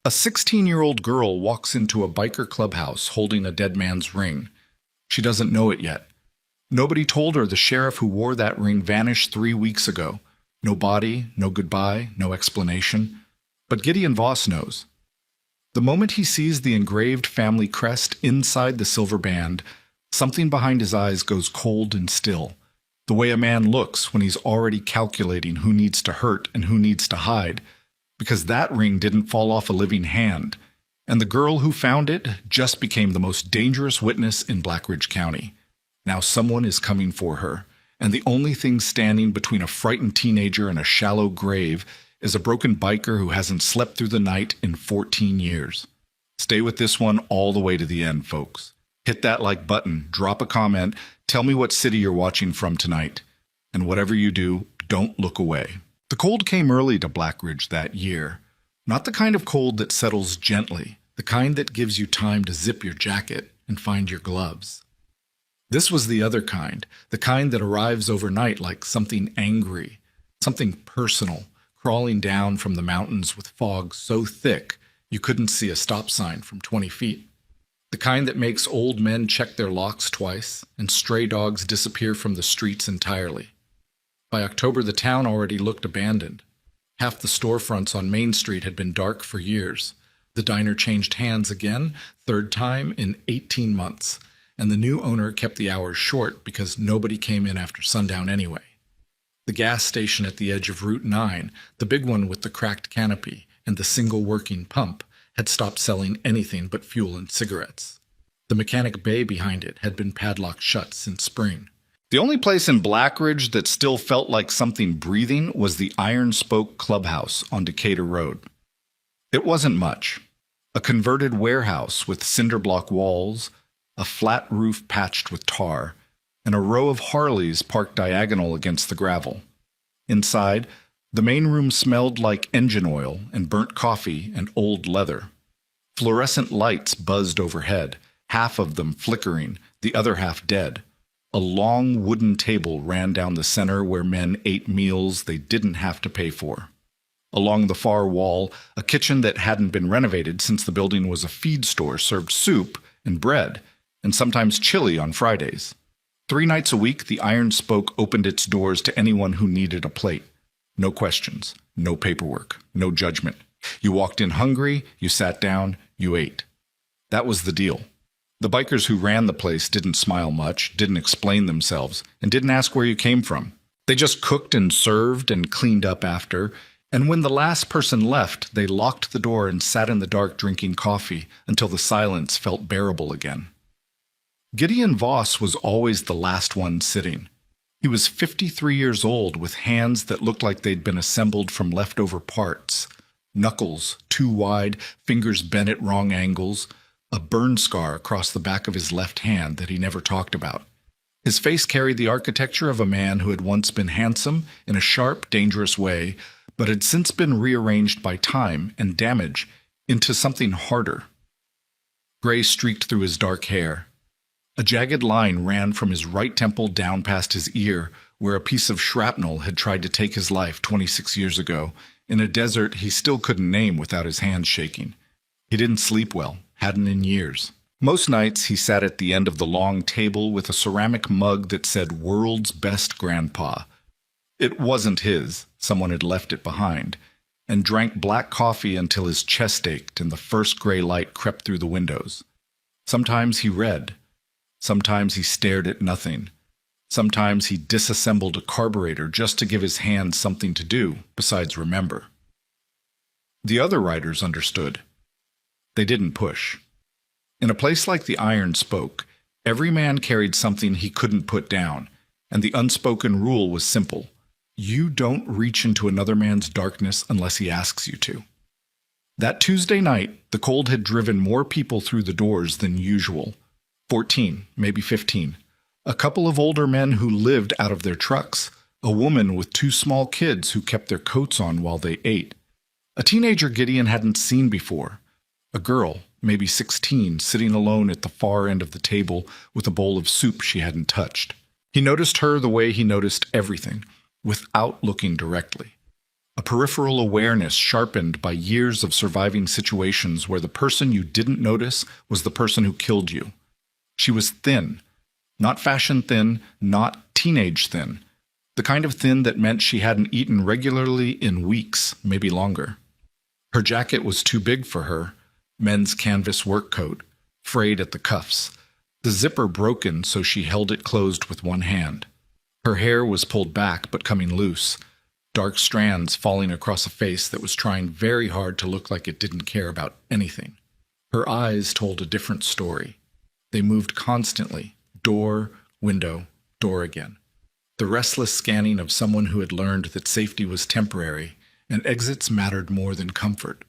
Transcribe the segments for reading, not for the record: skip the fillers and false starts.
A 16-year-old girl walks into a biker clubhouse holding a dead man's ring. She doesn't know it yet. Nobody told her the sheriff who wore that ring vanished 3 weeks ago. No body, no goodbye, no explanation. But Gideon Voss knows. The moment he sees the engraved family crest inside the silver band, something behind his eyes goes cold and still. The way a man looks when he's already calculating who needs to hurt and who needs to hide, because that ring didn't fall off a living hand, and the girl who found it just became the most dangerous witness in Blackridge County. Now someone is coming for her, and the only thing standing between a frightened teenager and a shallow grave is a broken biker who hasn't slept through the night in 14 years. Stay with this one all the way to the end, folks. Hit that like button, drop a comment, tell me what city you're watching from tonight. And whatever you do, don't look away. The cold came early to Blackridge that year. Not the kind of cold that settles gently, the kind that gives you time to zip your jacket and find your gloves. This was the other kind, the kind that arrives overnight like something angry, something personal, crawling down from the mountains with fog so thick you couldn't see a stop sign from 20 feet. The kind that makes old men check their locks twice and stray dogs disappear from the streets entirely. By October, the town already looked abandoned. Half the storefronts on Main Street had been dark for years. The diner changed hands again, third time in 18 months, and the new owner kept the hours short because nobody came in after sundown anyway. The gas station at the edge of Route 9, the big one with the cracked canopy and the single working pump, had stopped selling anything but fuel and cigarettes. The mechanic bay behind it had been padlocked shut since spring. The only place in Blackridge that still felt like something breathing was the Iron Spoke Clubhouse on Decatur Road. It wasn't much. A converted warehouse with cinder block walls, a flat roof patched with tar, and a row of Harleys parked diagonal against the gravel. Inside, the main room smelled like engine oil and burnt coffee and old leather. Fluorescent lights buzzed overhead, half of them flickering, the other half dead. A long wooden table ran down the center where men ate meals they didn't have to pay for. Along the far wall, a kitchen that hadn't been renovated since the building was a feed store served soup and bread, and sometimes chili on Fridays. 3 nights a week, the Iron Spoke opened its doors to anyone who needed a plate. No questions, no paperwork, no judgment. You walked in hungry, you sat down, you ate. That was the deal. The bikers who ran the place didn't smile much, didn't explain themselves, and didn't ask where you came from. They just cooked and served and cleaned up after, and when the last person left, they locked the door and sat in the dark drinking coffee until the silence felt bearable again. Gideon Voss was always the last one sitting. He was 53 years old with hands that looked like they'd been assembled from leftover parts, knuckles too wide, fingers bent at wrong angles, a burn scar across the back of his left hand that he never talked about. His face carried the architecture of a man who had once been handsome in a sharp, dangerous way, but had since been rearranged by time and damage into something harder. Gray streaked through his dark hair. A jagged line ran from his right temple down past his ear, where a piece of shrapnel had tried to take his life 26 years ago, in a desert he still couldn't name without his hands shaking. He didn't sleep well, hadn't in years. Most nights he sat at the end of the long table with a ceramic mug that said "World's Best Grandpa." It wasn't his, someone had left it behind, and drank black coffee until his chest ached and the first gray light crept through the windows. Sometimes he read. Sometimes he stared at nothing. Sometimes he disassembled a carburetor just to give his hands something to do besides remember. The other writers understood. They didn't push. In a place like the Iron Spoke, every man carried something he couldn't put down, and the unspoken rule was simple. You don't reach into another man's darkness unless he asks you to. That Tuesday night, the cold had driven more people through the doors than usual. 14, maybe 15. A couple of older men who lived out of their trucks. A woman with 2 small kids who kept their coats on while they ate. A teenager Gideon hadn't seen before. A girl, maybe 16, sitting alone at the far end of the table with a bowl of soup she hadn't touched. He noticed her the way he noticed everything, without looking directly. a peripheral awareness sharpened by years of surviving situations where the person you didn't notice was the person who killed you. She was thin, not fashion thin, not teenage thin, the kind of thin that meant she hadn't eaten regularly in weeks, maybe longer. Her jacket was too big for her, men's canvas work coat, frayed at the cuffs, the zipper broken so she held it closed with one hand. Her hair was pulled back but coming loose, dark strands falling across a face that was trying very hard to look like it didn't care about anything. Her eyes told a different story. They moved constantly, door, window, door again. The restless scanning of someone who had learned that safety was temporary and exits mattered more than comfort.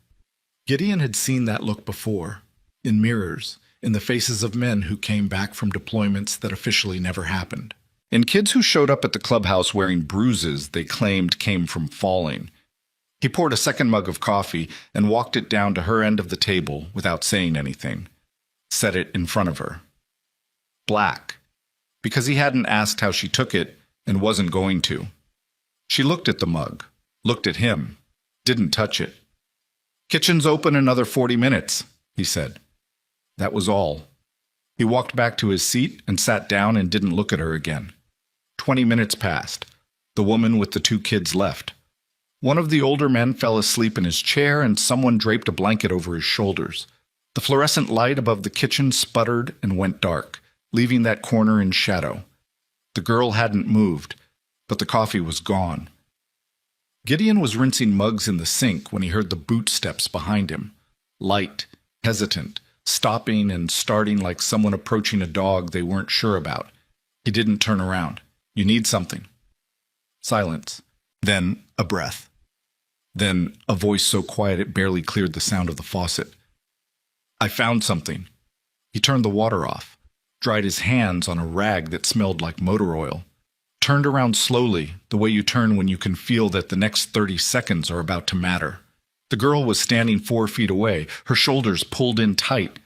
Gideon had seen that look before, in mirrors, in the faces of men who came back from deployments that officially never happened. In kids who showed up at the clubhouse wearing bruises they claimed came from falling. He poured a second mug of coffee and walked it down to her end of the table without saying anything. Set it in front of her. Black, because he hadn't asked how she took it and wasn't going to. She looked at the mug, looked at him, didn't touch it. "Kitchen's open another 40 minutes, he said. That was all. He walked back to his seat and sat down and didn't look at her again. 20 minutes passed. The woman with the 2 kids left. One of the older men fell asleep in his chair and someone draped a blanket over his shoulders. The fluorescent light above the kitchen sputtered and went dark, leaving that corner in shadow. The girl hadn't moved, but the coffee was gone. Gideon was rinsing mugs in the sink when he heard the boot steps behind him. Light, hesitant, stopping and starting like someone approaching a dog they weren't sure about. He didn't turn around. "You need something." Silence. Then a breath. Then a voice so quiet it barely cleared the sound of the faucet. "I found something." He turned the water off, dried his hands on a rag that smelled like motor oil, turned around slowly, the way you turn when you can feel that the next 30 seconds are about to matter. The girl was standing 4 feet away, her shoulders pulled in tight,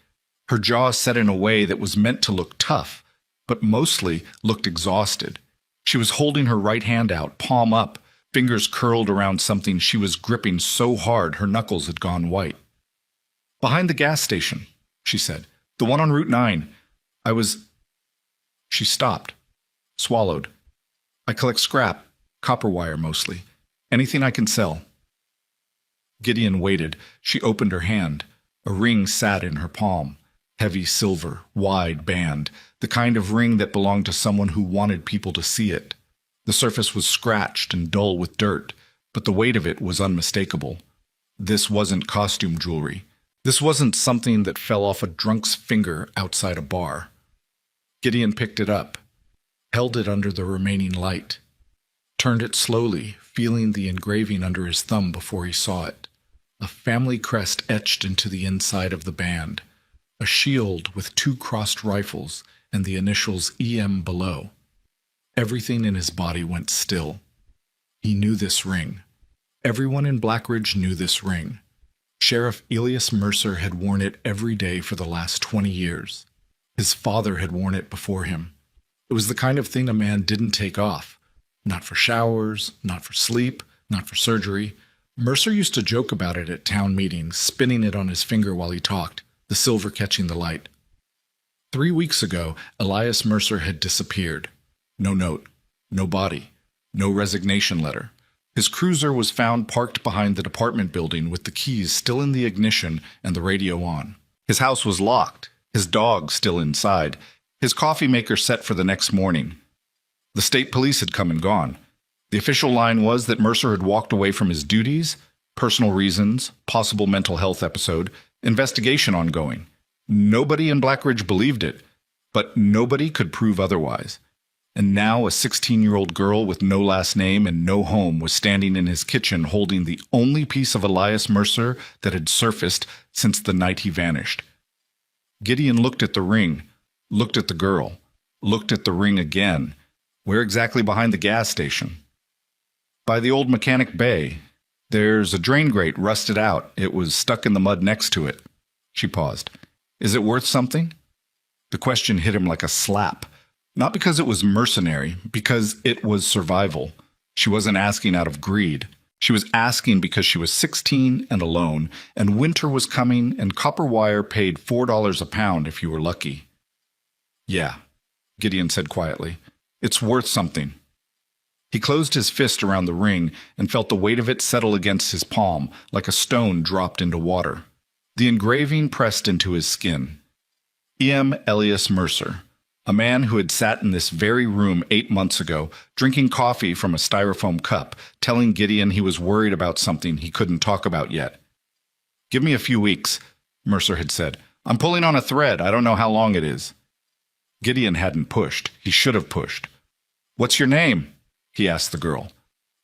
her jaw set in a way that was meant to look tough, but mostly looked exhausted. She was holding her right hand out, palm up, fingers curled around something she was gripping so hard her knuckles had gone white. "Behind the gas station," she said. "The one on Route 9. I was—" She stopped, swallowed. "I collect scrap, copper wire mostly. Anything I can sell." Gideon waited. She opened her hand. A ring sat in her palm. Heavy silver, wide band, the kind of ring that belonged to someone who wanted people to see it. The surface was scratched and dull with dirt, but the weight of it was unmistakable. This wasn't costume jewelry. This wasn't something that fell off a drunk's finger outside a bar. Gideon picked it up, held it under the remaining light, turned it slowly, feeling the engraving under his thumb before he saw it. A family crest etched into the inside of the band, a shield with 2 crossed rifles and the initials EM below. Everything in his body went still. He knew this ring. Everyone in Blackridge knew this ring. Sheriff Elias Mercer had worn it every day for the last 20 years. His father had worn it before him. It was the kind of thing a man didn't take off. Not for showers, not for sleep, not for surgery. Mercer used to joke about it at town meetings, spinning it on his finger while he talked, the silver catching the light. 3 weeks ago, Elias Mercer had disappeared. No note, no body, no resignation letter. His cruiser was found parked behind the department building with the keys still in the ignition and the radio on. His house was locked, his dog still inside, his coffee maker set for the next morning. The state police had come and gone. The official line was that Mercer had walked away from his duties, personal reasons, possible mental health episode, investigation ongoing. Nobody in Blackridge believed it, but nobody could prove otherwise. And now a 16-year-old girl with no last name and no home was standing in his kitchen holding the only piece of Elias Mercer that had surfaced since the night he vanished. Gideon looked at the ring, looked at the girl, looked at the ring again. Where exactly behind the gas station? By the old mechanic bay. There's a drain grate rusted out. It was stuck in the mud next to it. She paused. Is it worth something? The question hit him like a slap. Not because it was mercenary, because it was survival. She wasn't asking out of greed. She was asking because she was 16 and alone, and winter was coming, and copper wire paid $4 a pound if you were lucky. Yeah, Gideon said quietly. It's worth something. He closed his fist around the ring and felt the weight of it settle against his palm, like a stone dropped into water. The engraving pressed into his skin. E.M. Elias Mercer, a man who had sat in this very room 8 months ago, drinking coffee from a styrofoam cup, telling Gideon he was worried about something he couldn't talk about yet. Give me a few weeks, Mercer had said. I'm pulling on a thread. I don't know how long it is. Gideon hadn't pushed. He should have pushed. What's your name? He asked the girl.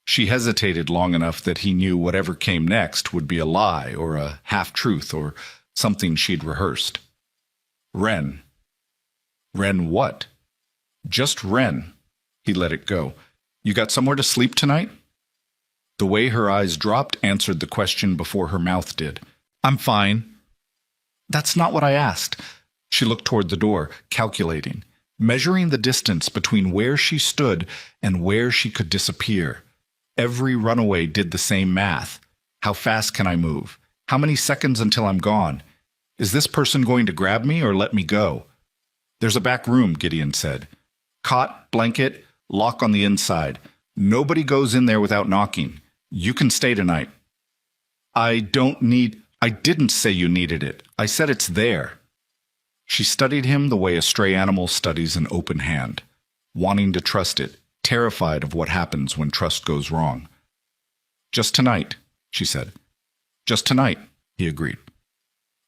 She hesitated long enough that he knew whatever came next would be a lie or a half-truth or something she'd rehearsed. Wren. Wren what? Just Wren. He let it go. You got somewhere to sleep tonight? The way her eyes dropped answered the question before her mouth did. I'm fine. That's not what I asked. She looked toward the door, calculating, measuring the distance between where she stood and where she could disappear. Every runaway did the same math. How fast can I move? How many seconds until I'm gone? Is this person going to grab me or let me go? There's a back room, Gideon said. Cot, blanket, lock on the inside. Nobody goes in there without knocking. You can stay tonight. I didn't say you needed it. I said it's there. She studied him the way a stray animal studies an open hand, wanting to trust it, terrified of what happens when trust goes wrong. Just tonight, she said. Just tonight, he agreed.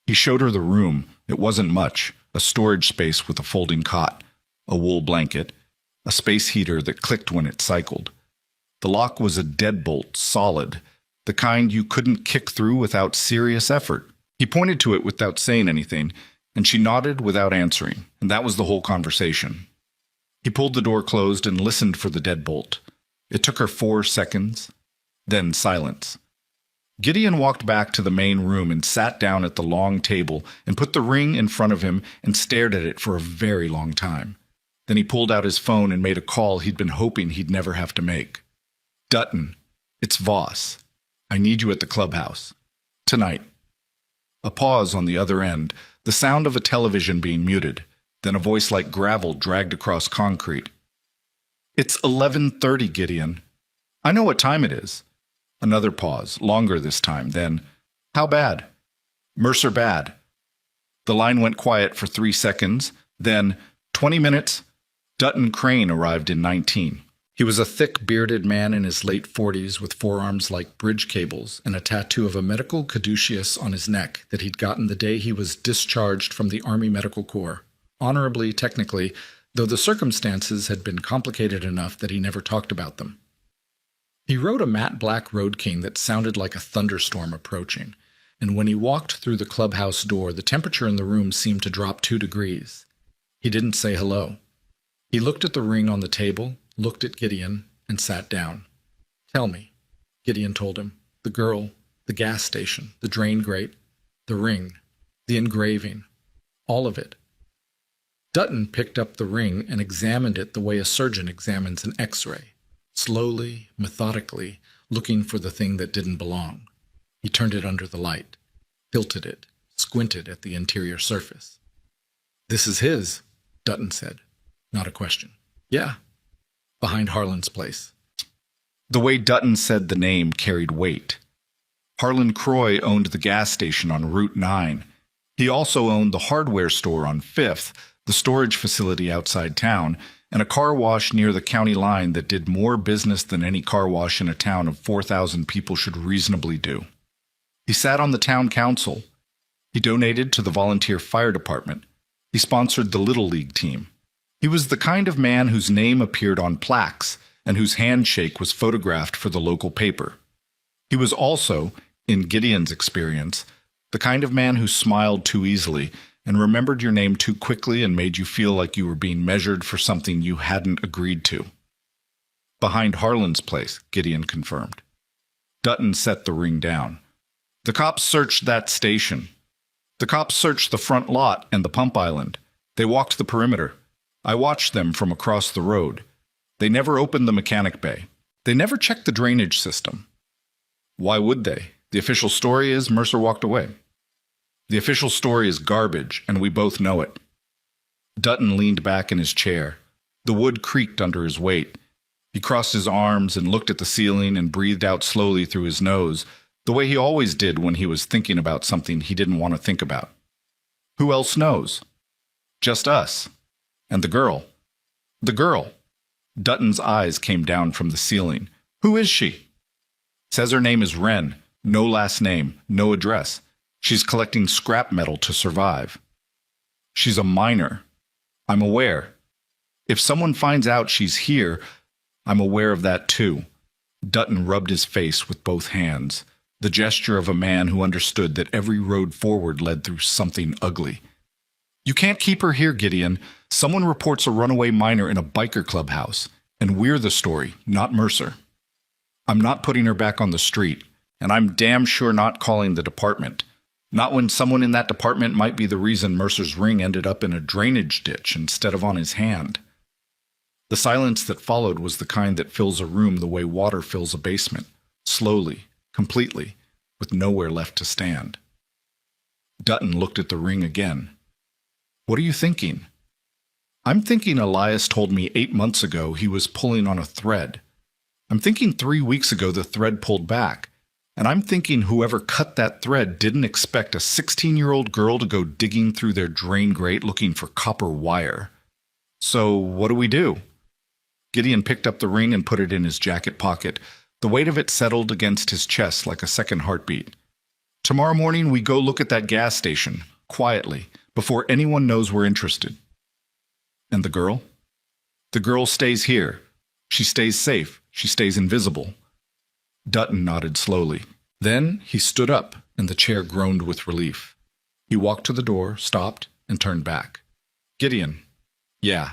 He showed her the room. It wasn't much, a storage space with a folding cot, a wool blanket, a space heater that clicked when it cycled. The lock was a deadbolt, solid, the kind you couldn't kick through without serious effort. He pointed to it without saying anything, and she nodded without answering, and that was the whole conversation. He pulled the door closed and listened for the deadbolt. It took her 4 seconds, then silence. Gideon walked back to the main room and sat down at the long table and put the ring in front of him and stared at it for a very long time. Then he pulled out his phone and made a call he'd been hoping he'd never have to make. Dutton, it's Voss. I need you at the clubhouse. Tonight. A pause on the other end, the sound of a television being muted, then a voice like gravel dragged across concrete. It's 11:30, Gideon. I know what time it is. Another pause, longer this time, then, how bad? Mercer bad. The line went quiet for 3 seconds, then, 20 minutes. Dutton Crane arrived in 19. He was a thick, bearded man in his late 40s with forearms like bridge cables and a tattoo of a medical caduceus on his neck that he'd gotten the day he was discharged from the Army Medical Corps. Honorably, technically, though the circumstances had been complicated enough that he never talked about them. He rode a matte black Road King that sounded like a thunderstorm approaching, and when he walked through the clubhouse door, the temperature in the room seemed to drop 2 degrees. He didn't say hello. He looked at the ring on the table, looked at Gideon, and sat down. Tell me, Gideon told him. The girl, the gas station, the drain grate, the ring, the engraving, all of it. Dutton picked up the ring and examined it the way a surgeon examines an X-ray. Slowly, methodically, looking for the thing that didn't belong. He turned it under the light, tilted it, squinted at the interior surface. This is his, Dutton said. Not a question. Yeah, behind Harlan's place. The way Dutton said the name carried weight. Harlan Croy owned the gas station on Route 9. He also owned the hardware store on 5th, the storage facility outside town, and a car wash near the county line that did more business than any car wash in a town of 4,000 people should reasonably do. He sat on the town council. He donated to the volunteer fire department. He sponsored the Little League team. He was the kind of man whose name appeared on plaques and whose handshake was photographed for the local paper. He was also, in Gideon's experience, the kind of man who smiled too easily and remembered your name too quickly and made you feel like you were being measured for something you hadn't agreed to. Behind Harlan's place, Gideon confirmed. Dutton set the ring down. The cops searched that station. The cops searched the front lot and the pump island. They walked the perimeter. I watched them from across the road. They never opened the mechanic bay. They never checked the drainage system. Why would they? The official story is Mercer walked away. The official story is garbage, and we both know it. Dutton leaned back in his chair. The wood creaked under his weight. He crossed his arms and looked at the ceiling and breathed out slowly through his nose, the way he always did when he was thinking about something he didn't want to think about. Who else knows? Just us. And the girl. The girl. Dutton's eyes came down from the ceiling. Who is she? Says her name is Wren. No last name, no address. She's collecting scrap metal to survive. She's a miner. I'm aware. If someone finds out she's here, I'm aware of that too. Dutton rubbed his face with both hands, the gesture of a man who understood that every road forward led through something ugly. You can't keep her here, Gideon. Someone reports a runaway miner in a biker clubhouse, and we're the story, not Mercer. I'm not putting her back on the street, and I'm damn sure not calling the department. Not when someone in that department might be the reason Mercer's ring ended up in a drainage ditch instead of on his hand. The silence that followed was the kind that fills a room the way water fills a basement, slowly, completely, with nowhere left to stand. Dutton looked at the ring again. What are you thinking? I'm thinking Elias told me 8 months ago he was pulling on a thread. I'm thinking 3 weeks ago the thread pulled back. And I'm thinking whoever cut that thread didn't expect a 16-year-old girl to go digging through their drain grate looking for copper wire. So what do? Gideon picked up the ring and put it in his jacket pocket. The weight of it settled against his chest like a second heartbeat. Tomorrow morning we go look at that gas station, quietly, before anyone knows we're interested. And the girl? The girl stays here. She stays safe. She stays invisible. Dutton nodded slowly. Then he stood up, and the chair groaned with relief. He walked to the door, stopped, and turned back. Gideon. Yeah.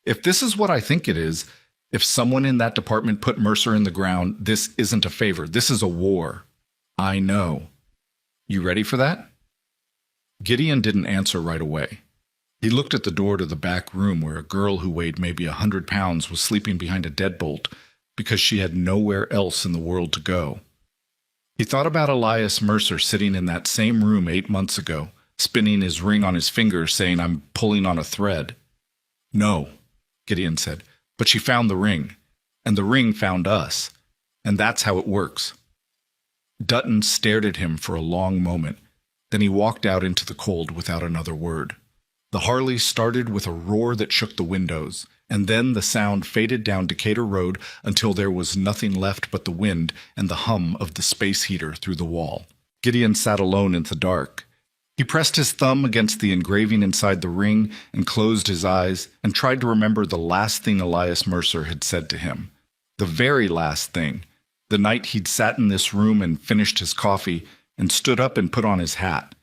If this is what I think it is, if someone in that department put Mercer in the ground, this isn't a favor. This is a war. I know. You ready for that? Gideon didn't answer right away. He looked at the door to the back room where a girl who weighed maybe 100 pounds was sleeping behind a deadbolt because she had nowhere else in the world to go. He thought about Elias Mercer sitting in that same room 8 months ago, spinning his ring on his finger, saying, I'm pulling on a thread. No, Gideon said, but she found the ring, and the ring found us, and that's how it works. Dutton stared at him for a long moment. Then he walked out into the cold without another word. The Harley started with a roar that shook the windows, and then the sound faded down Decatur Road until there was nothing left but the wind and the hum of the space heater through the wall. Gideon sat alone in the dark. He pressed his thumb against the engraving inside the ring and closed his eyes and tried to remember the last thing Elias Mercer had said to him. The very last thing. The night he'd sat in this room and finished his coffee and stood up and put on his hat.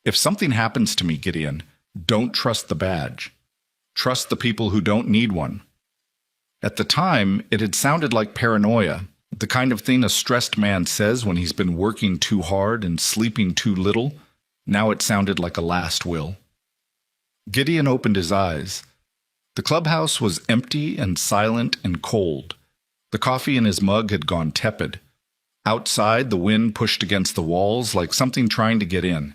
If something happens to me, Gideon, don't trust the badge. Trust the people who don't need one. At the time, it had sounded like paranoia, the kind of thing a stressed man says when he's been working too hard and sleeping too little. Now it sounded like a last will. Gideon opened his eyes. The clubhouse was empty and silent and cold. The coffee in his mug had gone tepid. Outside, the wind pushed against the walls like something trying to get in.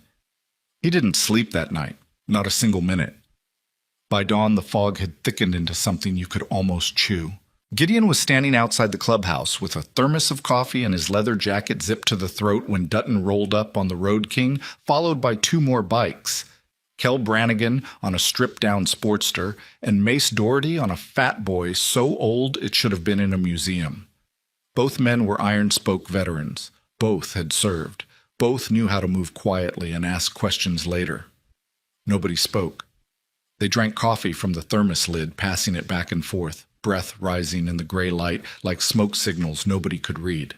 He didn't sleep that night, not a single minute. By dawn, the fog had thickened into something you could almost chew. Gideon was standing outside the clubhouse with a thermos of coffee and his leather jacket zipped to the throat when Dutton rolled up on the Road King, followed by 2 more bikes. Kel Brannigan on a stripped-down Sportster, and Mace Doherty on a fat boy so old it should have been in a museum. Both men were iron-spoke veterans. Both had served. Both knew how to move quietly and ask questions later. Nobody spoke. They drank coffee from the thermos lid, passing it back and forth, breath rising in the gray light like smoke signals nobody could read.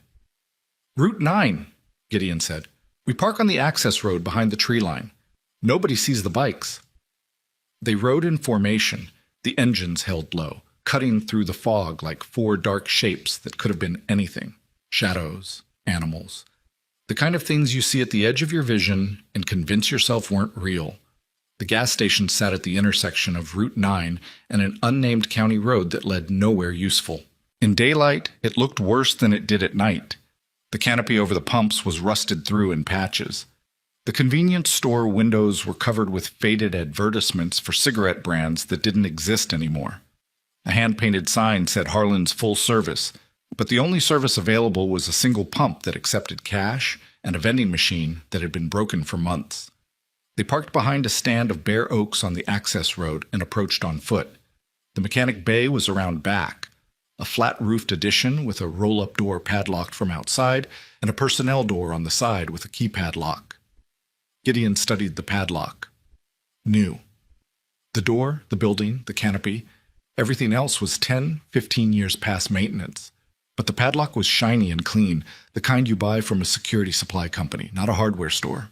Route 9, Gideon said. We park on the access road behind the tree line. Nobody sees the bikes. They rode in formation, the engines held low, cutting through the fog like 4 dark shapes that could have been anything. Shadows, animals. The kind of things you see at the edge of your vision and convince yourself weren't real. The gas station sat at the intersection of Route 9 and an unnamed county road that led nowhere useful. In daylight, it looked worse than it did at night. The canopy over the pumps was rusted through in patches. The convenience store windows were covered with faded advertisements for cigarette brands that didn't exist anymore. A hand-painted sign said Harlan's full service, but the only service available was a single pump that accepted cash and a vending machine that had been broken for months. They parked behind a stand of bare oaks on the access road and approached on foot. The mechanic bay was around back, a flat-roofed addition with a roll-up door padlocked from outside and a personnel door on the side with a keypad lock. Gideon studied the padlock. New. The door, the building, the canopy, everything else was 10, 15 years past maintenance. But the padlock was shiny and clean, the kind you buy from a security supply company, not a hardware store.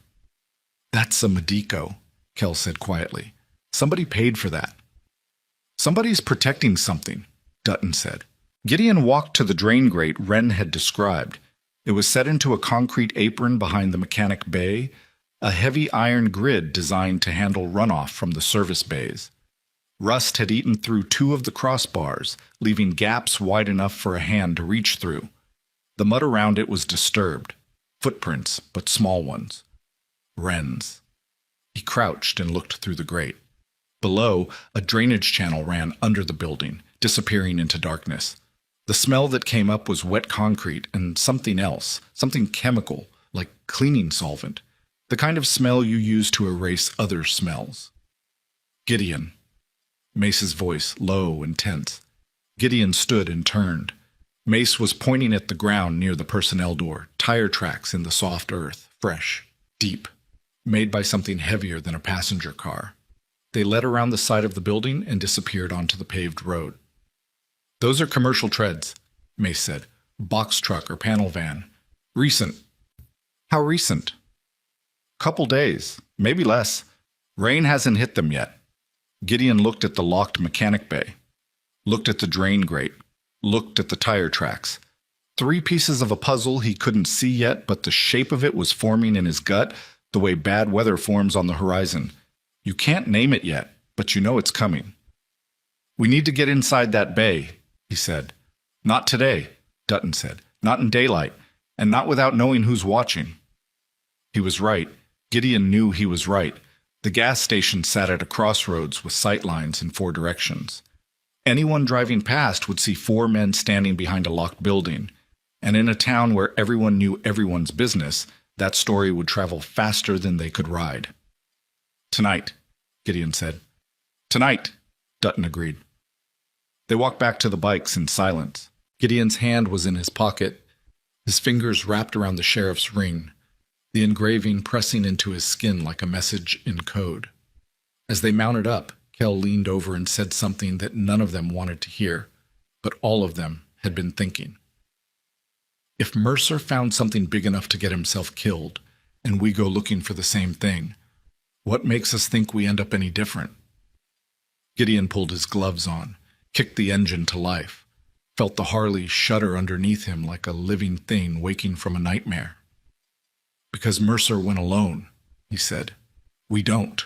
"That's a Medico," Kel said quietly. "Somebody paid for that." "Somebody's protecting something," Dutton said. Gideon walked to the drain grate Wren had described. It was set into a concrete apron behind the mechanic bay, a heavy iron grid designed to handle runoff from the service bays. Rust had eaten through 2 of the crossbars, leaving gaps wide enough for a hand to reach through. The mud around it was disturbed. Footprints, but small ones. Wren's. He crouched and looked through the grate. Below, a drainage channel ran under the building, disappearing into darkness. The smell that came up was wet concrete and something else, something chemical, like cleaning solvent, the kind of smell you use to erase other smells. "Gideon." Mace's voice, low and tense. Gideon stood and turned. Mace was pointing at the ground near the personnel door, tire tracks in the soft earth, fresh, deep, made by something heavier than a passenger car. They led around the side of the building and disappeared onto the paved road. "Those are commercial treads," Mace said. "Box truck or panel van. Recent." "How recent?" "Couple days, maybe less. Rain hasn't hit them yet." Gideon looked at the locked mechanic bay, looked at the drain grate, looked at the tire tracks. 3 pieces of a puzzle he couldn't see yet, but the shape of it was forming in his gut the way bad weather forms on the horizon. You can't name it yet, but you know it's coming. "We need to get inside that bay," he said. "Not today," Dutton said. "Not in daylight, and not without knowing who's watching." He was right. Gideon knew he was right. The gas station sat at a crossroads with sight lines in 4 directions. Anyone driving past would see 4 men standing behind a locked building, and in a town where everyone knew everyone's business, that story would travel faster than they could ride. "Tonight," Gideon said. "Tonight," Dutton agreed. They walked back to the bikes in silence. Gideon's hand was in his pocket, his fingers wrapped around the sheriff's ring, the engraving pressing into his skin like a message in code. As they mounted up, Kel leaned over and said something that none of them wanted to hear, but all of them had been thinking. "If Mercer found something big enough to get himself killed, and we go looking for the same thing, what makes us think we end up any different?" Gideon pulled his gloves on, kicked the engine to life, felt the Harley shudder underneath him like a living thing waking from a nightmare. "Because Mercer went alone," he said. "We don't."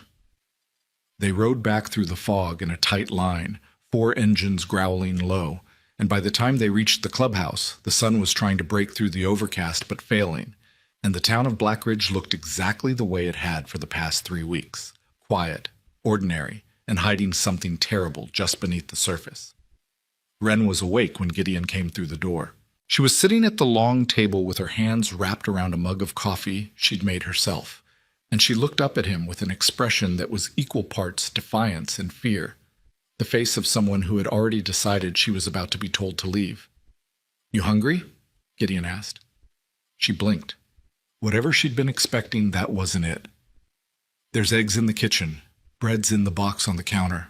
They rode back through the fog in a tight line, 4 engines growling low, and by the time they reached the clubhouse, the sun was trying to break through the overcast but failing, and the town of Blackridge looked exactly the way it had for the past 3 weeks, quiet, ordinary, and hiding something terrible just beneath the surface. Wren was awake when Gideon came through the door. She was sitting at the long table with her hands wrapped around a mug of coffee she'd made herself, and she looked up at him with an expression that was equal parts defiance and fear, the face of someone who had already decided she was about to be told to leave. "You hungry?" Gideon asked. She blinked. Whatever she'd been expecting, that wasn't it. "There's eggs in the kitchen. Bread's in the box on the counter."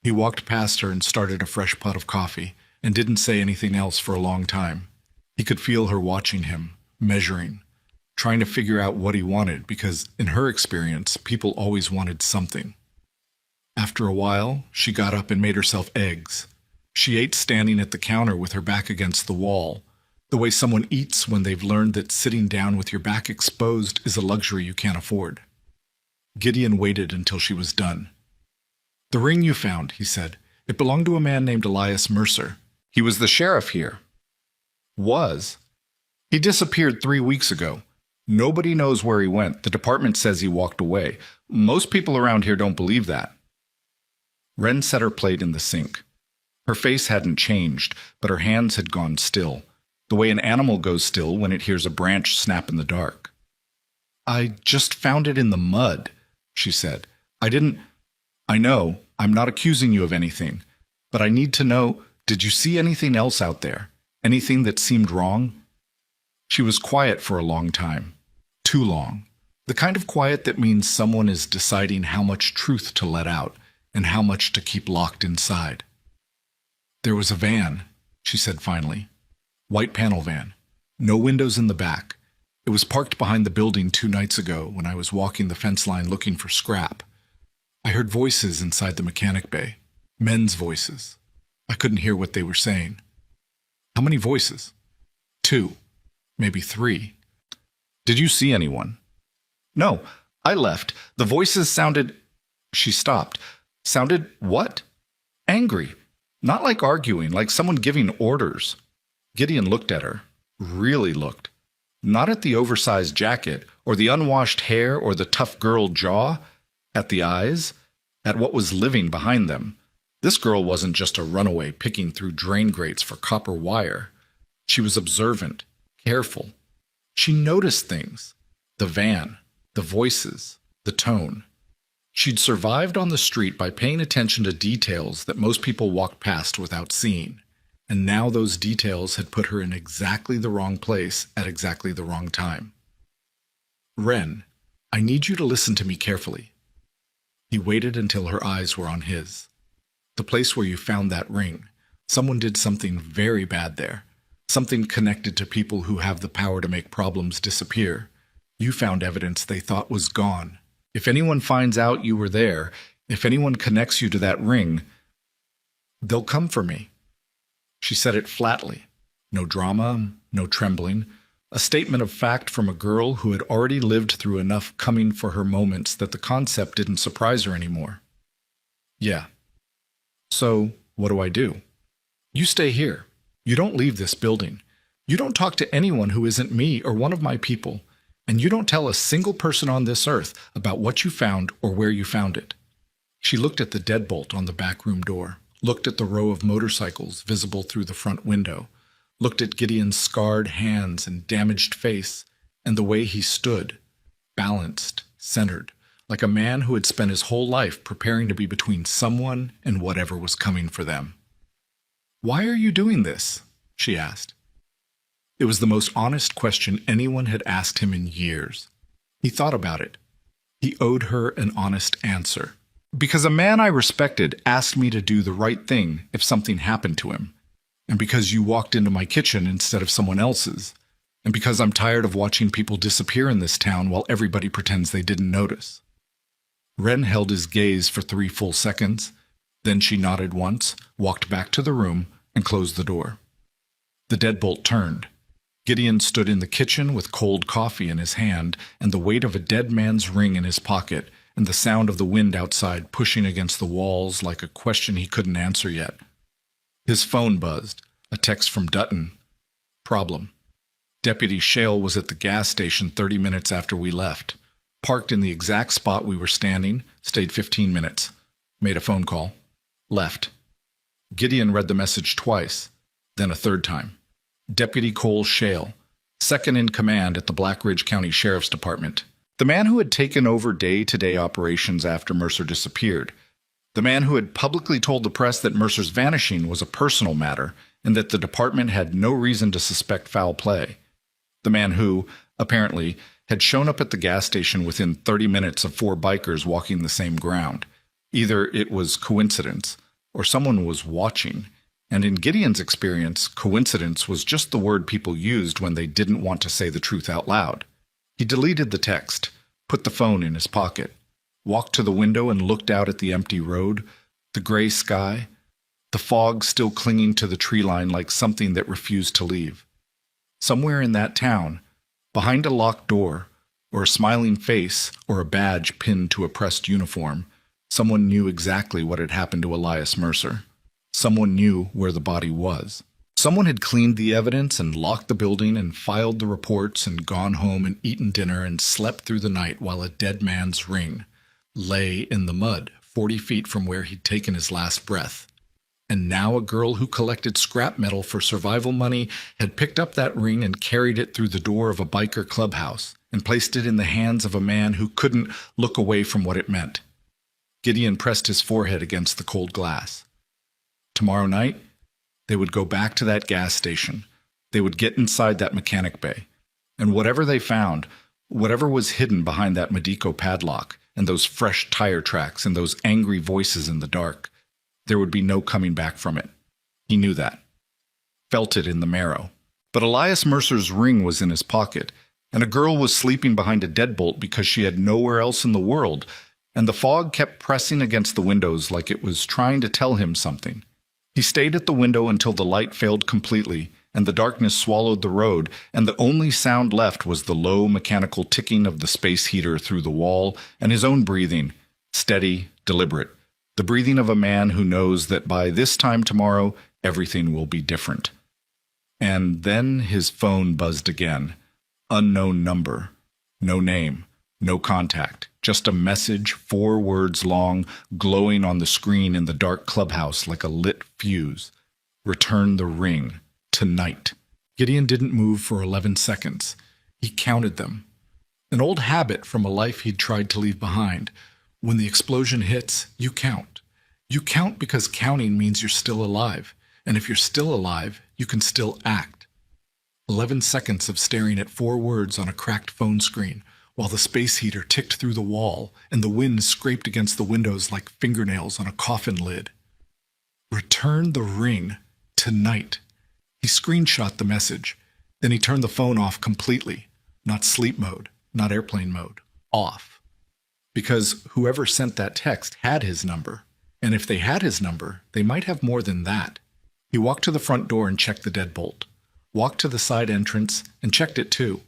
He walked past her and started a fresh pot of coffee, and didn't say anything else for a long time. He could feel her watching him, measuring, trying to figure out what he wanted, because in her experience, people always wanted something. After a while, she got up and made herself eggs. She ate standing at the counter with her back against the wall, the way someone eats when they've learned that sitting down with your back exposed is a luxury you can't afford. Gideon waited until she was done. "The ring you found," he said. "It belonged to a man named Elias Mercer. He was the sheriff here." "Was?" He disappeared 3 weeks ago. Nobody knows where he went. The department says he walked away. Most people around here don't believe that. Wren set her plate in the sink. Her face hadn't changed, but her hands had gone still, the way an animal goes still when it hears a branch snap in the dark. I just found it in the mud, she said. I know, I'm not accusing you of anything, but I need to know, did you see anything else out there? Anything that seemed wrong? She was quiet for a long time. Too long. The kind of quiet that means someone is deciding how much truth to let out and how much to keep locked inside. There was a van, she said finally. White panel van. No windows in the back. It was parked behind the building 2 nights ago when I was walking the fence line looking for scrap. I heard voices inside the mechanic bay. Men's voices. I couldn't hear what they were saying. How many voices? 2. Maybe 3. Did you see anyone? No, I left. The voices sounded... She stopped. Sounded what? Angry. Not like arguing, like someone giving orders. Gideon looked at her. Really looked. Not at the oversized jacket, or the unwashed hair, or the tough girl jaw. At the eyes. At what was living behind them. This girl wasn't just a runaway picking through drain grates for copper wire. She was observant, careful. She noticed things. The van, the voices, the tone. She'd survived on the street by paying attention to details that most people walked past without seeing. And now those details had put her in exactly the wrong place at exactly the wrong time. Wren, I need you to listen to me carefully. He waited until her eyes were on his. The place where you found that ring. Someone did something very bad there. Something connected to people who have the power to make problems disappear. You found evidence they thought was gone. If anyone finds out you were there, if anyone connects you to that ring, they'll come for me. She said it flatly. No drama, no trembling. A statement of fact from a girl who had already lived through enough coming for her moments that the concept didn't surprise her anymore. Yeah. So, what do I do? You stay here. You don't leave this building. You don't talk to anyone who isn't me or one of my people. And you don't tell a single person on this earth about what you found or where you found it. She looked at the deadbolt on the back room door, looked at the row of motorcycles visible through the front window, looked at Gideon's scarred hands and damaged face, and the way he stood, balanced, centered, like a man who had spent his whole life preparing to be between someone and whatever was coming for them. Why are you doing this? She asked. It was the most honest question anyone had asked him in years. He thought about it. He owed her an honest answer. Because a man I respected asked me to do the right thing if something happened to him. And because you walked into my kitchen instead of someone else's. And because I'm tired of watching people disappear in this town while everybody pretends they didn't notice. Wren held his gaze for 3 full seconds. Then she nodded once, walked back to the room, and closed the door. The deadbolt turned. Gideon stood in the kitchen with cold coffee in his hand and the weight of a dead man's ring in his pocket and the sound of the wind outside pushing against the walls like a question he couldn't answer yet. His phone buzzed. A text from Dutton. Problem. Deputy Shale was at the gas station 30 minutes after we left. Parked in the exact spot we were standing, stayed 15 minutes. Made a phone call. Left. Gideon read the message twice, then a third time. Deputy Cole Shale, second in command at the Black Ridge County Sheriff's Department. The man who had taken over day-to-day operations after Mercer disappeared. The man who had publicly told the press that Mercer's vanishing was a personal matter and that the department had no reason to suspect foul play. The man who, apparently, had shown up at the gas station within 30 minutes of 4 bikers walking the same ground. Either it was coincidence, or someone was watching. And in Gideon's experience, coincidence was just the word people used when they didn't want to say the truth out loud. He deleted the text, put the phone in his pocket, walked to the window and looked out at the empty road, the gray sky, the fog still clinging to the tree line like something that refused to leave. Somewhere in that town, behind a locked door, or a smiling face, or a badge pinned to a pressed uniform, someone knew exactly what had happened to Elias Mercer. Someone knew where the body was. Someone had cleaned the evidence and locked the building and filed the reports and gone home and eaten dinner and slept through the night while a dead man's ring lay in the mud 40 feet from where he'd taken his last breath. And now a girl who collected scrap metal for survival money had picked up that ring and carried it through the door of a biker clubhouse and placed it in the hands of a man who couldn't look away from what it meant. Gideon pressed his forehead against the cold glass. Tomorrow night, they would go back to that gas station. They would get inside that mechanic bay. And whatever they found, whatever was hidden behind that Medico padlock and those fresh tire tracks and those angry voices in the dark, there would be no coming back from it. He knew that. Felt it in the marrow. But Elias Mercer's ring was in his pocket, and a girl was sleeping behind a deadbolt because she had nowhere else in the world, and the fog kept pressing against the windows like it was trying to tell him something. He stayed at the window until the light failed completely, and the darkness swallowed the road, and the only sound left was the low mechanical ticking of the space heater through the wall and his own breathing, steady, deliberate. The breathing of a man who knows that by this time tomorrow, everything will be different. And then his phone buzzed again. Unknown number. No name. No contact. Just a message, 4 words long, glowing on the screen in the dark clubhouse like a lit fuse. Return the ring. Tonight. Gideon didn't move for 11 seconds. He counted them. An old habit from a life he'd tried to leave behind. When the explosion hits, you count. You count because counting means you're still alive. And if you're still alive, you can still act. 11 seconds of staring at 4 words on a cracked phone screen, while the space heater ticked through the wall and the wind scraped against the windows like fingernails on a coffin lid. Return the ring. Tonight. He screenshot the message. Then he turned the phone off completely. Not sleep mode, not airplane mode. Off. Because whoever sent that text had his number. And if they had his number, they might have more than that. He walked to the front door and checked the deadbolt. Walked to the side entrance and checked it too.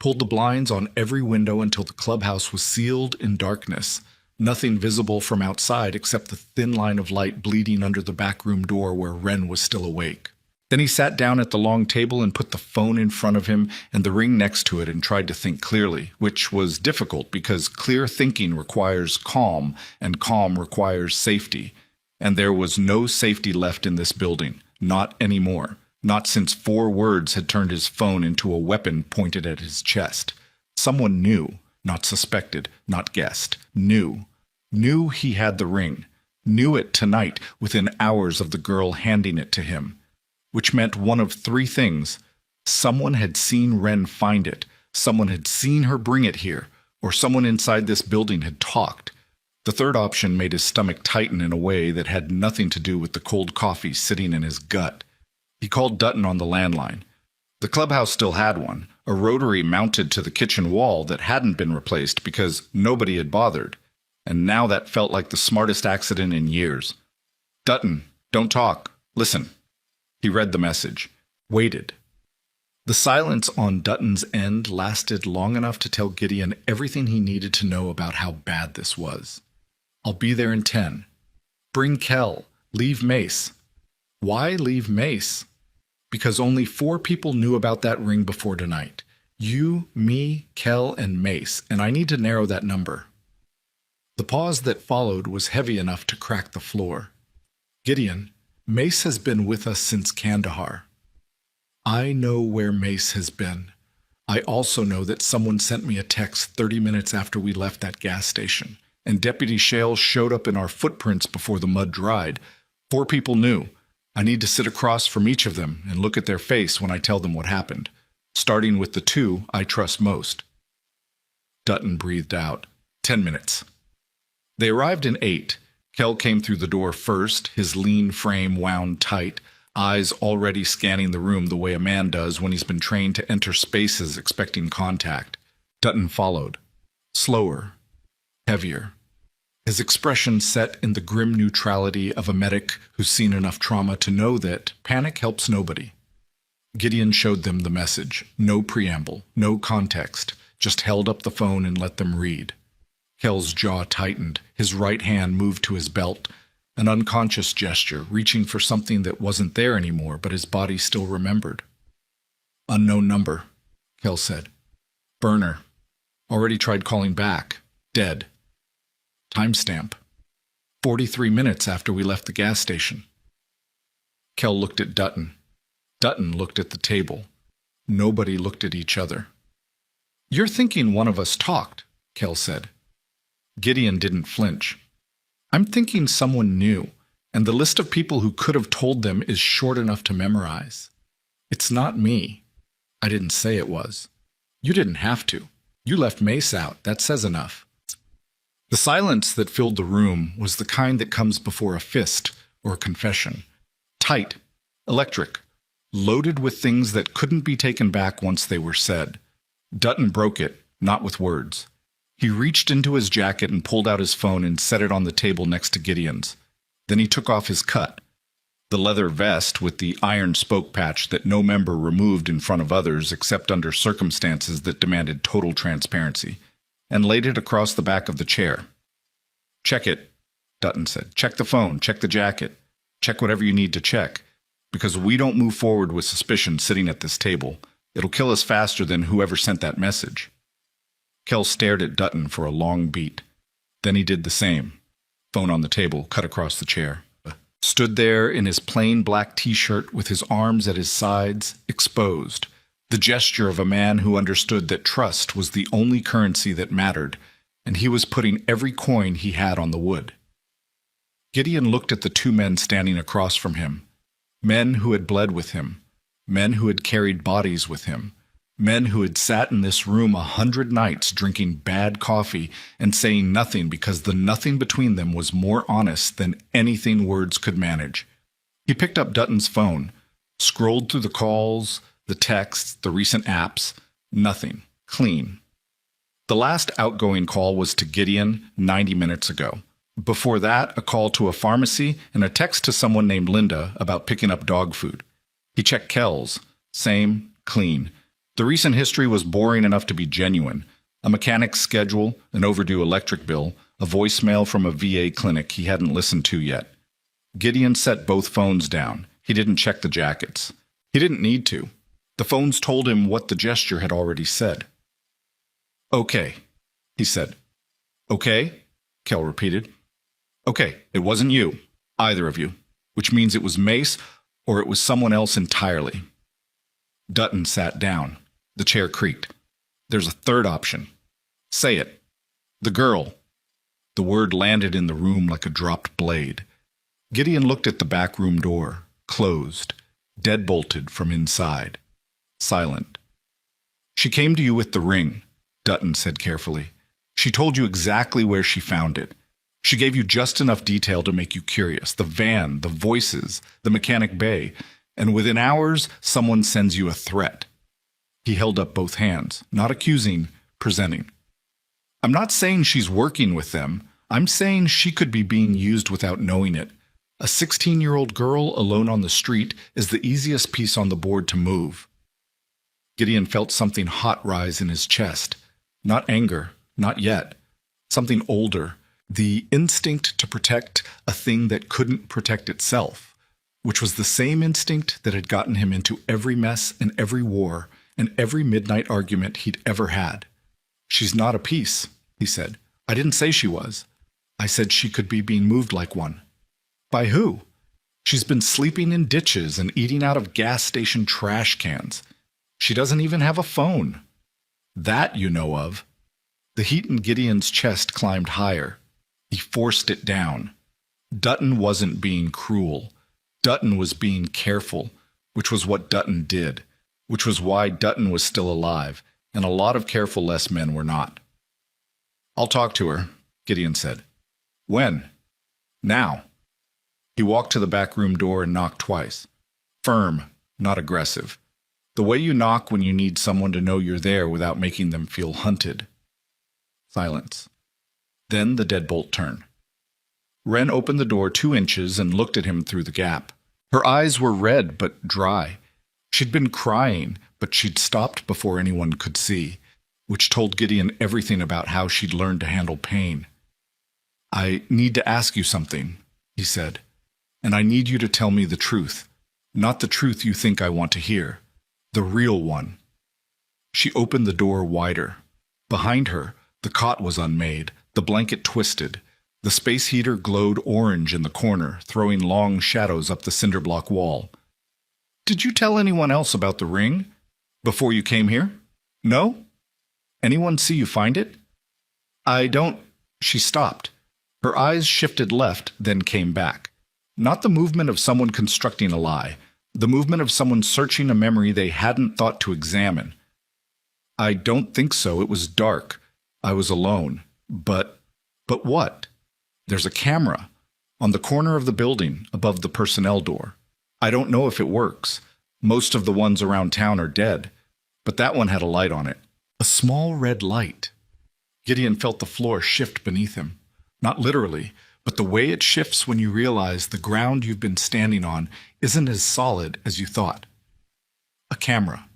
Pulled the blinds on every window until the clubhouse was sealed in darkness. Nothing visible from outside except the thin line of light bleeding under the back room door where Wren was still awake. Then he sat down at the long table and put the phone in front of him and the ring next to it and tried to think clearly, which was difficult because clear thinking requires calm, and calm requires safety. And there was no safety left in this building, not anymore, not since 4 words had turned his phone into a weapon pointed at his chest. Someone knew, not suspected, not guessed, knew he had the ring, knew it tonight within hours of the girl handing it to him. Which meant one of 3 things. Someone had seen Wren find it, someone had seen her bring it here, or someone inside this building had talked. The third option made his stomach tighten in a way that had nothing to do with the cold coffee sitting in his gut. He called Dutton on the landline. The clubhouse still had one, a rotary mounted to the kitchen wall that hadn't been replaced because nobody had bothered. And now that felt like the smartest accident in years. Dutton, don't talk. Listen. He read the message. Waited. The silence on Dutton's end lasted long enough to tell Gideon everything he needed to know about how bad this was. I'll be there in 10. Bring Kel. Leave Mace. Why leave Mace? Because only 4 people knew about that ring before tonight. You, me, Kel, and Mace, and I need to narrow that number. The pause that followed was heavy enough to crack the floor. Gideon, Mace has been with us since Kandahar. I know where Mace has been. I also know that someone sent me a text 30 minutes after we left that gas station, and Deputy Shale showed up in our footprints before the mud dried. 4 people knew. I need to sit across from each of them and look at their face when I tell them what happened, starting with the 2 I trust most. Dutton breathed out. 10 minutes. They arrived in 8. Kel came through the door first, his lean frame wound tight, eyes already scanning the room the way a man does when he's been trained to enter spaces expecting contact. Dutton followed. Slower. Heavier. His expression set in the grim neutrality of a medic who's seen enough trauma to know that panic helps nobody. Gideon showed them the message. No preamble, no context, just held up the phone and let them read. Kel's jaw tightened. His right hand moved to his belt. An unconscious gesture, reaching for something that wasn't there anymore, but his body still remembered. Unknown number, Kel said. Burner. Already tried calling back. Dead. Timestamp. 43 minutes after we left the gas station. Kel looked at Dutton. Dutton looked at the table. Nobody looked at each other. You're thinking one of us talked, Kel said. Gideon didn't flinch. I'm thinking someone knew, and the list of people who could have told them is short enough to memorize. It's not me. I didn't say it was. You didn't have to. You left Mace out. That says enough. The silence that filled the room was the kind that comes before a fist or a confession. Tight, electric, loaded with things that couldn't be taken back once they were said. Dutton broke it, not with words. He reached into his jacket and pulled out his phone and set it on the table next to Gideon's. Then he took off his cut, the leather vest with the iron spoke patch that no member removed in front of others except under circumstances that demanded total transparency, and laid it across the back of the chair. Check it, Dutton said. Check the phone, check the jacket, check whatever you need to check, because we don't move forward with suspicion sitting at this table. It'll kill us faster than whoever sent that message. Kel stared at Dutton for a long beat. Then he did the same. Phone on the table, cut across the chair. Stood there in his plain black t-shirt with his arms at his sides, exposed, the gesture of a man who understood that trust was the only currency that mattered, and he was putting every coin he had on the wood. Gideon looked at the two men standing across from him, men who had bled with him, men who had carried bodies with him, men who had sat in this room 100 nights drinking bad coffee and saying nothing because the nothing between them was more honest than anything words could manage. He picked up Dutton's phone, scrolled through the calls, the texts, the recent apps. Nothing. Clean. The last outgoing call was to Gideon 90 minutes ago. Before that, a call to a pharmacy and a text to someone named Linda about picking up dog food. He checked Kel's. Same. Clean. The recent history was boring enough to be genuine. A mechanic's schedule, an overdue electric bill, a voicemail from a VA clinic he hadn't listened to yet. Gideon set both phones down. He didn't check the jackets. He didn't need to. The phones told him what the gesture had already said. Okay, he said. Okay, Kel repeated. Okay, it wasn't you, either of you, which means it was Mace or it was someone else entirely. Dutton sat down. The chair creaked. There's a third option. Say it. The girl. The word landed in the room like a dropped blade. Gideon looked at the back room door, closed, deadbolted from inside. Silent. She came to you with the ring, Dutton said carefully. She told you exactly where she found it. She gave you just enough detail to make you curious. The van, the voices, the mechanic bay. And within hours, someone sends you a threat. He held up both hands, not accusing, presenting. I'm not saying she's working with them. I'm saying she could be being used without knowing it. A 16-year-old girl alone on the street is the easiest piece on the board to move. Gideon felt something hot rise in his chest. Not anger, not yet. Something older, the instinct to protect a thing that couldn't protect itself, which was the same instinct that had gotten him into every mess and every war and every midnight argument he'd ever had. She's not a piece, he said. I didn't say she was. I said she could be being moved like one. By who? She's been sleeping in ditches and eating out of gas station trash cans. She doesn't even have a phone. That you know of. The heat in Gideon's chest climbed higher. He forced it down. Dutton wasn't being cruel. Dutton was being careful, which was what Dutton did, which was why Dutton was still alive, and a lot of careful less men were not. I'll talk to her, Gideon said. When? Now. He walked to the back room door and knocked twice. Firm, not aggressive. The way you knock when you need someone to know you're there without making them feel hunted. Silence. Then the deadbolt turned. Wren opened the door 2 inches and looked at him through the gap. Her eyes were red but dry. She'd been crying, but she'd stopped before anyone could see, which told Gideon everything about how she'd learned to handle pain. I need to ask you something, he he said. "And I need you to tell me the truth. Not the truth you think I want to hear. The real one." She opened the door wider. Behind her, the cot was unmade, the blanket twisted. The space heater glowed orange in the corner, throwing long shadows up the cinderblock wall. "Did you tell anyone else about the ring? Before you came here? No? Anyone see you find it?" "I don't—" She stopped. Her eyes shifted left, then came back. Not the movement of someone constructing a lie, the movement of someone searching a memory they hadn't thought to examine. "I don't think so. It was dark. I was alone. But what? There's a camera on the corner of the building above the personnel door. I don't know if it works. Most of the ones around town are dead, but that one had a light on it. A small red light." Gideon felt the floor shift beneath him. Not literally, but the way it shifts when you realize the ground you've been standing on isn't as solid as you thought. A camera.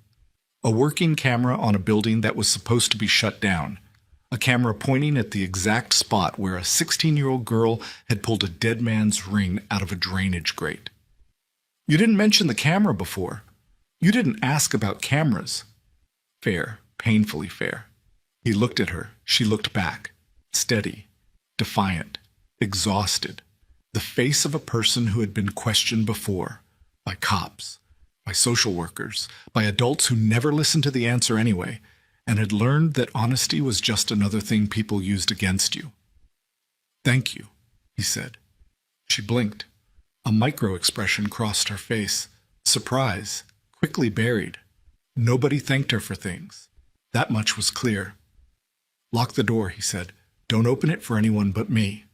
A working camera on a building that was supposed to be shut down. A camera pointing at the exact spot where a 16-year-old girl had pulled a dead man's ring out of a drainage grate. "You didn't mention the camera before. You didn't ask about cameras." Fair, painfully fair. He looked at her. She looked back. Steady, defiant, exhausted. The face of a person who had been questioned before, by cops, by social workers, by adults who never listened to the answer anyway, and had learned that honesty was just another thing people used against you. "Thank you," he said. She blinked. A micro-expression crossed her face. Surprise, quickly buried. Nobody thanked her for things. That much was clear. "Lock the door," he said. "Don't open it for anyone but me."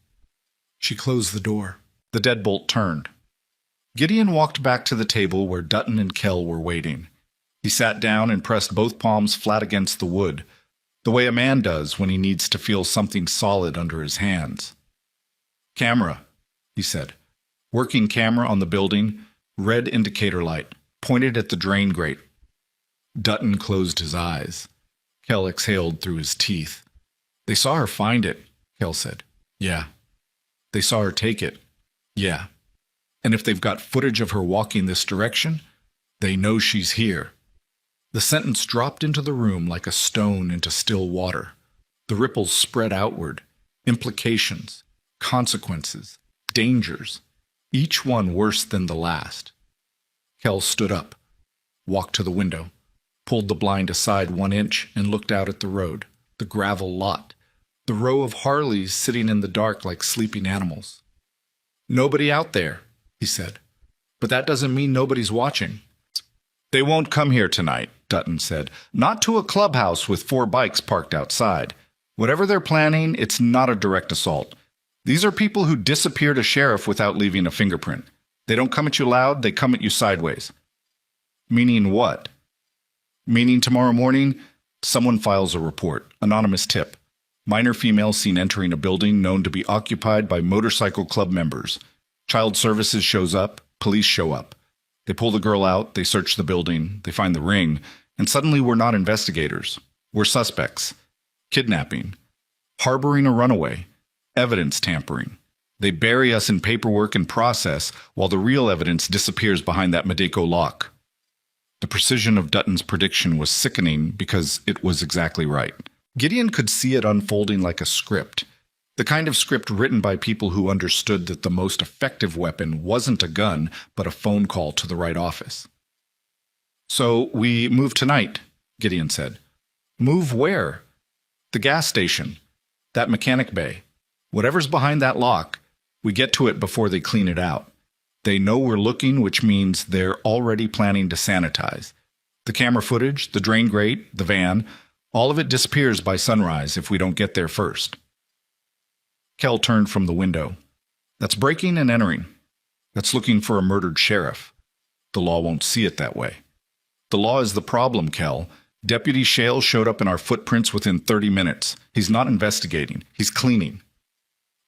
She closed the door. The deadbolt turned. Gideon walked back to the table where Dutton and Kell were waiting. He sat down and pressed both palms flat against the wood, the way a man does when he needs to feel something solid under his hands. "Camera," he said. "Working camera on the building, red indicator light, pointed at the drain grate." Dutton closed his eyes. Kell exhaled through his teeth. "They saw her find it," Kell said. "Yeah." "They saw her take it." "Yeah." "And if they've got footage of her walking this direction, they know she's here." The sentence dropped into the room like a stone into still water. The ripples spread outward. Implications, consequences, dangers, each one worse than the last. Kell stood up, walked to the window, pulled the blind aside 1 inch and looked out at the road, the gravel lot, the row of Harleys sitting in the dark like sleeping animals. "Nobody out there," he said. "But that doesn't mean nobody's watching." "They won't come here tonight," Dutton said. "Not to a clubhouse with 4 bikes parked outside. Whatever they're planning, it's not a direct assault. These are people who disappeared a sheriff without leaving a fingerprint. They don't come at you loud, they come at you sideways." "Meaning what?" "Meaning tomorrow morning, someone files a report, anonymous tip. Minor female seen entering a building known to be occupied by motorcycle club members. Child services shows up, police show up. They pull the girl out, they search the building, they find the ring, and suddenly we're not investigators. We're suspects. Kidnapping. Harboring a runaway. Evidence tampering. They bury us in paperwork and process while the real evidence disappears behind that Madeko lock." The precision of Dutton's prediction was sickening because it was exactly right. Gideon could see it unfolding like a script, the kind of script written by people who understood that the most effective weapon wasn't a gun, but a phone call to the right office. "So we move tonight," Gideon said. "Move where?" "The gas station. That mechanic bay. Whatever's behind that lock, we get to it before they clean it out. They know we're looking, which means they're already planning to sanitize. The camera footage, the drain grate, the van, all of it disappears by sunrise if we don't get there first." Kell turned from the window. "That's breaking and entering. That's looking for a murdered sheriff. The law won't see it that way. The law is the problem, Kell. Deputy Shale showed up in our footprints within 30 minutes. He's not investigating. He's cleaning."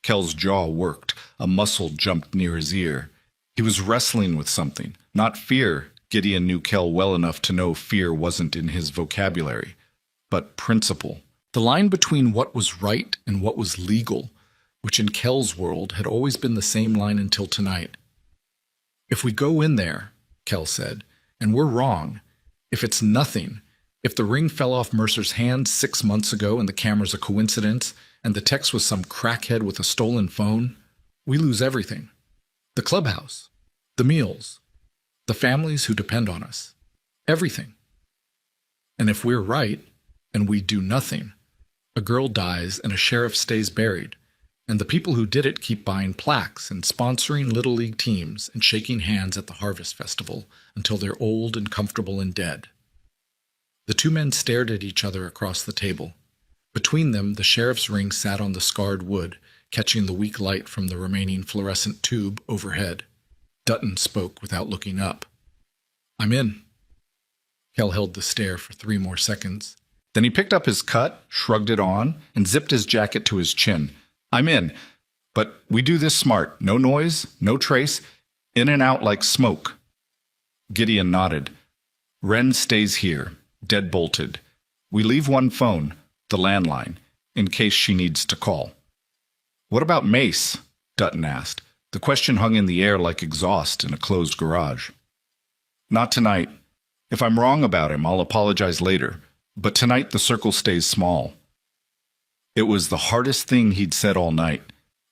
Kell's jaw worked. A muscle jumped near his ear. He was wrestling with something. Not fear. Gideon knew Kell well enough to know fear wasn't in his vocabulary. But principle. The line between what was right and what was legal. which in Kel's world had always been the same line until tonight. "If we go in there," Kel said, "and we're wrong, if it's nothing, if the ring fell off Mercer's hand 6 months ago and the camera's a coincidence, and the text was some crackhead with a stolen phone, we lose everything. The clubhouse, the meals, the families who depend on us, everything. And if we're right, and we do nothing, a girl dies and a sheriff stays buried, and the people who did it keep buying plaques and sponsoring Little League teams and shaking hands at the Harvest Festival until they're old and comfortable and dead." The two men stared at each other across the table. Between them, the sheriff's ring sat on the scarred wood, catching the weak light from the remaining fluorescent tube overhead. Dutton spoke without looking up. "I'm in." Kel held the stare for 3 more seconds. Then he picked up his cut, shrugged it on, and zipped his jacket to his chin. "I'm in. But we do this smart. No noise, no trace. In and out like smoke." Gideon nodded. "Wren stays here, dead-bolted. We leave one phone, the landline, in case she needs to call." "What about Mace?" Dutton asked. The question hung in the air like exhaust in a closed garage. "Not tonight. If I'm wrong about him, I'll apologize later. But tonight the circle stays small." It was the hardest thing he'd said all night.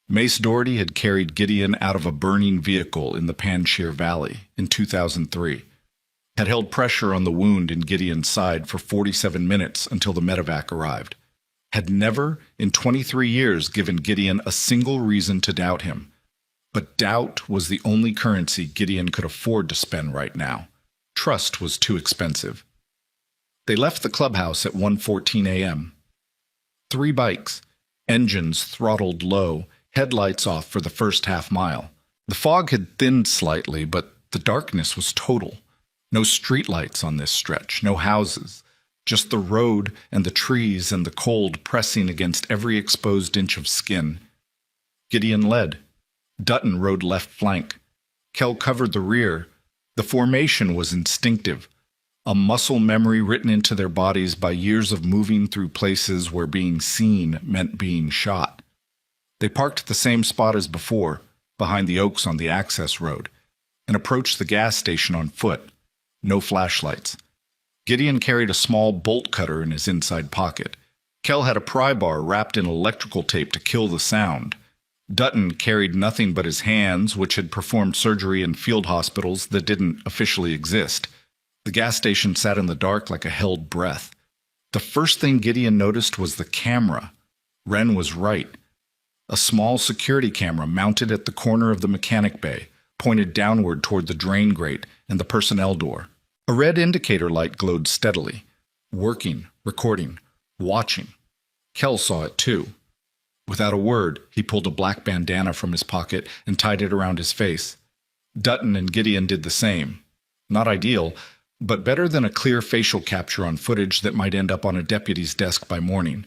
Mace Doherty had carried Gideon out of a burning vehicle in the Panjshir Valley in 2003, had held pressure on the wound in Gideon's side for 47 minutes until the medevac arrived, had never in 23 years given Gideon a single reason to doubt him. But doubt was the only currency Gideon could afford to spend right now. Trust was too expensive. They left the clubhouse at 1:14 a.m. 3 bikes, engines throttled low, headlights off for the first half-mile. The fog had thinned slightly, but the darkness was total. No streetlights on this stretch, no houses, just the road and the trees and the cold pressing against every exposed inch of skin. Gideon led. Dutton rode left flank. Kel covered the rear. The formation was instinctive, a muscle memory written into their bodies by years of moving through places where being seen meant being shot. They parked at the same spot as before, behind the oaks on the access road, and approached the gas station on foot. No flashlights. Gideon carried a small bolt cutter in his inside pocket. Kel had a pry bar wrapped in electrical tape to kill the sound. Dutton carried nothing but his hands, which had performed surgery in field hospitals that didn't officially exist. The gas station sat in the dark like a held breath. The first thing Gideon noticed was the camera. Wren was right. A small security camera mounted at the corner of the mechanic bay, pointed downward toward the drain grate and the personnel door. A red indicator light glowed steadily. Working, recording, watching. Kel saw it too. Without a word, he pulled a black bandana from his pocket and tied it around his face. Dutton and Gideon did the same. Not ideal, but better than a clear facial capture on footage that might end up on a deputy's desk by morning.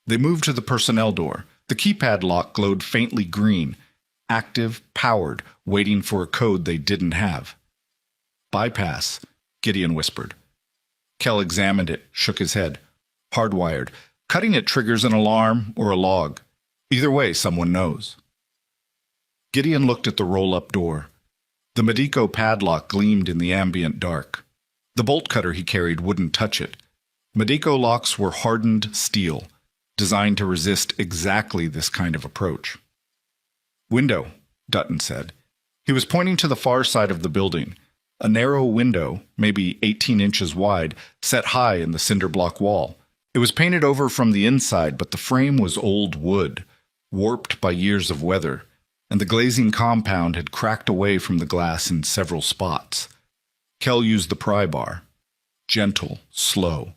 They moved to the personnel door. The keypad lock glowed faintly green, active, powered, waiting for a code they didn't have. "Bypass," Gideon whispered. Kel examined it, shook his head. "Hardwired. Cutting it triggers an alarm or a log. Either way, someone knows." Gideon looked at the roll-up door. The Medico padlock gleamed in the ambient dark. The bolt cutter he carried wouldn't touch it. Medico locks were hardened steel, designed to resist exactly this kind of approach. "Window," Dutton said. He was pointing to the far side of the building. A narrow window, maybe 18 inches wide, set high in the cinder block wall. It was painted over from the inside, but the frame was old wood, warped by years of weather, and the glazing compound had cracked away from the glass in several spots. Kel used the pry bar. Gentle, slow,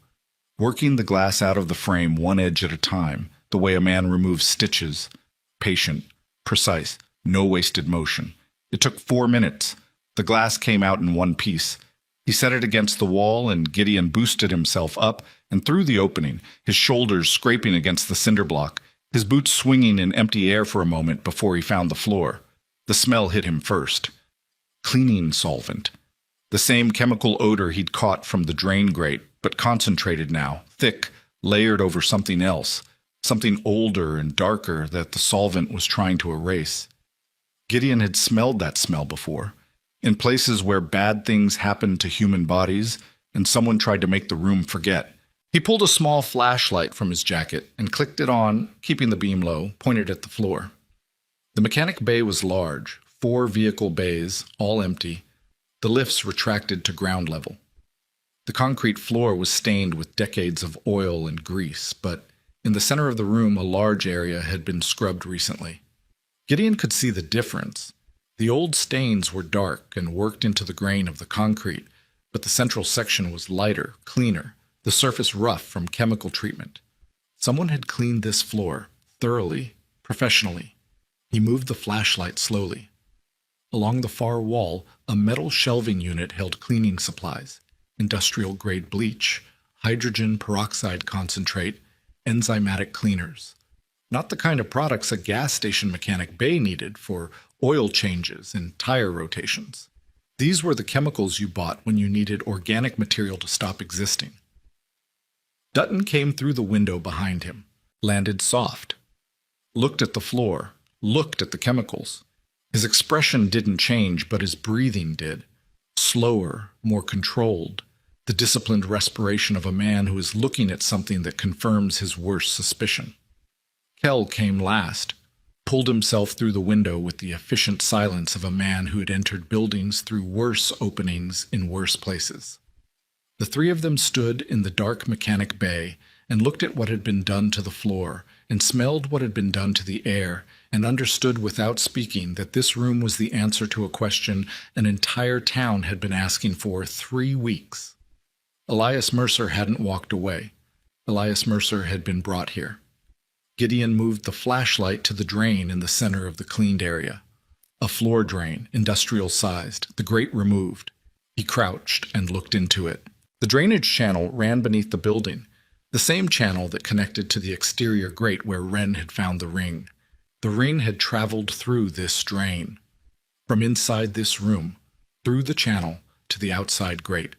working the glass out of the frame one edge at a time, the way a man removes stitches. Patient, precise, no wasted motion. It took 4 minutes. The glass came out in one piece. He set it against the wall, and Gideon boosted himself up and through the opening, his shoulders scraping against the cinder block, his boots swinging in empty air for a moment before he found the floor. The smell hit him first. Cleaning solvent. The same chemical odor he'd caught from the drain grate, but concentrated now, thick, layered over something else. something older and darker that the solvent was trying to erase. Gideon had smelled that smell before, in places where bad things happened to human bodies and someone tried to make the room forget. He pulled a small flashlight from his jacket and clicked it on, keeping the beam low, pointed at the floor. The mechanic bay was large, 4 vehicle bays, all empty. The lifts retracted to ground level. The concrete floor was stained with decades of oil and grease, but in the center of the room a large area had been scrubbed recently. Gideon could see the difference. The old stains were dark and worked into the grain of the concrete, but the central section was lighter, cleaner, the surface rough from chemical treatment. Someone had cleaned this floor, thoroughly, professionally. He moved the flashlight slowly. Along the far wall, a metal shelving unit held cleaning supplies, industrial-grade bleach, hydrogen peroxide concentrate, enzymatic cleaners. Not the kind of products a gas station mechanic bay needed for oil changes and tire rotations. These were the chemicals you bought when you needed organic material to stop existing. Dutton came through the window behind him, landed soft, looked at the floor, looked at the chemicals. His expression didn't change, but his breathing did. Slower, more controlled, the disciplined respiration of a man who is looking at something that confirms his worst suspicion. Kell came last, pulled himself through the window with the efficient silence of a man who had entered buildings through worse openings in worse places. The 3 of them stood in the dark mechanic bay and looked at what had been done to the floor and smelled what had been done to the air and understood without speaking that this room was the answer to a question an entire town had been asking for 3 weeks. Elias Mercer hadn't walked away. Elias Mercer had been brought here. Gideon moved the flashlight to the drain in the center of the cleaned area. A floor drain, industrial-sized, the grate removed. He crouched and looked into it. The drainage channel ran beneath the building, the same channel that connected to the exterior grate where Wren had found the ring. The ring had traveled through this drain, from inside this room, through the channel to the outside grate,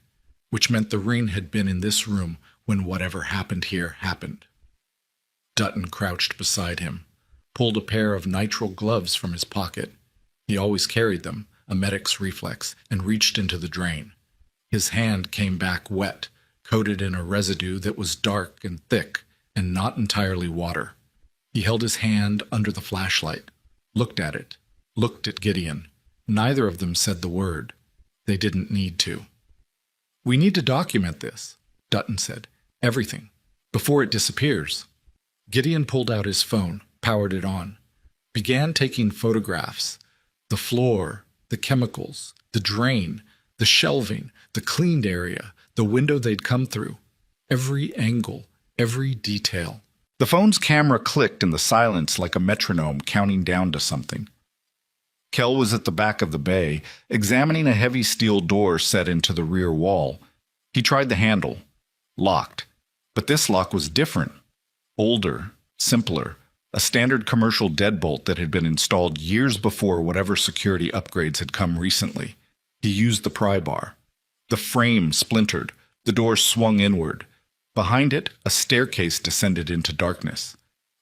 which meant the ring had been in this room when whatever happened here happened. Dutton crouched beside him, pulled a pair of nitrile gloves from his pocket. He always carried them, a medic's reflex, and reached into the drain. His hand came back wet, coated in a residue that was dark and thick and not entirely water. He held his hand under the flashlight, looked at it, looked at Gideon. Neither of them said the word. They didn't need to. "We need to document this," Dutton said. "Everything. Before it disappears." Gideon pulled out his phone, powered it on, began taking photographs. The floor, the chemicals, the drain, the shelving, the cleaned area, the window they'd come through. Every angle, every detail. The phone's camera clicked in the silence like a metronome counting down to something. Kell was at the back of the bay, examining a heavy steel door set into the rear wall. He tried the handle. Locked. But this lock was different. Older, simpler, a standard commercial deadbolt that had been installed years before whatever security upgrades had come recently. He used the pry bar. The frame splintered. The door swung inward. Behind it, a staircase descended into darkness.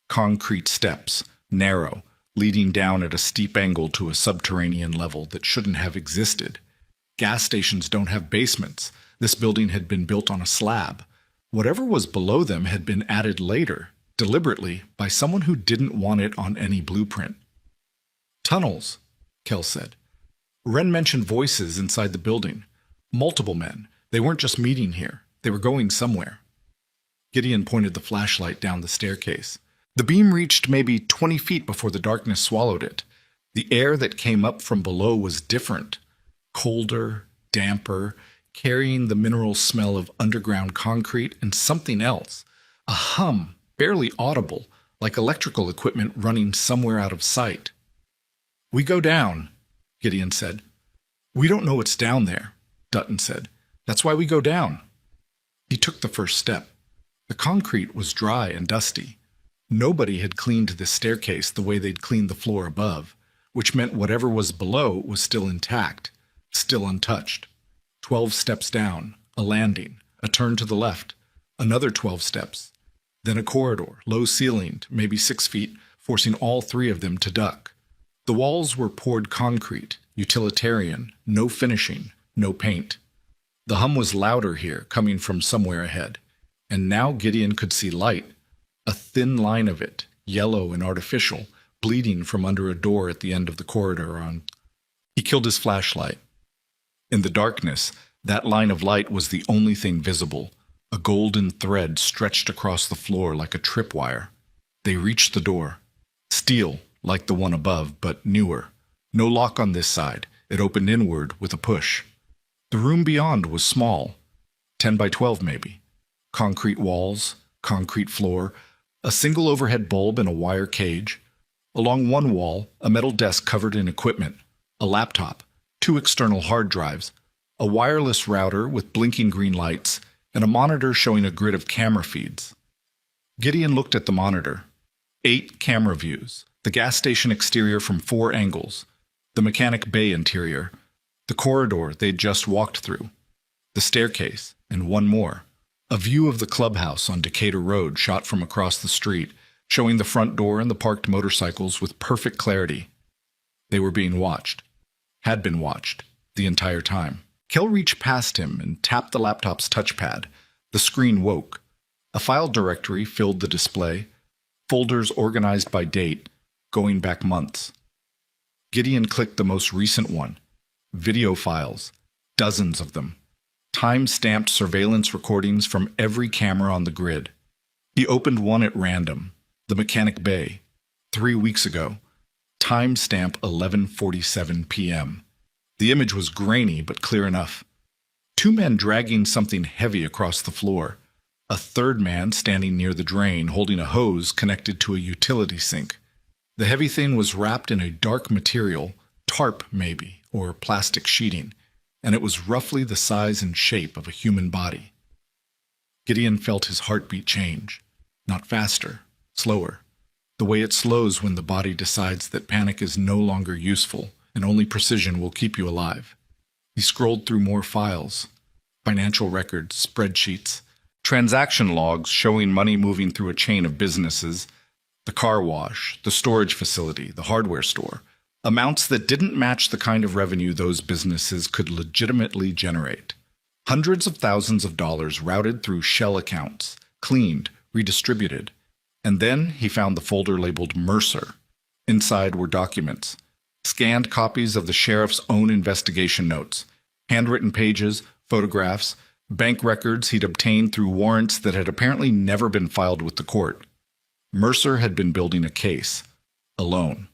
Concrete steps, narrow, leading down at a steep angle to a subterranean level that shouldn't have existed. Gas stations don't have basements. This building had been built on a slab. Whatever was below them had been added later, deliberately, by someone who didn't want it on any blueprint. "Tunnels," Kell said. Wren mentioned voices inside the building. Multiple men. They weren't just meeting here. They were going somewhere. Gideon pointed the flashlight down the staircase. The beam reached maybe 20 feet before the darkness swallowed it. The air that came up from below was different. Colder, damper, carrying the mineral smell of underground concrete and something else. A hum, barely audible, like electrical equipment running somewhere out of sight. "We go down," Gideon said. "We don't know what's down there," Dutton said. "That's why we go down." He took the first step. The concrete was dry and dusty. Nobody had cleaned this staircase the way they'd cleaned the floor above, which meant whatever was below was still intact, still untouched. 12 steps down, a landing, a turn to the left, another 12 steps. Then a corridor, low-ceilinged, maybe 6 feet, forcing all three of them to duck. The walls were poured concrete, utilitarian, no finishing, no paint. The hum was louder here, coming from somewhere ahead. And now Gideon could see light, a thin line of it, yellow and artificial, bleeding from under a door at the end of the corridor on. He killed his flashlight. In the darkness, that line of light was the only thing visible, a golden thread stretched across the floor like a tripwire. They reached the door. Steel, like the one above, but newer. No lock on this side. It opened inward with a push. The room beyond was small, 10 by 12 maybe. Concrete walls, concrete floor, a single overhead bulb and a wire cage. Along one wall, a metal desk covered in equipment, a laptop, 2 external hard drives, a wireless router with blinking green lights, and a monitor showing a grid of camera feeds. Gideon looked at the monitor. 8 camera views, the gas station exterior from 4 angles, the mechanic bay interior, the corridor they'd just walked through, the staircase, and one more. A view of the clubhouse on Decatur Road shot from across the street, showing the front door and the parked motorcycles with perfect clarity. They were being watched. Had been watched. The entire time. Kel reached past him and tapped the laptop's touchpad. The screen woke. A file directory filled the display, folders organized by date, going back months. Gideon clicked the most recent one. Video files. Dozens of them. Time-stamped surveillance recordings from every camera on the grid. He opened one at random. The mechanic bay. 3 weeks ago. Time-stamp 11:47 p.m. The image was grainy but clear enough. 2 men dragging something heavy across the floor. A third man standing near the drain holding a hose connected to a utility sink. The heavy thing was wrapped in a dark material, tarp maybe, or plastic sheeting, and it was roughly the size and shape of a human body. Gideon felt his heartbeat change. Not faster, slower. The way it slows when the body decides that panic is no longer useful and only precision will keep you alive. He scrolled through more files. Financial records, spreadsheets, transaction logs showing money moving through a chain of businesses, the car wash, the storage facility, the hardware store, amounts that didn't match the kind of revenue those businesses could legitimately generate. Hundreds of thousands of dollars routed through shell accounts, cleaned, redistributed. And then he found the folder labeled Mercer. Inside were documents, scanned copies of the sheriff's own investigation notes, handwritten pages, photographs, bank records he'd obtained through warrants that had apparently never been filed with the court. Mercer had been building a case, alone,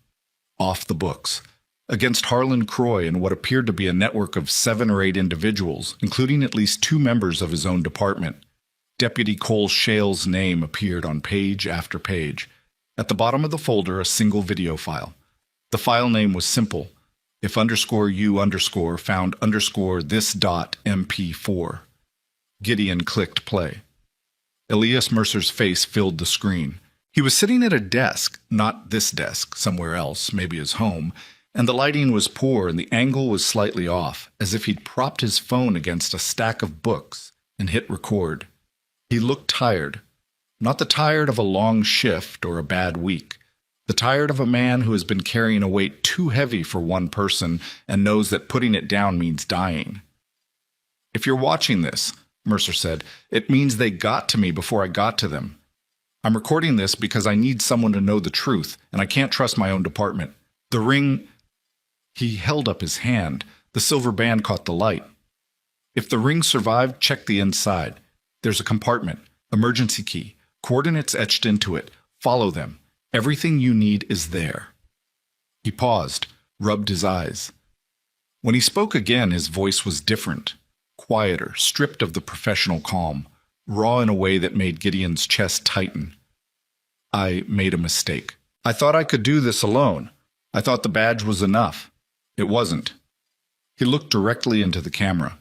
off the books, against Harlan Croy and what appeared to be a network of 7 or 8 individuals, including at least 2 members of his own department. Deputy Cole Shale's name appeared on page after page. At the bottom of the folder, a single video file. The file name was simple. If _u_ found _this dot MP4. Gideon clicked play. Elias Mercer's face filled the screen. He was sitting at a desk, not this desk, somewhere else, maybe his home, and the lighting was poor and the angle was slightly off, as if he'd propped his phone against a stack of books and hit record. He looked tired. Not the tired of a long shift or a bad week. The tired of a man who has been carrying a weight too heavy for one person and knows that putting it down means dying. If you're watching this, Mercer said, it means they got to me before I got to them. I'm recording this because I need someone to know the truth, and I can't trust my own department. The ring... He held up his hand. The silver band caught the light. If the ring survived, check the inside. There's a compartment, emergency key, coordinates etched into it. Follow them. Everything you need is there. He paused, rubbed his eyes. When he spoke again, his voice was different, quieter, stripped of the professional calm, raw in a way that made Gideon's chest tighten. I made a mistake. I thought I could do this alone. I thought the badge was enough. It wasn't. He looked directly into the camera.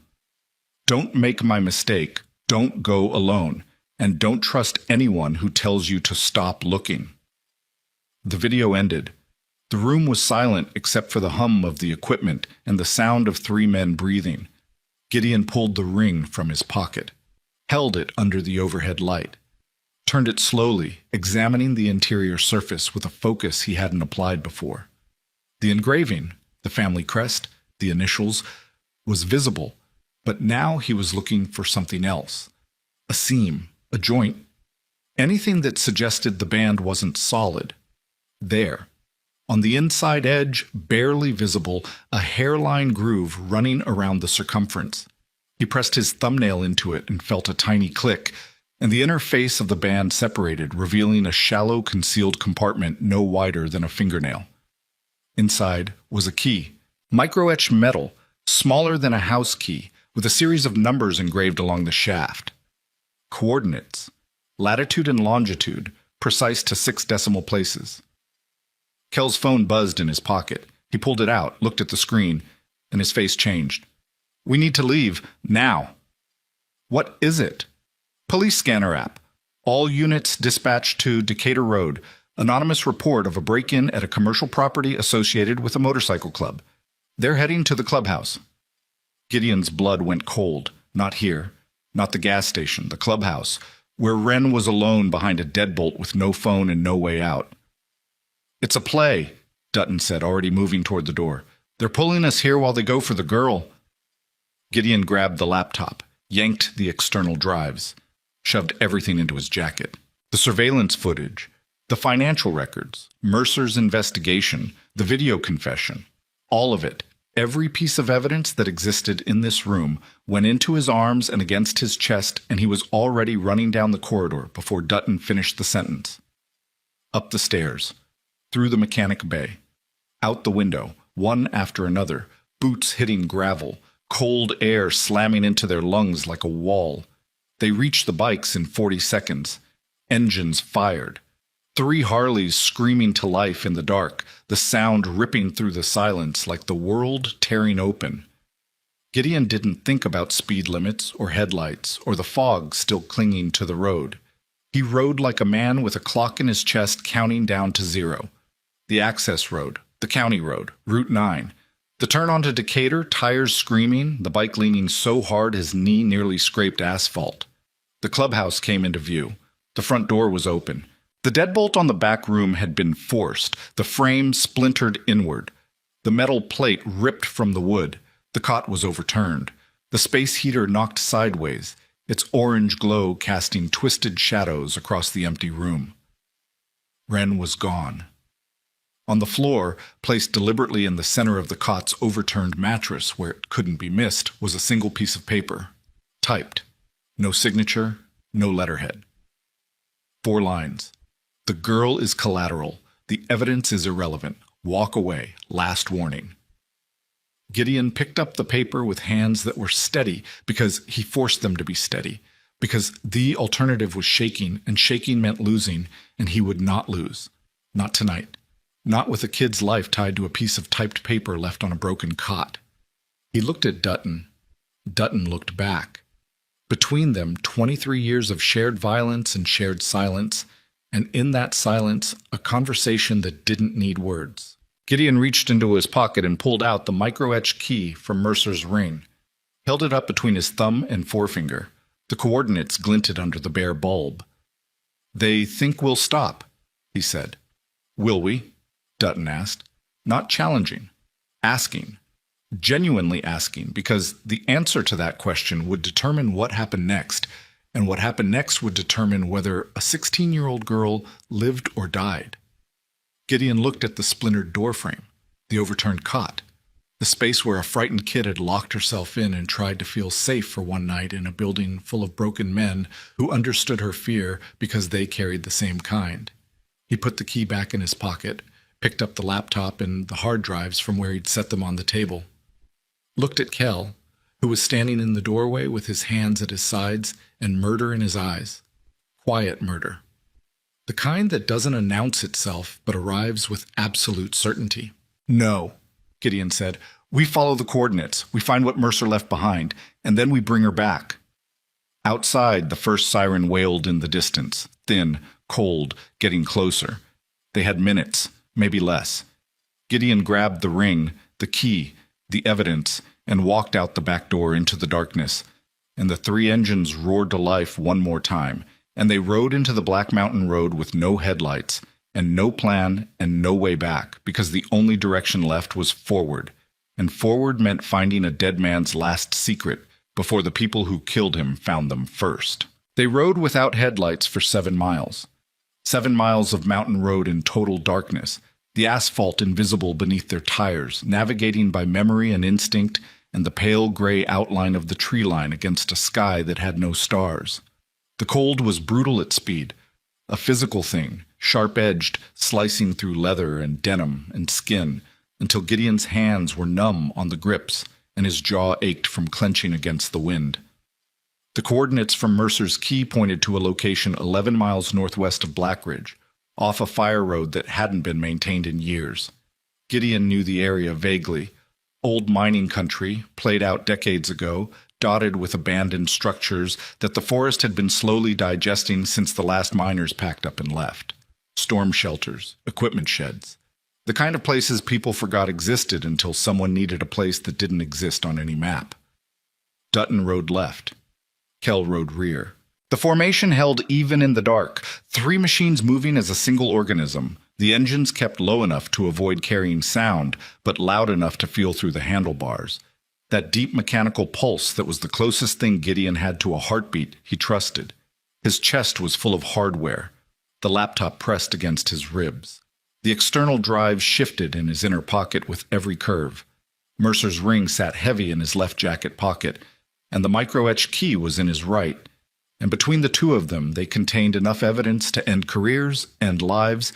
Don't make my mistake. Don't go alone. And don't trust anyone who tells you to stop looking. The video ended. The room was silent except for the hum of the equipment and the sound of 3 men breathing. Gideon pulled the ring from his pocket, held it under the overhead light. turned it slowly, examining the interior surface with a focus he hadn't applied before. The engraving, the family crest, the initials, was visible, but now he was looking for something else. A seam, a joint, anything that suggested the band wasn't solid. There, on the inside edge, barely visible, a hairline groove running around the circumference. He pressed his thumbnail into it and felt a tiny click, and the inner face of the band separated, revealing a shallow, concealed compartment no wider than a fingernail. Inside was a key, micro-etched metal, smaller than a house key, with a series of numbers engraved along the shaft. Coordinates, latitude and longitude, precise to 6 decimal places. Kel's phone buzzed in his pocket. He pulled it out, looked at the screen, and his face changed. "We need to leave, now." "What is it?" "Police scanner app. All units dispatched to Decatur Road. Anonymous report of a break-in at a commercial property associated with a motorcycle club. They're heading to the clubhouse." Gideon's blood went cold. Not here. Not the gas station, the clubhouse, where Wren was alone behind a deadbolt with no phone and no way out. "It's a play," Dutton said, already moving toward the door. "They're pulling us here while they go for the girl." Gideon grabbed the laptop, yanked the external drives, shoved everything into his jacket. The surveillance footage, the financial records, Mercer's investigation, the video confession, all of it, every piece of evidence that existed in this room, went into his arms and against his chest, and he was already running down the corridor before Dutton finished the sentence. Up the stairs, through the mechanic bay, out the window, one after another, boots hitting gravel, cold air slamming into their lungs like a wall. They reached the bikes in 40 seconds. Engines fired. 3 Harleys screaming to life in the dark, the sound ripping through the silence like the world tearing open. Gideon didn't think about speed limits or headlights or the fog still clinging to the road. He rode like a man with a clock in his chest counting down to 0. The access road, the county road, Route 9. The turn onto Decatur, tires screaming, the bike leaning so hard his knee nearly scraped asphalt. The clubhouse came into view. The front door was open. The deadbolt on the back room had been forced, the frame splintered inward. The metal plate ripped from the wood. The cot was overturned. The space heater knocked sideways, its orange glow casting twisted shadows across the empty room. Wren was gone. On the floor, placed deliberately in the center of the cot's overturned mattress where it couldn't be missed, was a single piece of paper. Typed. No signature, no letterhead. 4 lines. "The girl is collateral. The evidence is irrelevant. Walk away. Last warning." Gideon picked up the paper with hands that were steady because he forced them to be steady, because the alternative was shaking, and shaking meant losing, and he would not lose. Not tonight. Not with a kid's life tied to a piece of typed paper left on a broken cot. He looked at Dutton. Dutton looked back. Between them, 23 years of shared violence and shared silence, and in that silence, a conversation that didn't need words. Gideon reached into his pocket and pulled out the micro-etched key from Mercer's ring, held it up between his thumb and forefinger. The coordinates glinted under the bare bulb. "They think we'll stop," he said. "Will we?" Dutton asked. Not challenging. Asking. Genuinely asking, because the answer to that question would determine what happened next, and what happened next would determine whether a 16-year-old girl lived or died. Gideon looked at the splintered doorframe, the overturned cot, the space where a frightened kid had locked herself in and tried to feel safe for one night in a building full of broken men who understood her fear because they carried the same kind. He put the key back in his pocket, picked up the laptop and the hard drives from where he'd set them on the table. Looked at Kel, who was standing in the doorway with his hands at his sides and murder in his eyes. Quiet murder. The kind that doesn't announce itself but arrives with absolute certainty. "No," Gideon said. "We follow the coordinates. We find what Mercer left behind, and then we bring her back." Outside, the first siren wailed in the distance, thin, cold, getting closer. They had minutes, maybe less. Gideon grabbed the ring, the key, the evidence, and walked out the back door into the darkness, and the 3 engines roared to life one more time, and they rode into the Black Mountain Road with no headlights, and no plan and no way back, because the only direction left was forward, and forward meant finding a dead man's last secret before the people who killed him found them first. They rode without headlights for 7 miles. 7 miles of mountain road in total darkness, the asphalt invisible beneath their tires, navigating by memory and instinct and the pale gray outline of the tree line against a sky that had no stars. The cold was brutal at speed, a physical thing, sharp-edged, slicing through leather and denim and skin, until Gideon's hands were numb on the grips and his jaw ached from clenching against the wind. The coordinates from Mercer's Key pointed to a location 11 miles northwest of Blackridge, off a fire road that hadn't been maintained in years. Gideon knew the area vaguely. Old mining country, played out decades ago, dotted with abandoned structures that the forest had been slowly digesting since the last miners packed up and left. Storm shelters, equipment sheds. The kind of places people forgot existed until someone needed a place that didn't exist on any map. Dutton rode left. Kell rode rear. The formation held even in the dark, 3 machines moving as a single organism. The engines kept low enough to avoid carrying sound, but loud enough to feel through the handlebars. That deep mechanical pulse that was the closest thing Gideon had to a heartbeat he trusted. His chest was full of hardware, the laptop pressed against his ribs. The external drive shifted in his inner pocket with every curve. Mercer's ring sat heavy in his left jacket pocket, and the micro-etched key was in his right. And between the two of them, they contained enough evidence to end careers, end lives,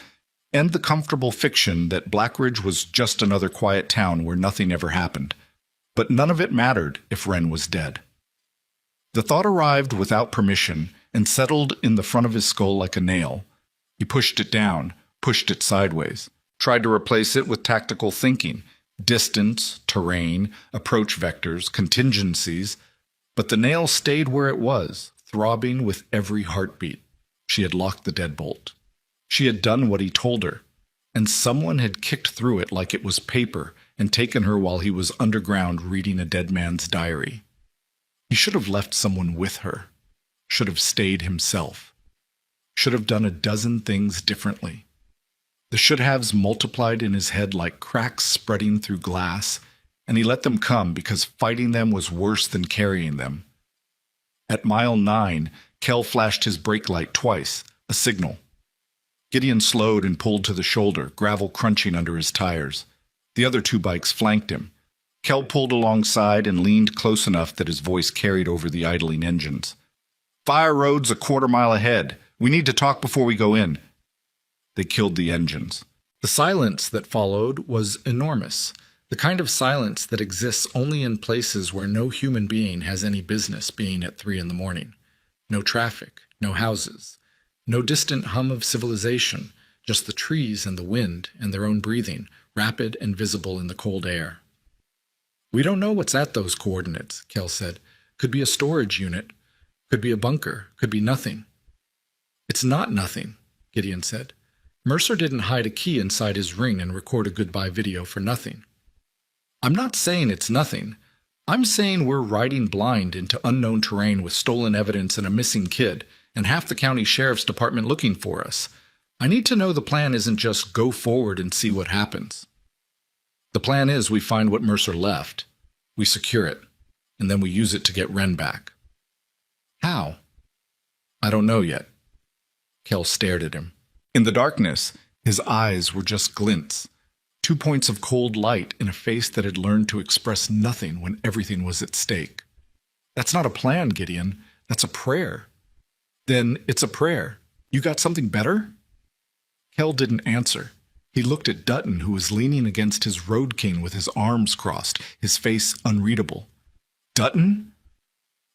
end the comfortable fiction that Blackridge was just another quiet town where nothing ever happened. But none of it mattered if Wren was dead. The thought arrived without permission and settled in the front of his skull like a nail. He pushed it down, pushed it sideways, tried to replace it with tactical thinking, distance, terrain, approach vectors, contingencies, but the nail stayed where it was, throbbing with every heartbeat. She had locked the deadbolt. She had done what he told her, and someone had kicked through it like it was paper and taken her while he was underground reading a dead man's diary. He should have left someone with her, should have stayed himself, should have done a dozen things differently. The should-haves multiplied in his head like cracks spreading through glass, and he let them come because fighting them was worse than carrying them. At mile 9, Kell flashed his brake light twice, a signal. Gideon slowed and pulled to the shoulder, gravel crunching under his tires. The other 2 bikes flanked him. Kell pulled alongside and leaned close enough that his voice carried over the idling engines. "Fire road's a 1/4 mile ahead. We need to talk before we go in." They killed the engines. The silence that followed was enormous, the kind of silence that exists only in places where no human being has any business being at 3 a.m. No traffic, no houses, no distant hum of civilization, just the trees and the wind and their own breathing, rapid and visible in the cold air. "We don't know what's at those coordinates," Kell said. "Could be a storage unit, could be a bunker, could be nothing." "It's not nothing," Gideon said. "Mercer didn't hide a key inside his ring and record a goodbye video for nothing." "I'm not saying it's nothing. I'm saying we're riding blind into unknown terrain with stolen evidence and a missing kid, and half the county sheriff's department looking for us. I need to know the plan isn't just go forward and see what happens. The plan is we find what Mercer left, we secure it, and then we use it to get Wren back." "How?" "I don't know yet." Kell stared at him. In the darkness, his eyes were just glints, 2 points of cold light in a face that had learned to express nothing when everything was at stake. "That's not a plan, Gideon. That's a prayer." "Then it's a prayer. You got something better?" Kell didn't answer. He looked at Dutton, who was leaning against his road king with his arms crossed, his face unreadable. "Dutton?"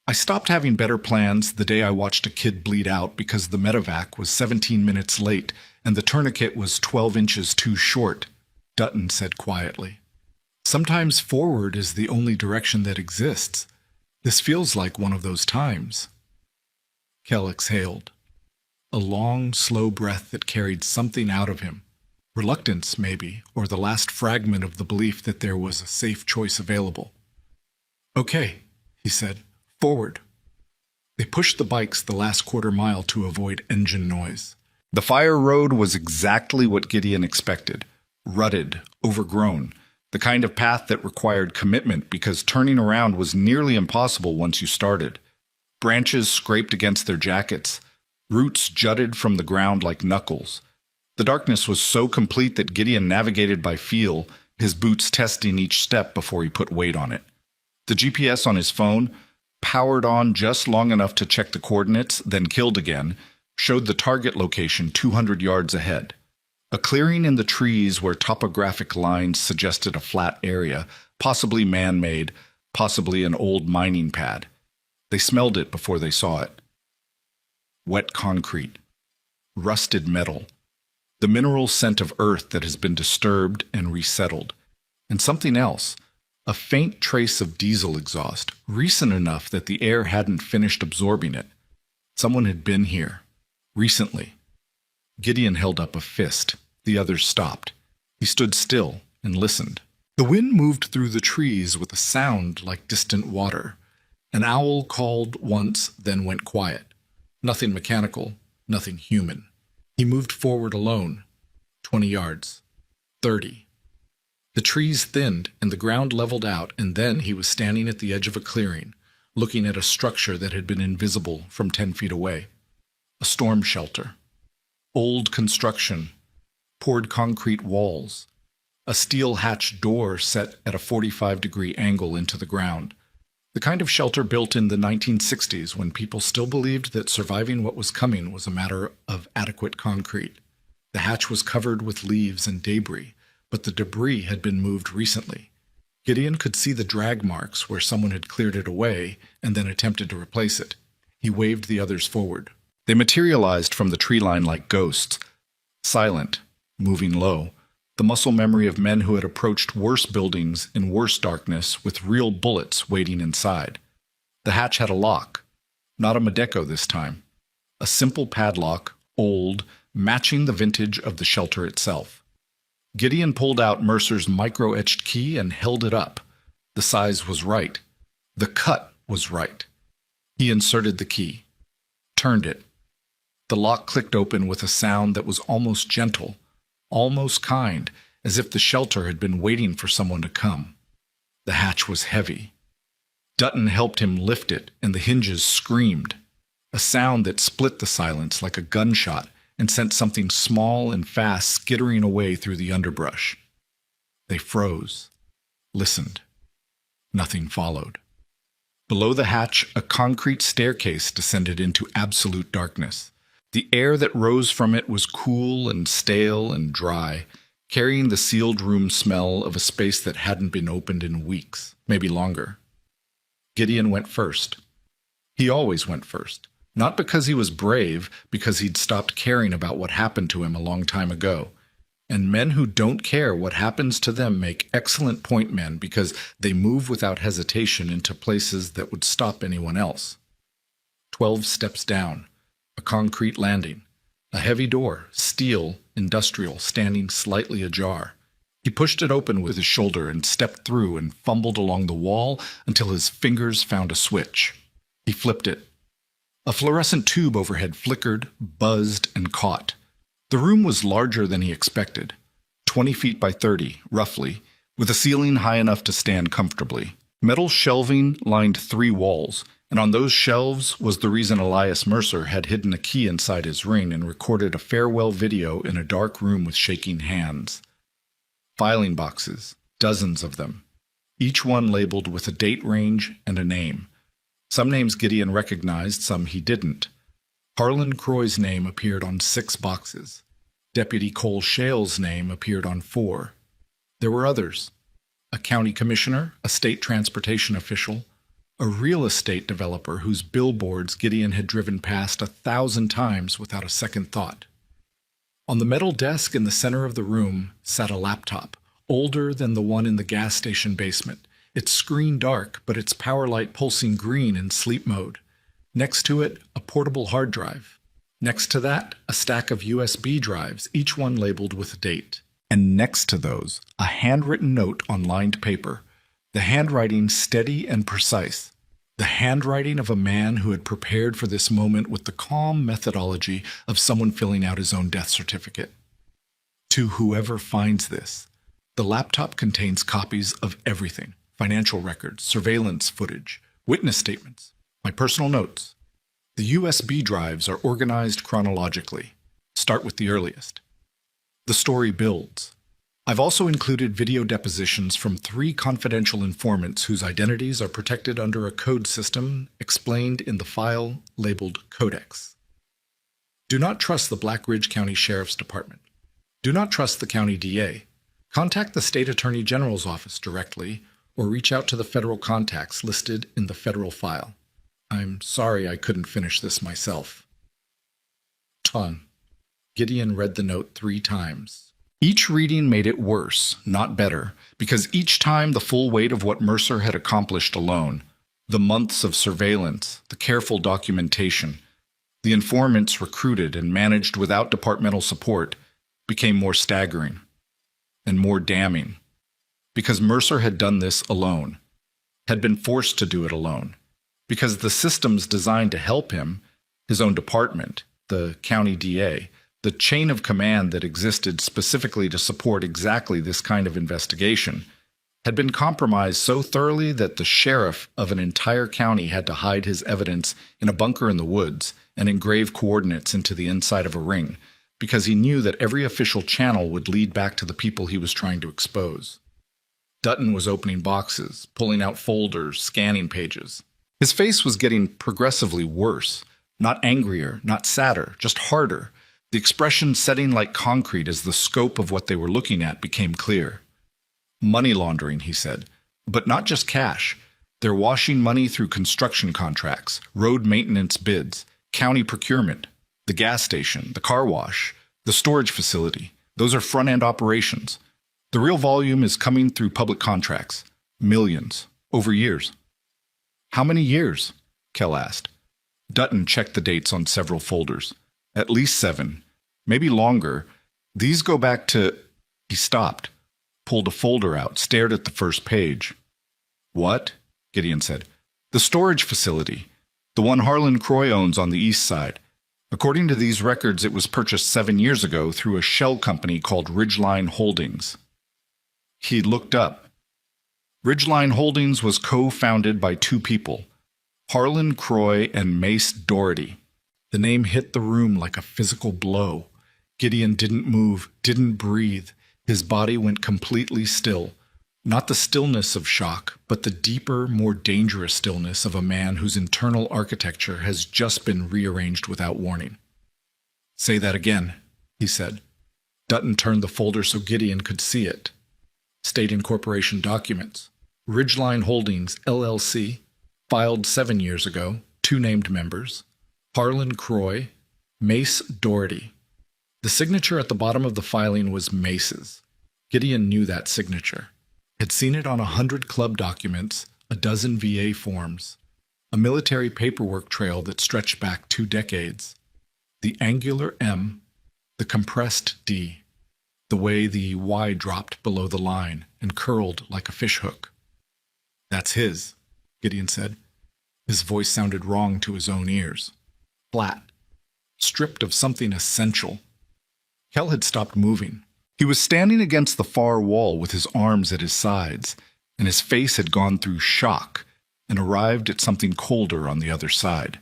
"I stopped having better plans the day I watched a kid bleed out because the medevac was 17 minutes late and the tourniquet was 12 inches too short," Dutton said quietly. "Sometimes forward is the only direction that exists. This feels like one of those times." Kell exhaled. A long, slow breath that carried something out of him. Reluctance, maybe, or the last fragment of the belief that there was a safe choice available. "Okay," he said. "Forward." They pushed the bikes the last quarter mile to avoid engine noise. The fire road was exactly what Gideon expected. Rutted, overgrown, the kind of path that required commitment because turning around was nearly impossible once you started. Branches scraped against their jackets. Roots jutted from the ground like knuckles. The darkness was so complete that Gideon navigated by feel, his boots testing each step before he put weight on it. The GPS on his phone, powered on just long enough to check the coordinates, then killed again, showed the target location 200 yards ahead. A clearing in the trees where topographic lines suggested a flat area, possibly man-made, possibly an old mining pad. They smelled it before they saw it. Wet concrete. Rusted metal. The mineral scent of earth that has been disturbed and resettled. And something else. A faint trace of diesel exhaust, recent enough that the air hadn't finished absorbing it. Someone had been here. Recently. Gideon held up a fist. The others stopped. He stood still and listened. The wind moved through the trees with a sound like distant water. An owl called once, then went quiet. Nothing mechanical, nothing human. He moved forward alone. 20 yards. 30. The trees thinned and the ground leveled out, and then he was standing at the edge of a clearing, looking at a structure that had been invisible from 10 feet away. A storm shelter. Old construction. Poured concrete walls. A steel hatch door set at a 45-degree angle into the ground. The kind of shelter built in the 1960s when people still believed that surviving what was coming was a matter of adequate concrete. The hatch was covered with leaves and debris, but the debris had been moved recently. Gideon could see the drag marks where someone had cleared it away and then attempted to replace it. He waved the others forward. They materialized from the tree line like ghosts, silent, moving low, the muscle memory of men who had approached worse buildings in worse darkness with real bullets waiting inside. The hatch had a lock, not a Medeco this time. A simple padlock, old, matching the vintage of the shelter itself. Gideon pulled out Mercer's micro-etched key and held it up. The size was right. The cut was right. He inserted the key, turned it. The lock clicked open with a sound that was almost gentle, almost kind, as if the shelter had been waiting for someone to come. The hatch was heavy. Dutton helped him lift it, and the hinges screamed, a sound that split the silence like a gunshot and sent something small and fast skittering away through the underbrush. They froze, listened. Nothing followed. Below the hatch, a concrete staircase descended into absolute darkness. The air that rose from it was cool and stale and dry, carrying the sealed room smell of a space that hadn't been opened in weeks, maybe longer. Gideon went first. He always went first. Not because he was brave, because he'd stopped caring about what happened to him a long time ago. And men who don't care what happens to them make excellent point men because they move without hesitation into places that would stop anyone else. 12 steps down. A concrete landing. A heavy door, steel, industrial, standing slightly ajar. He pushed it open with his shoulder and stepped through and fumbled along the wall until his fingers found a switch. He flipped it. A fluorescent tube overhead flickered, buzzed, and caught. The room was larger than he expected. 20 feet by 30, roughly, with a ceiling high enough to stand comfortably. Metal shelving lined 3 walls, and on those shelves was the reason Elias Mercer had hidden a key inside his ring and recorded a farewell video in a dark room with shaking hands. Filing boxes, dozens of them, each one labeled with a date range and a name. Some names Gideon recognized, some he didn't. Harlan Croy's name appeared on 6 boxes. Deputy Cole Shale's name appeared on 4. There were others. A county commissioner, a state transportation official, a real estate developer whose billboards Gideon had driven past 1,000 times without a second thought. On the metal desk in the center of the room sat a laptop, older than the one in the gas station basement, its screen dark but its power light pulsing green in sleep mode. Next to it, a portable hard drive. Next to that, a stack of USB drives, each one labeled with a date. And next to those, a handwritten note on lined paper, the handwriting steady and precise. The handwriting of a man who had prepared for this moment with the calm methodology of someone filling out his own death certificate. To whoever finds this, the laptop contains copies of everything: financial records, surveillance footage, witness statements, my personal notes. The USB drives are organized chronologically. Start with the earliest. The story builds. I've also included video depositions from 3 confidential informants whose identities are protected under a code system explained in the file labeled Codex. Do not trust the Black Ridge County Sheriff's Department. Do not trust the county DA. Contact the State Attorney General's office directly or reach out to the federal contacts listed in the federal file. I'm sorry I couldn't finish this myself. Ton. Gideon read the note 3 times. Each reading made it worse, not better, because each time the full weight of what Mercer had accomplished alone, the months of surveillance, the careful documentation, the informants recruited and managed without departmental support, became more staggering and more damning. Because Mercer had done this alone, had been forced to do it alone, because the systems designed to help him, his own department, the county DA, the chain of command that existed specifically to support exactly this kind of investigation, had been compromised so thoroughly that the sheriff of an entire county had to hide his evidence in a bunker in the woods and engrave coordinates into the inside of a ring, because he knew that every official channel would lead back to the people he was trying to expose. Dutton was opening boxes, pulling out folders, scanning pages. His face was getting progressively worse, not angrier, not sadder, just harder, the expression setting like concrete as the scope of what they were looking at became clear. Money laundering, he said, but not just cash. They're washing money through construction contracts, road maintenance bids, county procurement, the gas station, the car wash, the storage facility. Those are front-end operations. The real volume is coming through public contracts. Millions. Over years. How many years? Kell asked. Dutton checked the dates on several folders. At least 7. Maybe longer. These go back to... He stopped, pulled a folder out, stared at the first page. What? Gideon said. The storage facility. The one Harlan Croy owns on the east side. According to these records, it was purchased 7 years ago through a shell company called Ridgeline Holdings. He looked up. Ridgeline Holdings was co-founded by 2 people, Harlan Croy and Mace Doherty. The name hit the room like a physical blow. Gideon didn't move, didn't breathe. His body went completely still. Not the stillness of shock, but the deeper, more dangerous stillness of a man whose internal architecture has just been rearranged without warning. Say that again, he said. Dutton turned the folder so Gideon could see it. State Incorporation documents. Ridgeline Holdings, LLC, filed 7 years ago, 2 named members. Harlan Croy, Mace Doherty. The signature at the bottom of the filing was Mace's. Gideon knew that signature. Had seen it on 100 club documents, a dozen VA forms, a military paperwork trail that stretched back 2 decades. The angular M, the compressed D, the way the Y dropped below the line and curled like a fishhook. That's his, Gideon said. His voice sounded wrong to his own ears. Flat, stripped of something essential. Kell had stopped moving. He was standing against the far wall with his arms at his sides, and his face had gone through shock and arrived at something colder on the other side.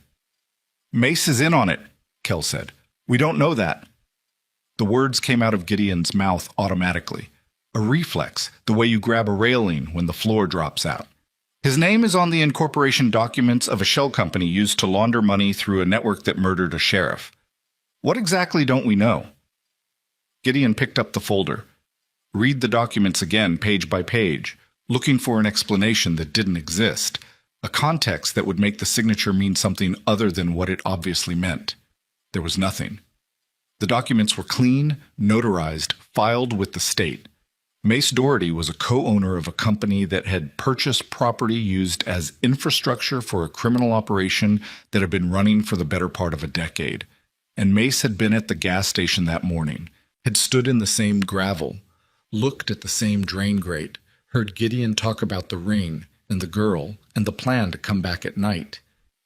Mace is in on it, Kell said. We don't know that. The words came out of Gideon's mouth automatically. A reflex, the way you grab a railing when the floor drops out. His name is on the incorporation documents of a shell company used to launder money through a network that murdered a sheriff. What exactly don't we know? Gideon picked up the folder. Read the documents again, page by page, looking for an explanation that didn't exist, a context that would make the signature mean something other than what it obviously meant. There was nothing. The documents were clean, notarized, filed with the state. Mace Doherty was a co-owner of a company that had purchased property used as infrastructure for a criminal operation that had been running for the better part of a decade. And Mace had been at the gas station that morning, had stood in the same gravel, looked at the same drain grate, heard Gideon talk about the ring, and the girl, and the plan to come back at night.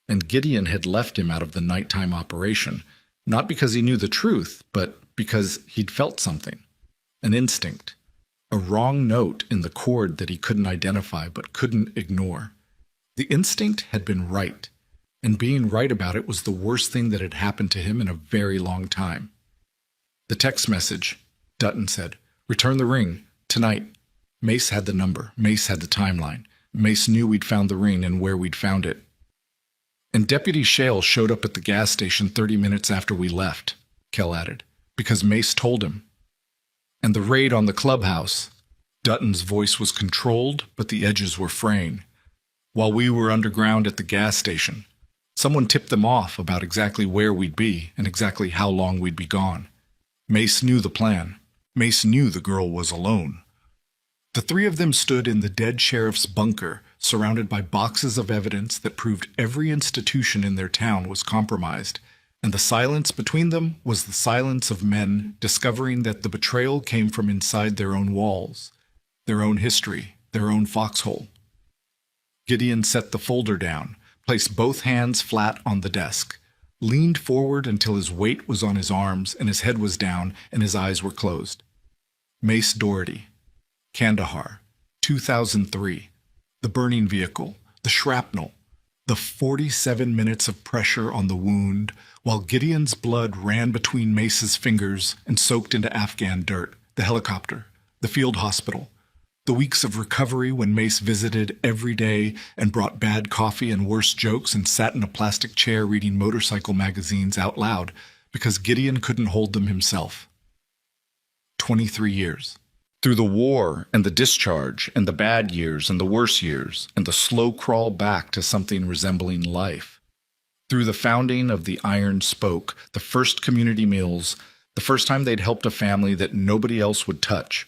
And Gideon had left him out of the nighttime operation, not because he knew the truth, but because he'd felt something. An instinct. A wrong note in the chord that he couldn't identify but couldn't ignore. The instinct had been right, and being right about it was the worst thing that had happened to him in a very long time. The text message, Dutton said, "Return the ring, tonight." Mace had the number. Mace had the timeline. Mace knew we'd found the ring and where we'd found it. And Deputy Shale showed up at the gas station 30 minutes after we left, Kell added, because Mace told him. And the raid on the clubhouse. Dutton's voice was controlled, but the edges were fraying. While we were underground at the gas station, someone tipped them off about exactly where we'd be and exactly how long we'd be gone. Mace knew the plan. Mace knew the girl was alone. The three of them stood in the dead sheriff's bunker, surrounded by boxes of evidence that proved every institution in their town was compromised, and the silence between them was the silence of men discovering that the betrayal came from inside their own walls, their own history, their own foxhole. Gideon set the folder down, placed both hands flat on the desk, leaned forward until his weight was on his arms and his head was down and his eyes were closed. Mace Doherty, Kandahar, 2003, the burning vehicle, the shrapnel, the 47 minutes of pressure on the wound, while Gideon's blood ran between Mace's fingers and soaked into Afghan dirt, the helicopter, the field hospital, the weeks of recovery when Mace visited every day and brought bad coffee and worse jokes and sat in a plastic chair reading motorcycle magazines out loud because Gideon couldn't hold them himself. 23 years. Through the war and the discharge and the bad years and the worse years and the slow crawl back to something resembling life. Through the founding of the Iron Spoke, the first community meals, the first time they'd helped a family that nobody else would touch.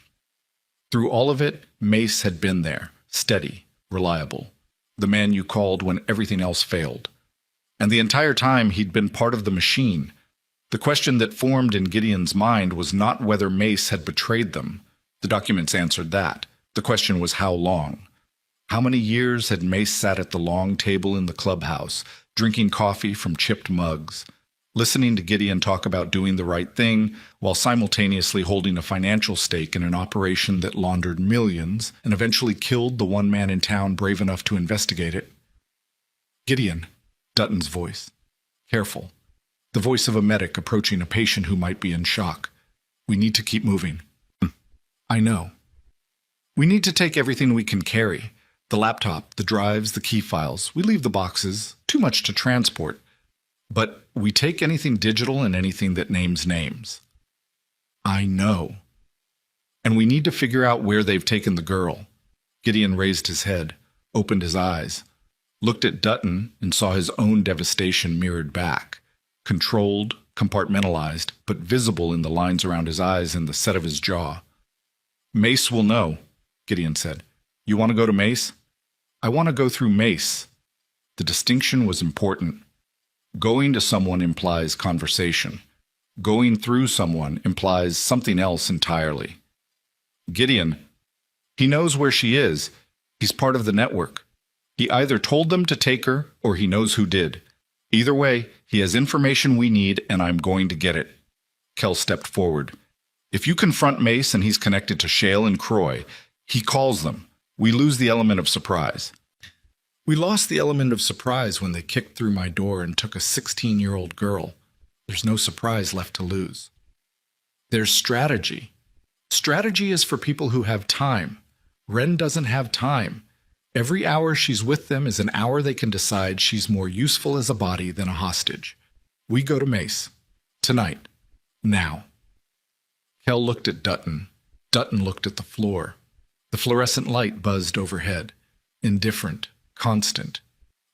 Through all of it, Mace had been there, steady, reliable, the man you called when everything else failed. And the entire time he'd been part of the machine. The question that formed in Gideon's mind was not whether Mace had betrayed them. The documents answered that. The question was how long. How many years had Mace sat at the long table in the clubhouse, drinking coffee from chipped mugs, listening to Gideon talk about doing the right thing, while simultaneously holding a financial stake in an operation that laundered millions and eventually killed the one man in town brave enough to investigate it? Gideon, Dutton's voice. Careful. The voice of a medic approaching a patient who might be in shock. We need to keep moving. I know. We need to take everything we can carry. The laptop, the drives, the key files. We leave the boxes. Too much to transport. But we take anything digital and anything that names names. I know. And we need to figure out where they've taken the girl. Gideon raised his head, opened his eyes, looked at Dutton and saw his own devastation mirrored back. Controlled, compartmentalized, but visible in the lines around his eyes and the set of his jaw. Mace will know, Gideon said. You want to go to Mace? I want to go through Mace. The distinction was important. Going to someone implies conversation. Going through someone implies something else entirely. Gideon, he knows where she is. He's part of the network. He either told them to take her or he knows who did. Either way, he has information we need and I'm going to get it. Kell stepped forward. If you confront Mace and he's connected to Shale and Croy, he calls them. We lose the element of surprise. We lost the element of surprise when they kicked through my door and took a 16-year-old girl. There's no surprise left to lose. There's strategy. Strategy is for people who have time. Ren doesn't have time. Every hour she's with them is an hour they can decide she's more useful as a body than a hostage. We go to Mace. Tonight. Now. Kell looked at Dutton. Dutton looked at the floor. The fluorescent light buzzed overhead. Indifferent. Constant,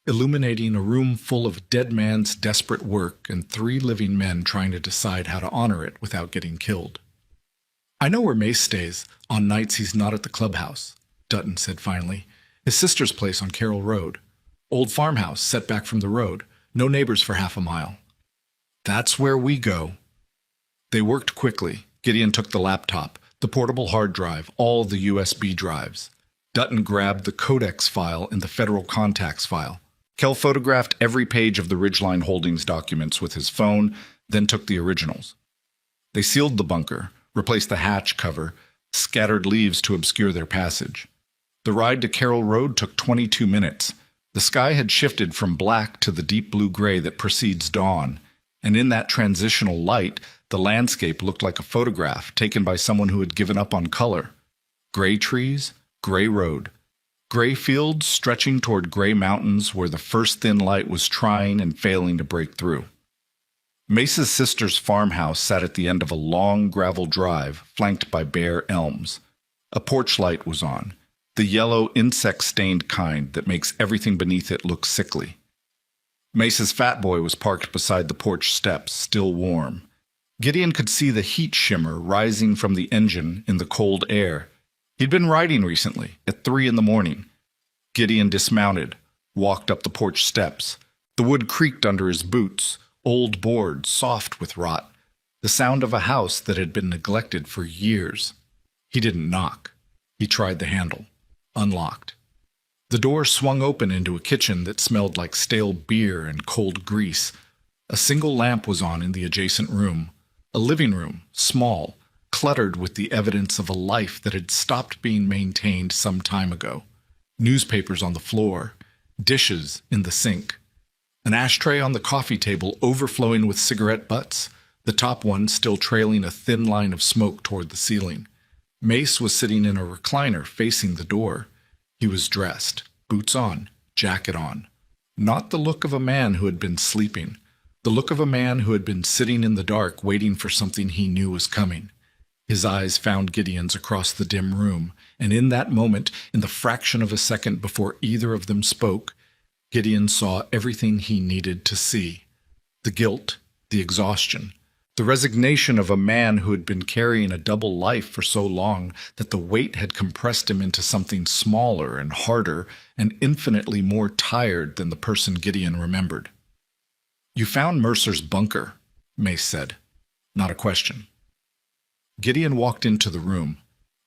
illuminating a room full of dead man's desperate work and 3 living men trying to decide how to honor it without getting killed. I know where Mace stays, on nights he's not at the clubhouse, Dutton said finally. His sister's place on Carroll Road. Old farmhouse set back from the road. No neighbors for half a mile. That's where we go. They worked quickly. Gideon took the laptop, the portable hard drive, all the USB drives. Dutton grabbed the codex file and the federal contacts file. Kell photographed every page of the Ridgeline Holdings documents with his phone, then took the originals. They sealed the bunker, replaced the hatch cover, scattered leaves to obscure their passage. The ride to Carroll Road took 22 minutes. The sky had shifted from black to the deep blue gray that precedes dawn, and in that transitional light, the landscape looked like a photograph taken by someone who had given up on color. Gray trees, gray road. Gray fields stretching toward gray mountains where the first thin light was trying and failing to break through. Mace's sister's farmhouse sat at the end of a long gravel drive flanked by bare elms. A porch light was on, the yellow insect-stained kind that makes everything beneath it look sickly. Mace's fat boy was parked beside the porch steps, still warm. Gideon could see the heat shimmer rising from the engine in the cold air. He'd been riding recently, at 3 a.m. Gideon dismounted, walked up the porch steps. The wood creaked under his boots, old boards soft with rot, the sound of a house that had been neglected for years. He didn't knock. He tried the handle. Unlocked. The door swung open into a kitchen that smelled like stale beer and cold grease. A single lamp was on in the adjacent room. A living room, small, cluttered with the evidence of a life that had stopped being maintained some time ago. Newspapers on the floor, dishes in the sink. An ashtray on the coffee table overflowing with cigarette butts, the top one still trailing a thin line of smoke toward the ceiling. Mace was sitting in a recliner facing the door. He was dressed, boots on, jacket on. Not the look of a man who had been sleeping, the look of a man who had been sitting in the dark waiting for something he knew was coming. His eyes found Gideon's across the dim room, and in that moment, in the fraction of a second before either of them spoke, Gideon saw everything he needed to see. The guilt, the exhaustion, the resignation of a man who had been carrying a double life for so long that the weight had compressed him into something smaller and harder and infinitely more tired than the person Gideon remembered. "You found Mercer's bunker," Mace said. Not a question. Gideon walked into the room.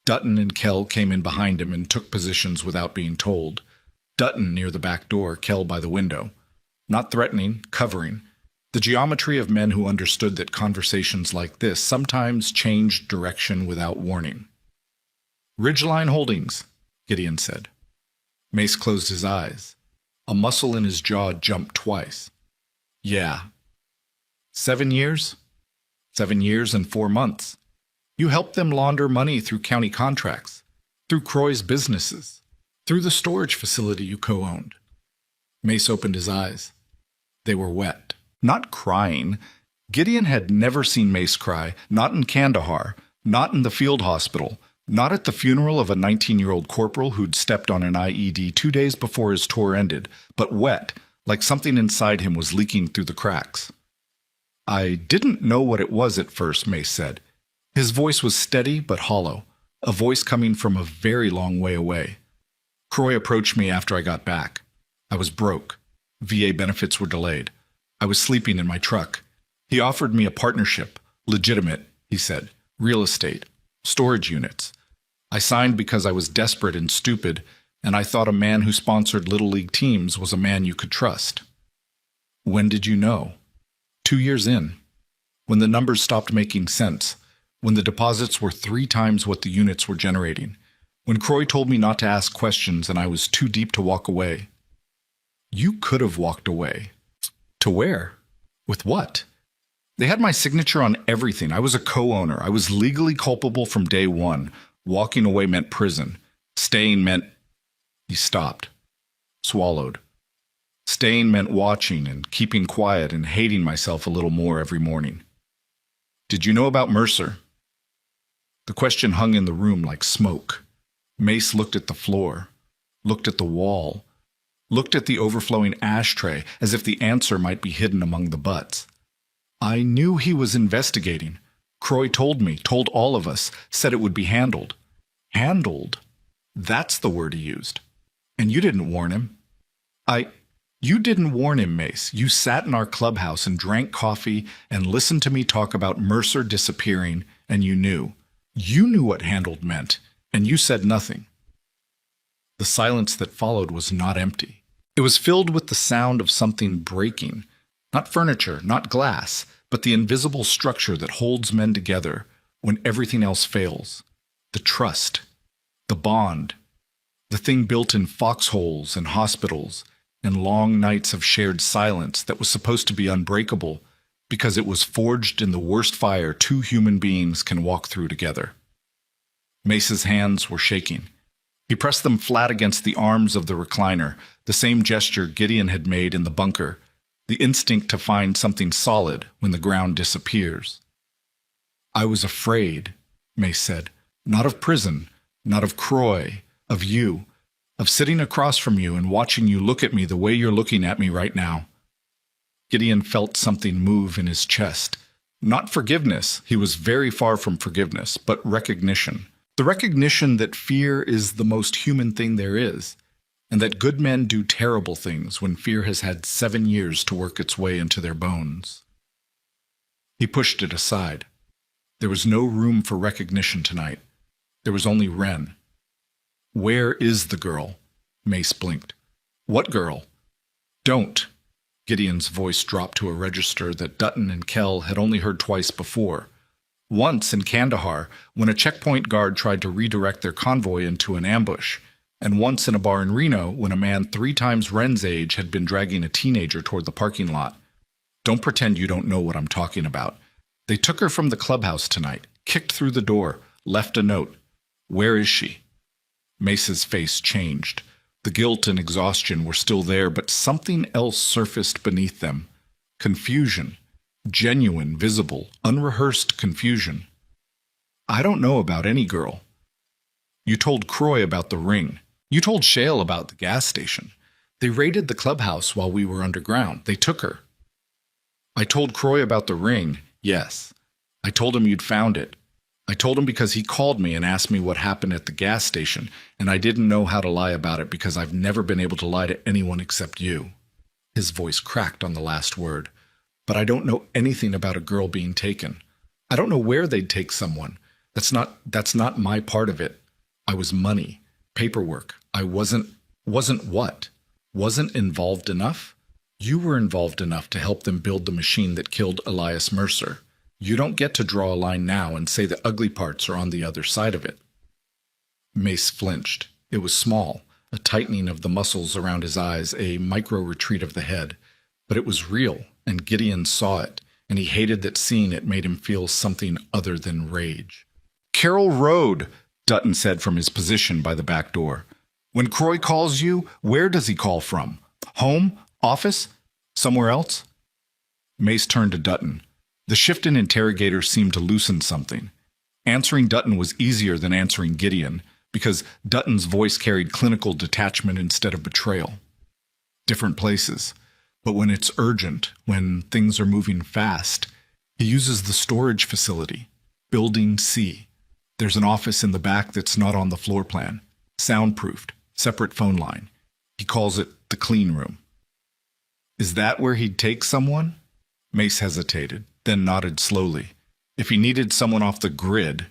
Dutton and Kell came in behind him and took positions without being told. Dutton near the back door, Kell by the window. Not threatening, covering. The geometry of men who understood that conversations like this sometimes changed direction without warning. "Ridgeline Holdings," Gideon said. Mace closed his eyes. A muscle in his jaw jumped twice. "Yeah." 7 years? 7 years and 4 months. You helped them launder money through county contracts, through Croy's businesses, through the storage facility you co-owned. Mace opened his eyes. They were wet. Not crying. Gideon had never seen Mace cry, not in Kandahar, not in the field hospital, not at the funeral of a 19-year-old corporal who'd stepped on an IED 2 days before his tour ended, but wet, like something inside him was leaking through the cracks. "I didn't know what it was at first," Mace said. His voice was steady but hollow, a voice coming from a very long way away. "Croy approached me after I got back. I was broke. VA benefits were delayed. I was sleeping in my truck. He offered me a partnership, legitimate, he said, real estate, storage units. I signed because I was desperate and stupid, and I thought a man who sponsored Little League teams was a man you could trust." "When did you know?" 2 years in. When the numbers stopped making sense. When the deposits were 3 times what the units were generating. When Croy told me not to ask questions and I was too deep to walk away. "You could have walked away." "To where? With what?" "They had my signature on everything. I was a co-owner. I was legally culpable from day one. Walking away meant prison. Staying meant—" He stopped. Swallowed. Staying meant watching and keeping quiet and hating myself a little more every morning. "Did you know about Mercer?" The question hung in the room like smoke. Mace looked at the floor, looked at the wall, looked at the overflowing ashtray as if the answer might be hidden among the butts. "I knew he was investigating. Croy told me, told all of us, said it would be handled." "Handled? That's the word he used. And you didn't warn him." You didn't warn him, Mace. You sat in our clubhouse and drank coffee and listened to me talk about Mercer disappearing, and you knew. You knew what handled meant, and you said nothing." The silence that followed was not empty. It was filled with the sound of something breaking. Not furniture, not glass, but the invisible structure that holds men together when everything else fails. The trust. The bond. The thing built in foxholes and hospitals and long nights of shared silence that was supposed to be unbreakable because it was forged in the worst fire two human beings can walk through together. Mace's hands were shaking. He pressed them flat against the arms of the recliner, the same gesture Gideon had made in the bunker, the instinct to find something solid when the ground disappears. "I was afraid," Mace said, "not of prison, not of Croy, of you, of sitting across from you and watching you look at me the way you're looking at me right now." Gideon felt something move in his chest. Not forgiveness, he was very far from forgiveness, but recognition. The recognition that fear is the most human thing there is, and that good men do terrible things when fear has had 7 years to work its way into their bones. He pushed it aside. There was no room for recognition tonight. There was only Wren. "Where is the girl?" Mace blinked. "What girl?" "Don't." Gideon's voice dropped to a register that Dutton and Kell had only heard twice before. Once in Kandahar, when a checkpoint guard tried to redirect their convoy into an ambush, and once in a bar in Reno when a man 3 times Wren's age had been dragging a teenager toward the parking lot. Don't pretend you don't know what I'm talking about. They took her from the clubhouse tonight, kicked through the door, left a note. Where is she? Mace's face changed. The guilt and exhaustion were still there, but something else surfaced beneath them. Confusion. Genuine, visible, unrehearsed confusion. "I don't know about any girl." "You told Croy about the ring. You told Shale about the gas station. They raided the clubhouse while we were underground. They took her." "I told Croy about the ring, yes. I told him you'd found it. I told him because he called me and asked me what happened at the gas station, and I didn't know how to lie about it because I've never been able to lie to anyone except you." His voice cracked on the last word. "But I don't know anything about a girl being taken. I don't know where they'd take someone. That's not my part of it. I was money, paperwork. I wasn't what? Wasn't involved enough? You were involved enough to help them build the machine that killed Elias Mercer. You don't get to draw a line now and say the ugly parts are on the other side of it." Mace flinched. It was small, a tightening of the muscles around his eyes, a micro-retreat of the head. But it was real, and Gideon saw it, and he hated that seeing it made him feel something other than rage. "Carroll Road," Dutton said from his position by the back door. "When Croy calls you, where does he call from? Home? Office? Somewhere else?" Mace turned to Dutton. The shift in interrogator seemed to loosen something. Answering Dutton was easier than answering Gideon, because Dutton's voice carried clinical detachment instead of betrayal. Different places. But when it's urgent, when things are moving fast, he uses the storage facility, Building C. There's an office in the back that's not on the floor plan, soundproofed, separate phone line. He calls it the clean room. "Is that where he'd take someone?" Mace hesitated, then nodded slowly. "If he needed someone off the grid,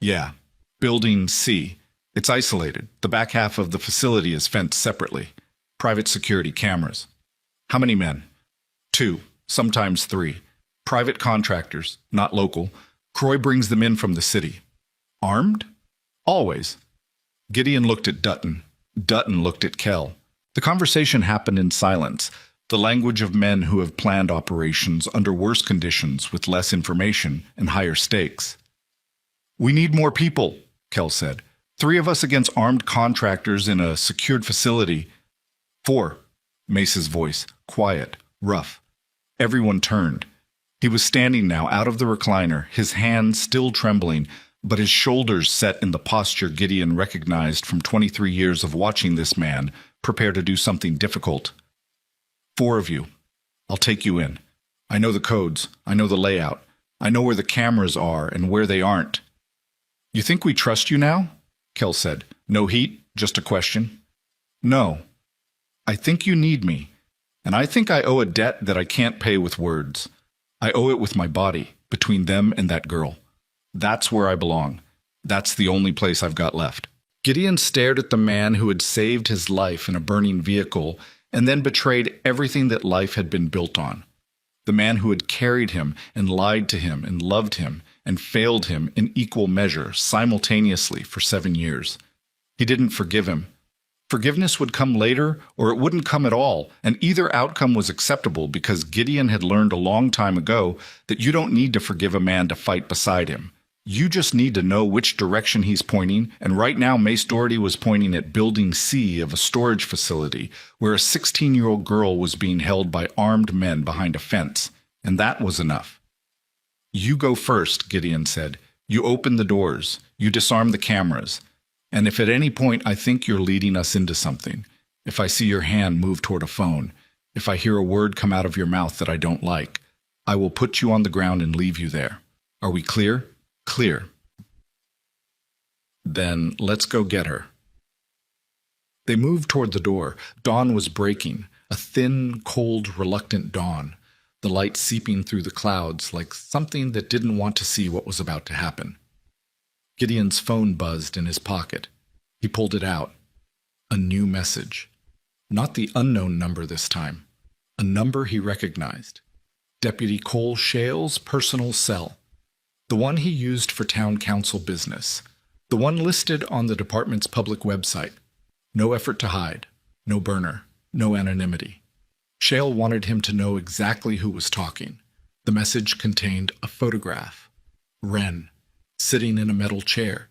yeah, Building C. It's isolated. The back half of the facility is fenced separately. Private security cameras. How many men?" 2, sometimes 3. Private contractors, not local. Croy brings them in from the city. Armed? Always. Gideon looked at Dutton. Dutton looked at Kell. The conversation happened in silence, the language of men who have planned operations under worse conditions with less information and higher stakes. "We need more people," Kell said. 3 of us against armed contractors in a secured facility. 4. Mace's voice, quiet, rough. Everyone turned. He was standing now out of the recliner, his hands still trembling, but his shoulders set in the posture Gideon recognized from 23 years of watching this man prepare to do something difficult. 4 of you. I'll take you in. I know the codes. I know the layout. I know where the cameras are and where they aren't." "You think we trust you now?" Kell said. "No heat, just a question." "No. I think you need me, and I think I owe a debt that I can't pay with words. I owe it with my body, between them and that girl. That's where I belong. That's the only place I've got left." Gideon stared at the man who had saved his life in a burning vehicle and then betrayed everything that life had been built on. The man who had carried him and lied to him and loved him and failed him in equal measure simultaneously for 7 years. He didn't forgive him. Forgiveness would come later, or it wouldn't come at all, and either outcome was acceptable because Gideon had learned a long time ago that you don't need to forgive a man to fight beside him. You just need to know which direction he's pointing, and right now Mace Doherty was pointing at Building C of a storage facility where a 16-year-old girl was being held by armed men behind a fence, and that was enough. "You go first," Gideon said. "You open the doors. You disarm the cameras. And if at any point I think you're leading us into something, if I see your hand move toward a phone, if I hear a word come out of your mouth that I don't like, I will put you on the ground and leave you there. Are we clear?" "Clear." "Then let's go get her." They moved toward the door. Dawn was breaking, a thin, cold, reluctant dawn, the light seeping through the clouds like something that didn't want to see what was about to happen. Gideon's phone buzzed in his pocket. He pulled it out. A new message. Not the unknown number this time. A number he recognized. Deputy Cole Shale's personal cell. The one he used for town council business. The one listed on the department's public website. No effort to hide. No burner. No anonymity. Shale wanted him to know exactly who was talking. The message contained a photograph. Wren, sitting in a metal chair,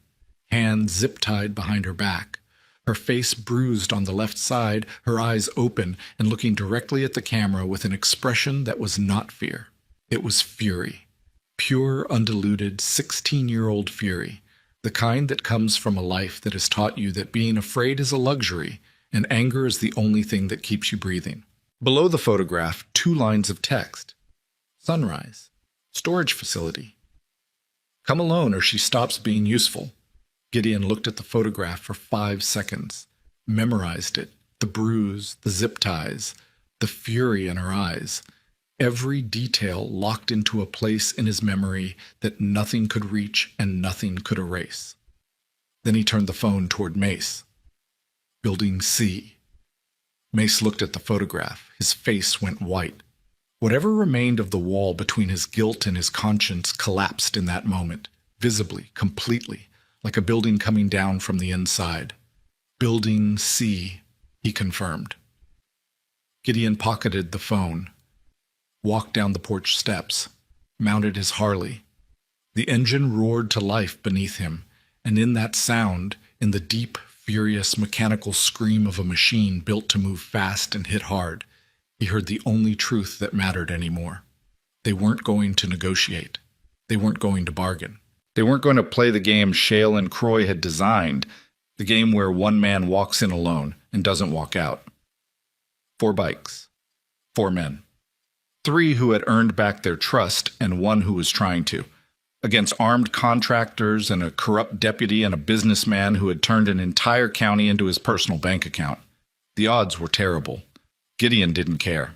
hands zip-tied behind her back, her face bruised on the left side, her eyes open and looking directly at the camera with an expression that was not fear. It was fury. Pure, undiluted, 16-year-old fury, the kind that comes from a life that has taught you that being afraid is a luxury and anger is the only thing that keeps you breathing. Below the photograph, 2 lines of text. Sunrise. Storage facility. Come alone or she stops being useful. Gideon looked at the photograph for 5 seconds, memorized it, the bruise, the zip ties, the fury in her eyes, every detail locked into a place in his memory that nothing could reach and nothing could erase. Then he turned the phone toward Mace. Building C. Mace looked at the photograph. His face went white. Whatever remained of the wall between his guilt and his conscience collapsed in that moment, visibly, completely, like a building coming down from the inside. Building C, he confirmed. Gideon pocketed the phone, walked down the porch steps, mounted his Harley. The engine roared to life beneath him, and in that sound, in the deep, furious, mechanical scream of a machine built to move fast and hit hard, he heard the only truth that mattered anymore. They weren't going to negotiate. They weren't going to bargain. They weren't going to play the game Shale and Croy had designed, the game where one man walks in alone and doesn't walk out. 4 bikes. 4 men. 3 who had earned back their trust and 1 who was trying to. Against armed contractors and a corrupt deputy and a businessman who had turned an entire county into his personal bank account. The odds were terrible. Gideon didn't care.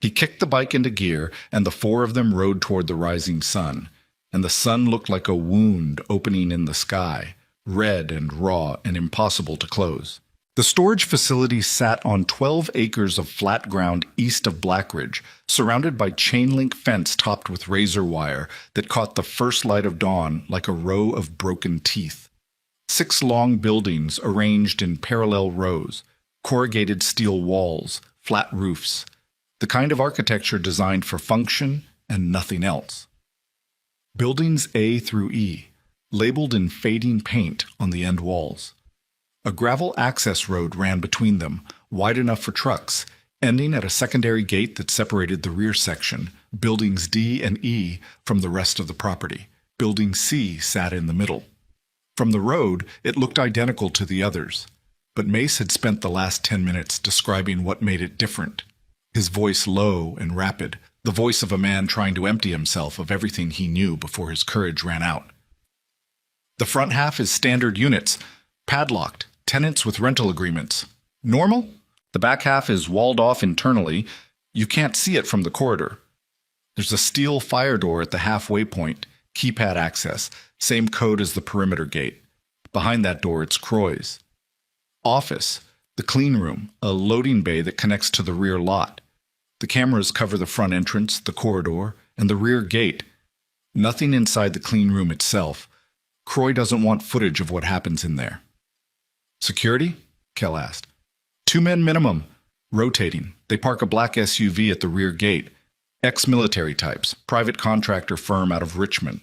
He kicked the bike into gear, and the 4 of them rode toward the rising sun. And the sun looked like a wound opening in the sky, red and raw and impossible to close. The storage facility sat on 12 acres of flat ground east of Blackridge, surrounded by chain-link fence topped with razor wire that caught the first light of dawn like a row of broken teeth. 6 long buildings arranged in parallel rows, corrugated steel walls, flat roofs, the kind of architecture designed for function and nothing else. Buildings A through E, labeled in fading paint on the end walls. A gravel access road ran between them, wide enough for trucks, ending at a secondary gate that separated the rear section, buildings D and E, from the rest of the property. Building C sat in the middle. From the road, it looked identical to the others. But Mace had spent the last 10 minutes describing what made it different. His voice low and rapid, the voice of a man trying to empty himself of everything he knew before his courage ran out. The front half is standard units, padlocked, tenants with rental agreements. Normal? The back half is walled off internally. You can't see it from the corridor. There's a steel fire door at the halfway point, keypad access, same code as the perimeter gate. Behind that door, it's Croy's. Office, the clean room, a loading bay that connects to the rear lot. The cameras cover the front entrance, the corridor, and the rear gate. Nothing inside the clean room itself. Croy doesn't want footage of what happens in there. Security? Kel asked. 2 men minimum. Rotating. They park a black SUV at the rear gate. Ex-military types, private contractor firm out of Richmond.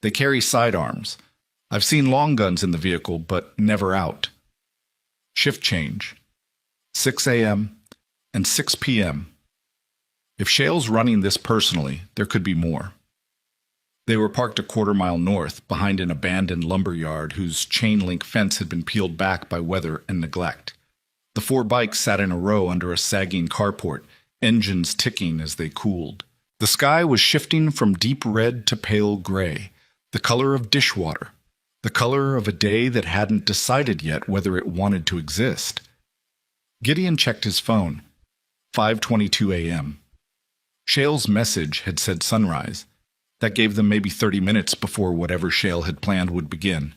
They carry sidearms. I've seen long guns in the vehicle, but never out. Shift change. 6 a.m. and 6 p.m. If Shale's running this personally, there could be more. They were parked a quarter-mile north, behind an abandoned lumber yard whose chain-link fence had been peeled back by weather and neglect. The 4 bikes sat in a row under a sagging carport, engines ticking as they cooled. The sky was shifting from deep red to pale gray, the color of dishwater, the color of a day that hadn't decided yet whether it wanted to exist. Gideon checked his phone. 5:22 a.m. Shale's message had said sunrise. That gave them maybe 30 minutes before whatever Shale had planned would begin.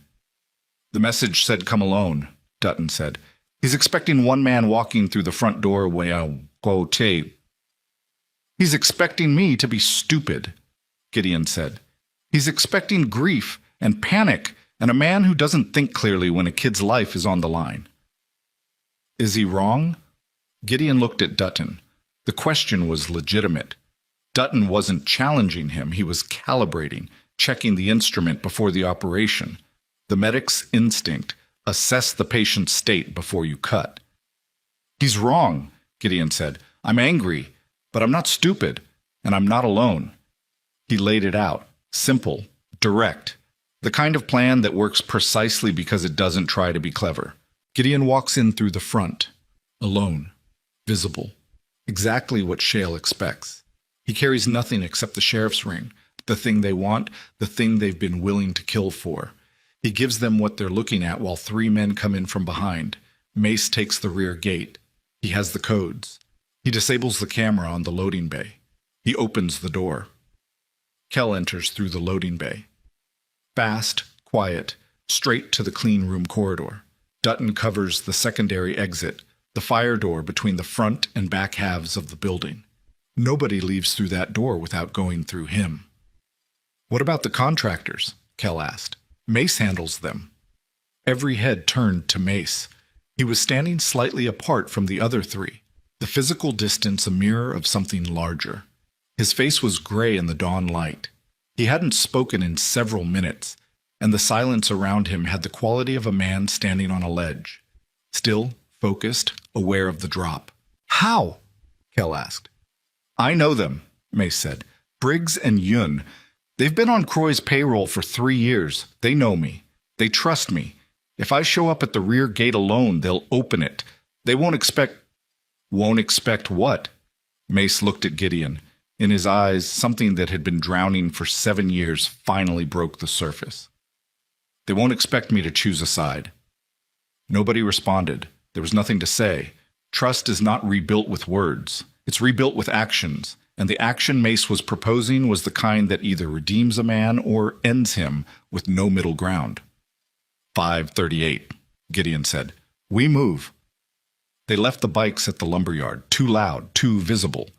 The message said come alone, Dutton said. He's expecting one man walking through the front door He's expecting me to be stupid, Gideon said. He's expecting grief and panic and a man who doesn't think clearly when a kid's life is on the line. Is he wrong? Gideon looked at Dutton. The question was legitimate. Dutton wasn't challenging him, he was calibrating, checking the instrument before the operation. The medic's instinct: assess the patient's state before you cut. He's wrong, Gideon said. I'm angry, but I'm not stupid, and I'm not alone. He laid it out, simple, direct, the kind of plan that works precisely because it doesn't try to be clever. Gideon walks in through the front, alone, visible, exactly what Shale expects. He carries nothing except the sheriff's ring, the thing they want, the thing they've been willing to kill for. He gives them what they're looking at while 3 men come in from behind. Mace takes the rear gate. He has the codes. He disables the camera on the loading bay. He opens the door. Kel enters through the loading bay. Fast, quiet, straight to the clean room corridor. Dutton covers the secondary exit, the fire door between the front and back halves of the building. Nobody leaves through that door without going through him. What about the contractors? Kel asked. Mace handles them. Every head turned to Mace. He was standing slightly apart from the other 3, the physical distance a mirror of something larger. His face was gray in the dawn light. He hadn't spoken in several minutes, and the silence around him had the quality of a man standing on a ledge. Still, focused, aware of the drop. How? Kel asked. I know them, Mace said. Briggs and Yun. They've been on Croy's payroll for 3 years. They know me. They trust me. If I show up at the rear gate alone, they'll open it. They won't expect... Won't expect what? Mace looked at Gideon. In his eyes, something that had been drowning for 7 years finally broke the surface. They won't expect me to choose a side. Nobody responded. There was nothing to say. Trust is not rebuilt with words. It's rebuilt with actions, and the action Mace was proposing was the kind that either redeems a man or ends him with no middle ground. 5:38, Gideon said. We move. They left the bikes at the lumberyard, too loud, too visible.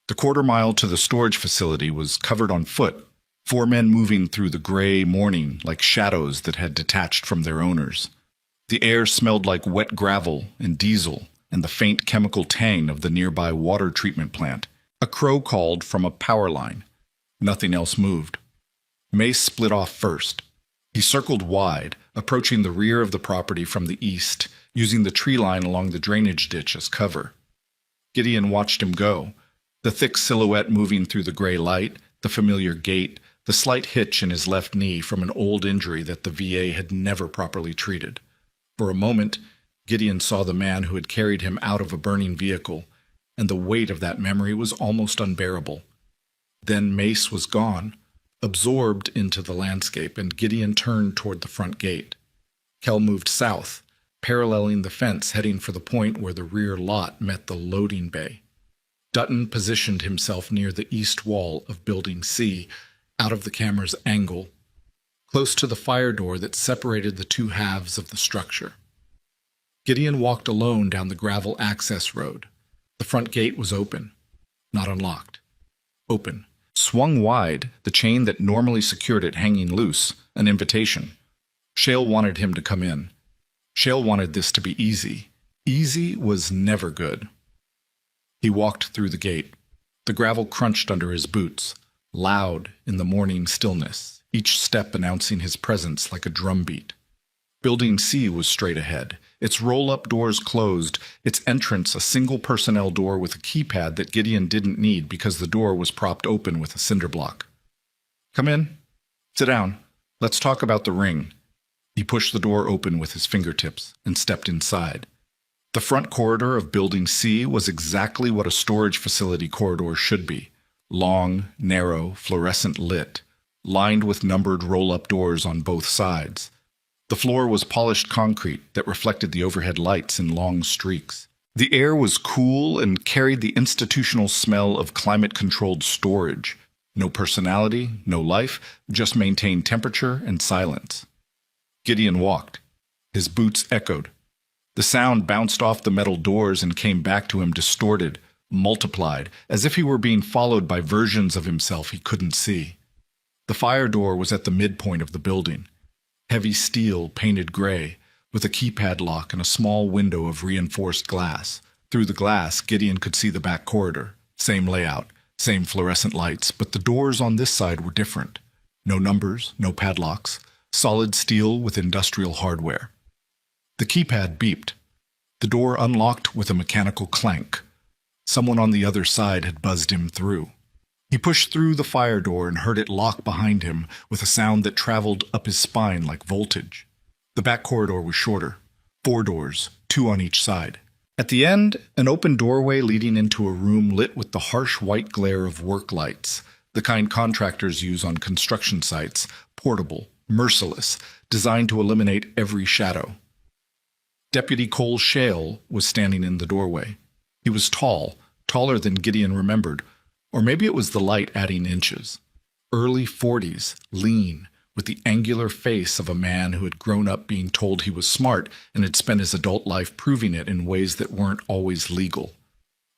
The quarter-mile to the storage facility was covered on foot, 4 men moving through the gray morning like shadows that had detached from their owners. The air smelled like wet gravel and diesel and the faint chemical tang of the nearby water treatment plant. A crow called from a power line. Nothing else moved. Mace split off first. He circled wide, approaching the rear of the property from the east, using the tree line along the drainage ditch as cover. Gideon watched him go, the thick silhouette moving through the gray light, the familiar gait, the slight hitch in his left knee from an old injury that the VA had never properly treated. For a moment, Gideon saw the man who had carried him out of a burning vehicle, and the weight of that memory was almost unbearable. Then Mace was gone, absorbed into the landscape, and Gideon turned toward the front gate. Kel moved south, paralleling the fence, heading for the point where the rear lot met the loading bay. Dutton positioned himself near the east wall of Building C, out of the camera's angle, close to the fire door that separated the two halves of the structure. Gideon walked alone down the gravel access road. The front gate was open, not unlocked. Open. Swung wide, the chain that normally secured it hanging loose, an invitation. Shale wanted him to come in. Shale wanted this to be easy. Easy was never good. He walked through the gate. The gravel crunched under his boots, loud in the morning stillness, each step announcing his presence like a drumbeat. Building C was straight ahead, its roll-up doors closed, its entrance a single personnel door with a keypad that Gideon didn't need because the door was propped open with a cinder block. "Come in. Sit down. Let's talk about the ring." He pushed the door open with his fingertips and stepped inside. The front corridor of Building C was exactly what a storage facility corridor should be. Long, narrow, fluorescent lit, lined with numbered roll-up doors on both sides. The floor was polished concrete that reflected the overhead lights in long streaks. The air was cool and carried the institutional smell of climate-controlled storage. No personality, no life, just maintained temperature and silence. Gideon walked. His boots echoed. The sound bounced off the metal doors and came back to him distorted, multiplied, as if he were being followed by versions of himself he couldn't see. The fire door was at the midpoint of the building. Heavy steel, painted gray, with a keypad lock and a small window of reinforced glass. Through the glass, Gideon could see the back corridor. Same layout, same fluorescent lights, but the doors on this side were different. No numbers, no padlocks. Solid steel with industrial hardware. The keypad beeped. The door unlocked with a mechanical clank. Someone on the other side had buzzed him through. He pushed through the fire door and heard it lock behind him with a sound that traveled up his spine like voltage. The back corridor was shorter. 4 doors, 2 on each side. At the end, an open doorway leading into a room lit with the harsh white glare of work lights, the kind contractors use on construction sites, portable, merciless, designed to eliminate every shadow. Deputy Cole Shale was standing in the doorway. He was tall, taller than Gideon remembered, or maybe it was the light adding inches. Early 40s, lean, with the angular face of a man who had grown up being told he was smart and had spent his adult life proving it in ways that weren't always legal.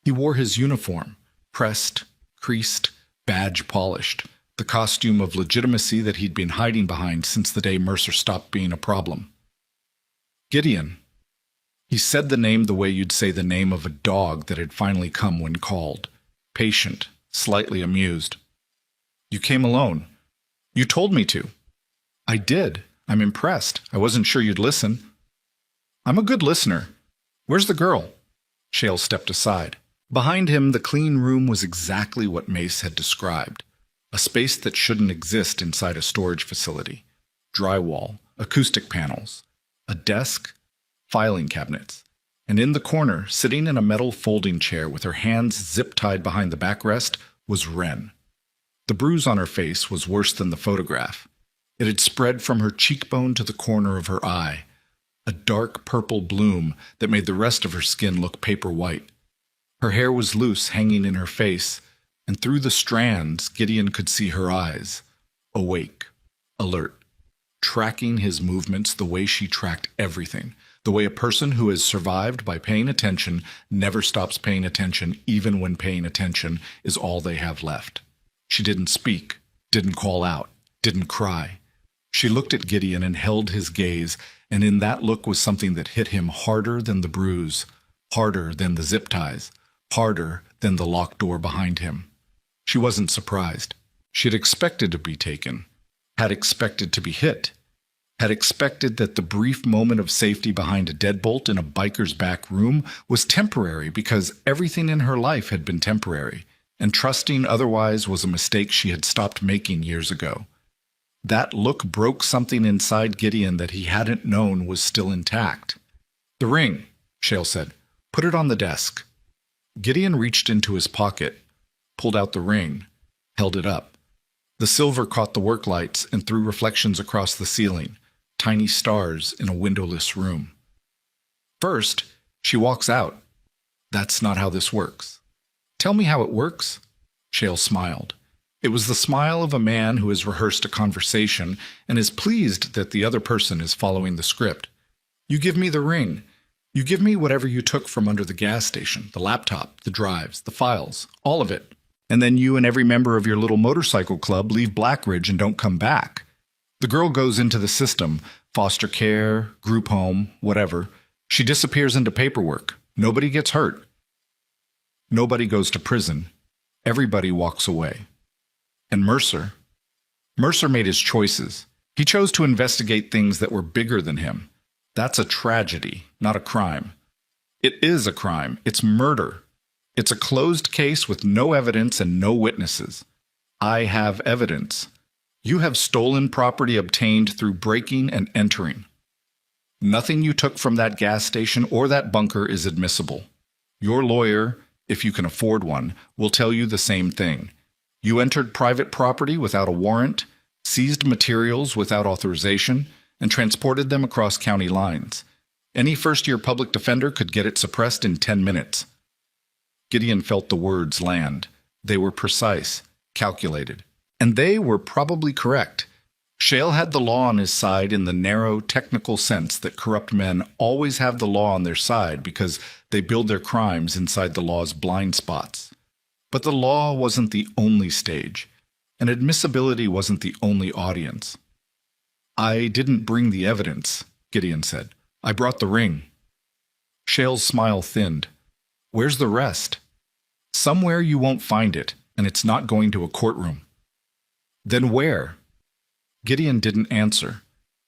He wore his uniform, pressed, creased, badge polished, the costume of legitimacy that he'd been hiding behind since the day Mercer stopped being a problem. Gideon. He said the name the way you'd say the name of a dog that had finally come when called. Patient, slightly amused. "You came alone. You told me to." "I did. I'm impressed. I wasn't sure you'd listen." "I'm a good listener. Where's the girl?" Shale stepped aside. Behind him, the clean room was exactly what Mace had described. A space that shouldn't exist inside a storage facility. Drywall, acoustic panels, a desk, filing cabinets. And in the corner, sitting in a metal folding chair with her hands zip-tied behind the backrest, was Wren. The bruise on her face was worse than the photograph. It had spread from her cheekbone to the corner of her eye, a dark purple bloom that made the rest of her skin look paper white. Her hair was loose, hanging in her face, and through the strands, Gideon could see her eyes, awake, alert, tracking his movements the way she tracked everything, the way a person who has survived by paying attention never stops paying attention even when paying attention is all they have left. She didn't speak, didn't call out, didn't cry. She looked at Gideon and held his gaze, and in that look was something that hit him harder than the bruise, harder than the zip ties, harder than the locked door behind him. She wasn't surprised. She had expected to be taken, had expected to be hit, had expected that the brief moment of safety behind a deadbolt in a biker's back room was temporary because everything in her life had been temporary, and trusting otherwise was a mistake she had stopped making years ago. That look broke something inside Gideon that he hadn't known was still intact. "The ring," Shale said. "Put it on the desk." Gideon reached into his pocket, pulled out the ring, held it up. The silver caught the work lights and threw reflections across the ceiling, tiny stars in a windowless room. First, she walks out. That's not how this works. "Tell me how it works." Shale smiled. It was the smile of a man who has rehearsed a conversation and is pleased that the other person is following the script. You give me the ring. You give me whatever you took from under the gas station, the laptop, the drives, the files, all of it. And then you and every member of your little motorcycle club leave Blackridge and don't come back. The girl goes into the system, foster care, group home, whatever. She disappears into paperwork. Nobody gets hurt. Nobody goes to prison. Everybody walks away. And Mercer made his choices. He chose to investigate things that were bigger than him. That's a tragedy, not a crime. It is a crime. It's murder. It's a closed case with no evidence and no witnesses. I have evidence. You have stolen property obtained through breaking and entering. Nothing you took from that gas station or that bunker is admissible. Your lawyer, if you can afford one, will tell you the same thing. You entered private property without a warrant, seized materials without authorization, and transported them across county lines. Any first-year public defender could get it suppressed in 10 minutes. Gideon felt the words land. They were precise, calculated, and they were probably correct. Shale had the law on his side in the narrow, technical sense that corrupt men always have the law on their side because they build their crimes inside the law's blind spots. But the law wasn't the only stage, and admissibility wasn't the only audience. I didn't bring the evidence, Gideon said. I brought the ring. Shale's smile thinned. Where's the rest? Somewhere you won't find it, and it's not going to a courtroom. Then where? Gideon didn't answer.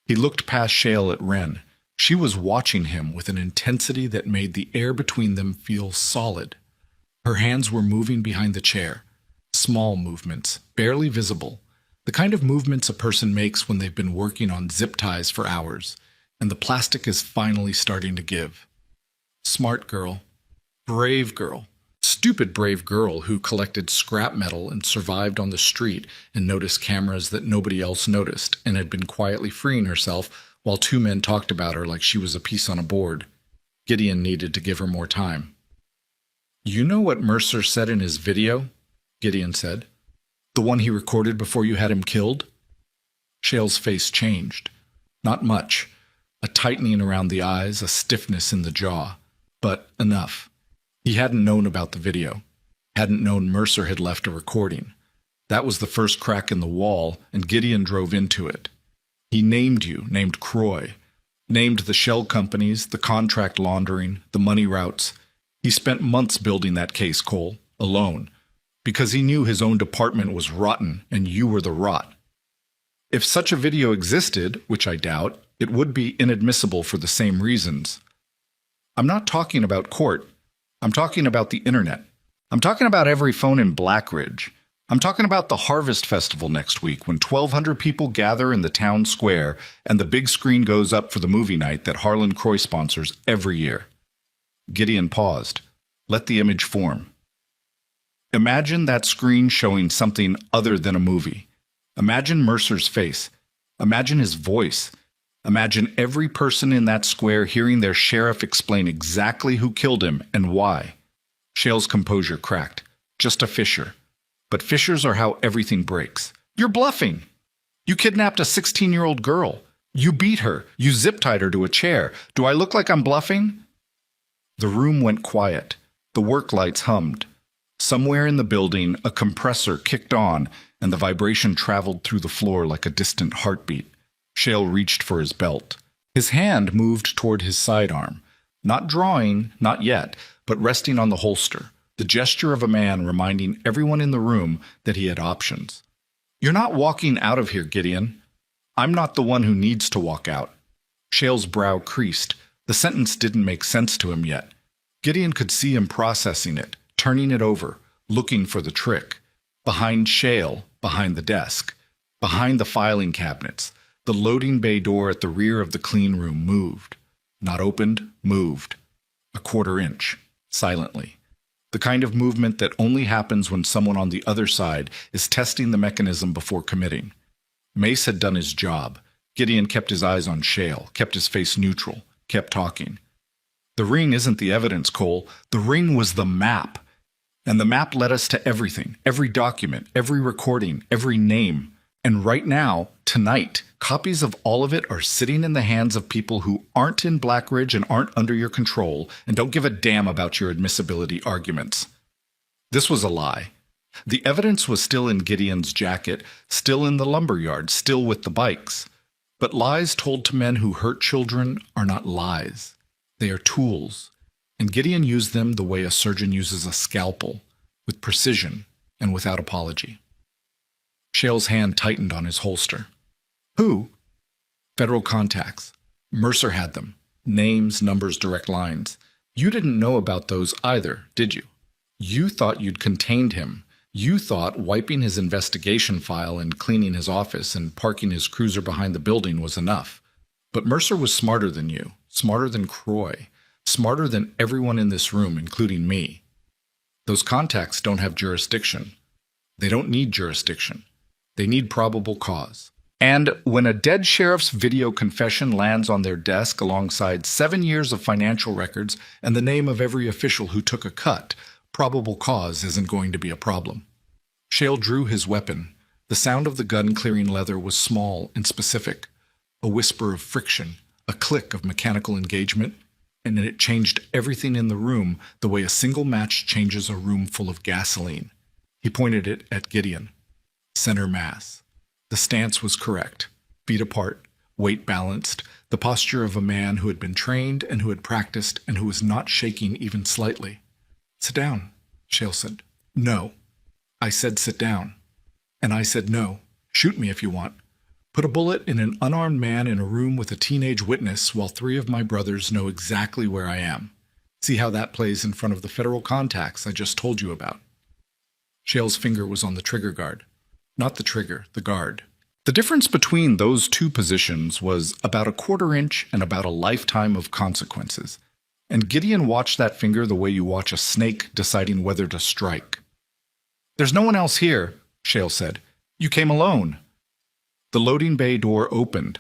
He looked past Shale at Wren. She was watching him with an intensity that made the air between them feel solid. Her hands were moving behind the chair. Small movements, barely visible. The kind of movements a person makes when they've been working on zip ties for hours, and the plastic is finally starting to give. Smart girl. Brave girl. Stupid brave girl who collected scrap metal and survived on the street and noticed cameras that nobody else noticed and had been quietly freeing herself while two men talked about her like she was a piece on a board. Gideon needed to give her more time. You know what Mercer said in his video? Gideon said. The one he recorded before you had him killed? Shale's face changed. Not much. A tightening around the eyes, a stiffness in the jaw. But enough. He hadn't known about the video. Hadn't known Mercer had left a recording. That was the first crack in the wall, and Gideon drove into it. He named you, named Croy. Named the shell companies, the contract laundering, the money routes. He spent months building that case, Cole, alone. Because he knew his own department was rotten and you were the rot. If such a video existed, which I doubt, it would be inadmissible for the same reasons. I'm not talking about court. I'm talking about the internet. I'm talking about every phone in Blackridge. I'm talking about the Harvest Festival next week when 1,200 people gather in the town square and the big screen goes up for the movie night that Harlan Croy sponsors every year. Gideon paused. Let the image form. Imagine that screen showing something other than a movie. Imagine Mercer's face. Imagine his voice. Imagine every person in that square hearing their sheriff explain exactly who killed him and why. Shale's composure cracked. Just a fissure. But fissures are how everything breaks. You're bluffing. You kidnapped a 16-year-old girl. You beat her. You zip-tied her to a chair. Do I look like I'm bluffing? The room went quiet. The work lights hummed. Somewhere in the building, a compressor kicked on, and the vibration traveled through the floor like a distant heartbeat. Shale reached for his belt. His hand moved toward his sidearm. Not drawing, not yet, but resting on the holster. The gesture of a man reminding everyone in the room that he had options. You're not walking out of here, Gideon. I'm not the one who needs to walk out. Shale's brow creased. The sentence didn't make sense to him yet. Gideon could see him processing it. Turning it over, looking for the trick. Behind Shale, behind the desk. Behind the filing cabinets. The loading bay door at the rear of the clean room moved. Not opened, moved. A quarter inch, silently. The kind of movement that only happens when someone on the other side is testing the mechanism before committing. Mace had done his job. Gideon kept his eyes on Shale, kept his face neutral, kept talking. The ring isn't the evidence, Cole. The ring was the map. And the map led us to everything, every document, every recording, every name. And right now, tonight, copies of all of it are sitting in the hands of people who aren't in Blackridge and aren't under your control and don't give a damn about your admissibility arguments. This was a lie. The evidence was still in Gideon's jacket, still in the lumberyard, still with the bikes. But lies told to men who hurt children are not lies. They are tools. And Gideon used them the way a surgeon uses a scalpel, with precision and without apology. Shale's hand tightened on his holster. Who? Federal contacts. Mercer had them. Names, numbers, direct lines. You didn't know about those either, did you? You thought you'd contained him. You thought wiping his investigation file and cleaning his office and parking his cruiser behind the building was enough. But Mercer was smarter than you, smarter than Croy, smarter than everyone in this room, including me. Those contacts don't have jurisdiction. They don't need jurisdiction. They need probable cause. And when a dead sheriff's video confession lands on their desk alongside 7 years of financial records and the name of every official who took a cut, probable cause isn't going to be a problem. Shale drew his weapon. The sound of the gun clearing leather was small and specific. A whisper of friction, a click of mechanical engagement, and it changed everything in the room the way a single match changes a room full of gasoline. He pointed it at Gideon. Center mass. The stance was correct. Feet apart, weight balanced, the posture of a man who had been trained and who had practiced and who was not shaking even slightly. Sit down, Shale said. No. I said sit down. And I said no. Shoot me if you want. Put a bullet in an unarmed man in a room with a teenage witness while 3 of my brothers know exactly where I am. See how that plays in front of the federal contacts I just told you about. Shale's finger was on the trigger guard. Not the trigger, the guard. The difference between those two positions was about a 1/4 inch and about a lifetime of consequences. And Gideon watched that finger the way you watch a snake deciding whether to strike. There's no one else here, Shale said. You came alone. The loading bay door opened.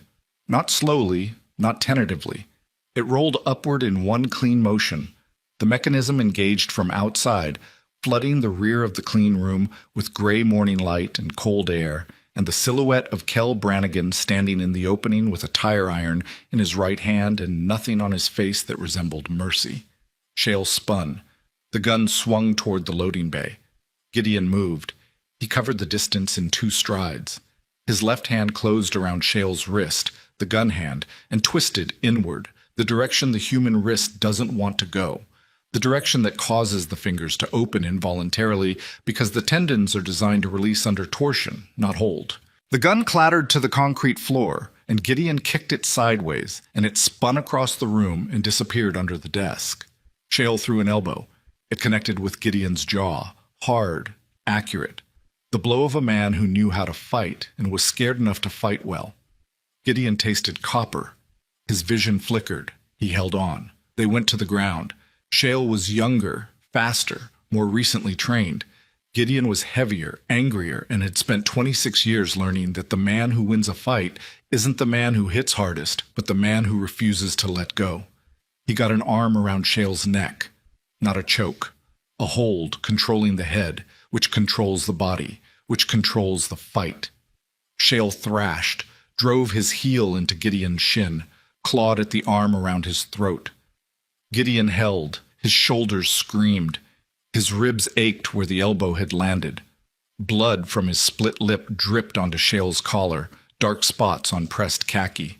Not slowly, not tentatively. It rolled upward in one clean motion. The mechanism engaged from outside, flooding the rear of the clean room with gray morning light and cold air, and the silhouette of Kel Brannigan standing in the opening with a tire iron in his right hand and nothing on his face that resembled mercy. Shale spun. The gun swung toward the loading bay. Gideon moved. He covered the distance in 2 strides. His left hand closed around Shale's wrist, the gun hand, and twisted inward, the direction the human wrist doesn't want to go, the direction that causes the fingers to open involuntarily because the tendons are designed to release under torsion, not hold. The gun clattered to the concrete floor, and Gideon kicked it sideways, and it spun across the room and disappeared under the desk. Shale threw an elbow. It connected with Gideon's jaw, hard, accurate. The blow of a man who knew how to fight and was scared enough to fight well. Gideon tasted copper. His vision flickered. He held on. They went to the ground. Shale was younger, faster, more recently trained. Gideon was heavier, angrier, and had spent 26 years learning that the man who wins a fight isn't the man who hits hardest, but the man who refuses to let go. He got an arm around Shale's neck. Not a choke. A hold controlling the head, which controls the body, which controls the fight. Shale thrashed, drove his heel into Gideon's shin, clawed at the arm around his throat. Gideon held. His shoulders screamed. His ribs ached where the elbow had landed. Blood from his split lip dripped onto Shale's collar, dark spots on pressed khaki.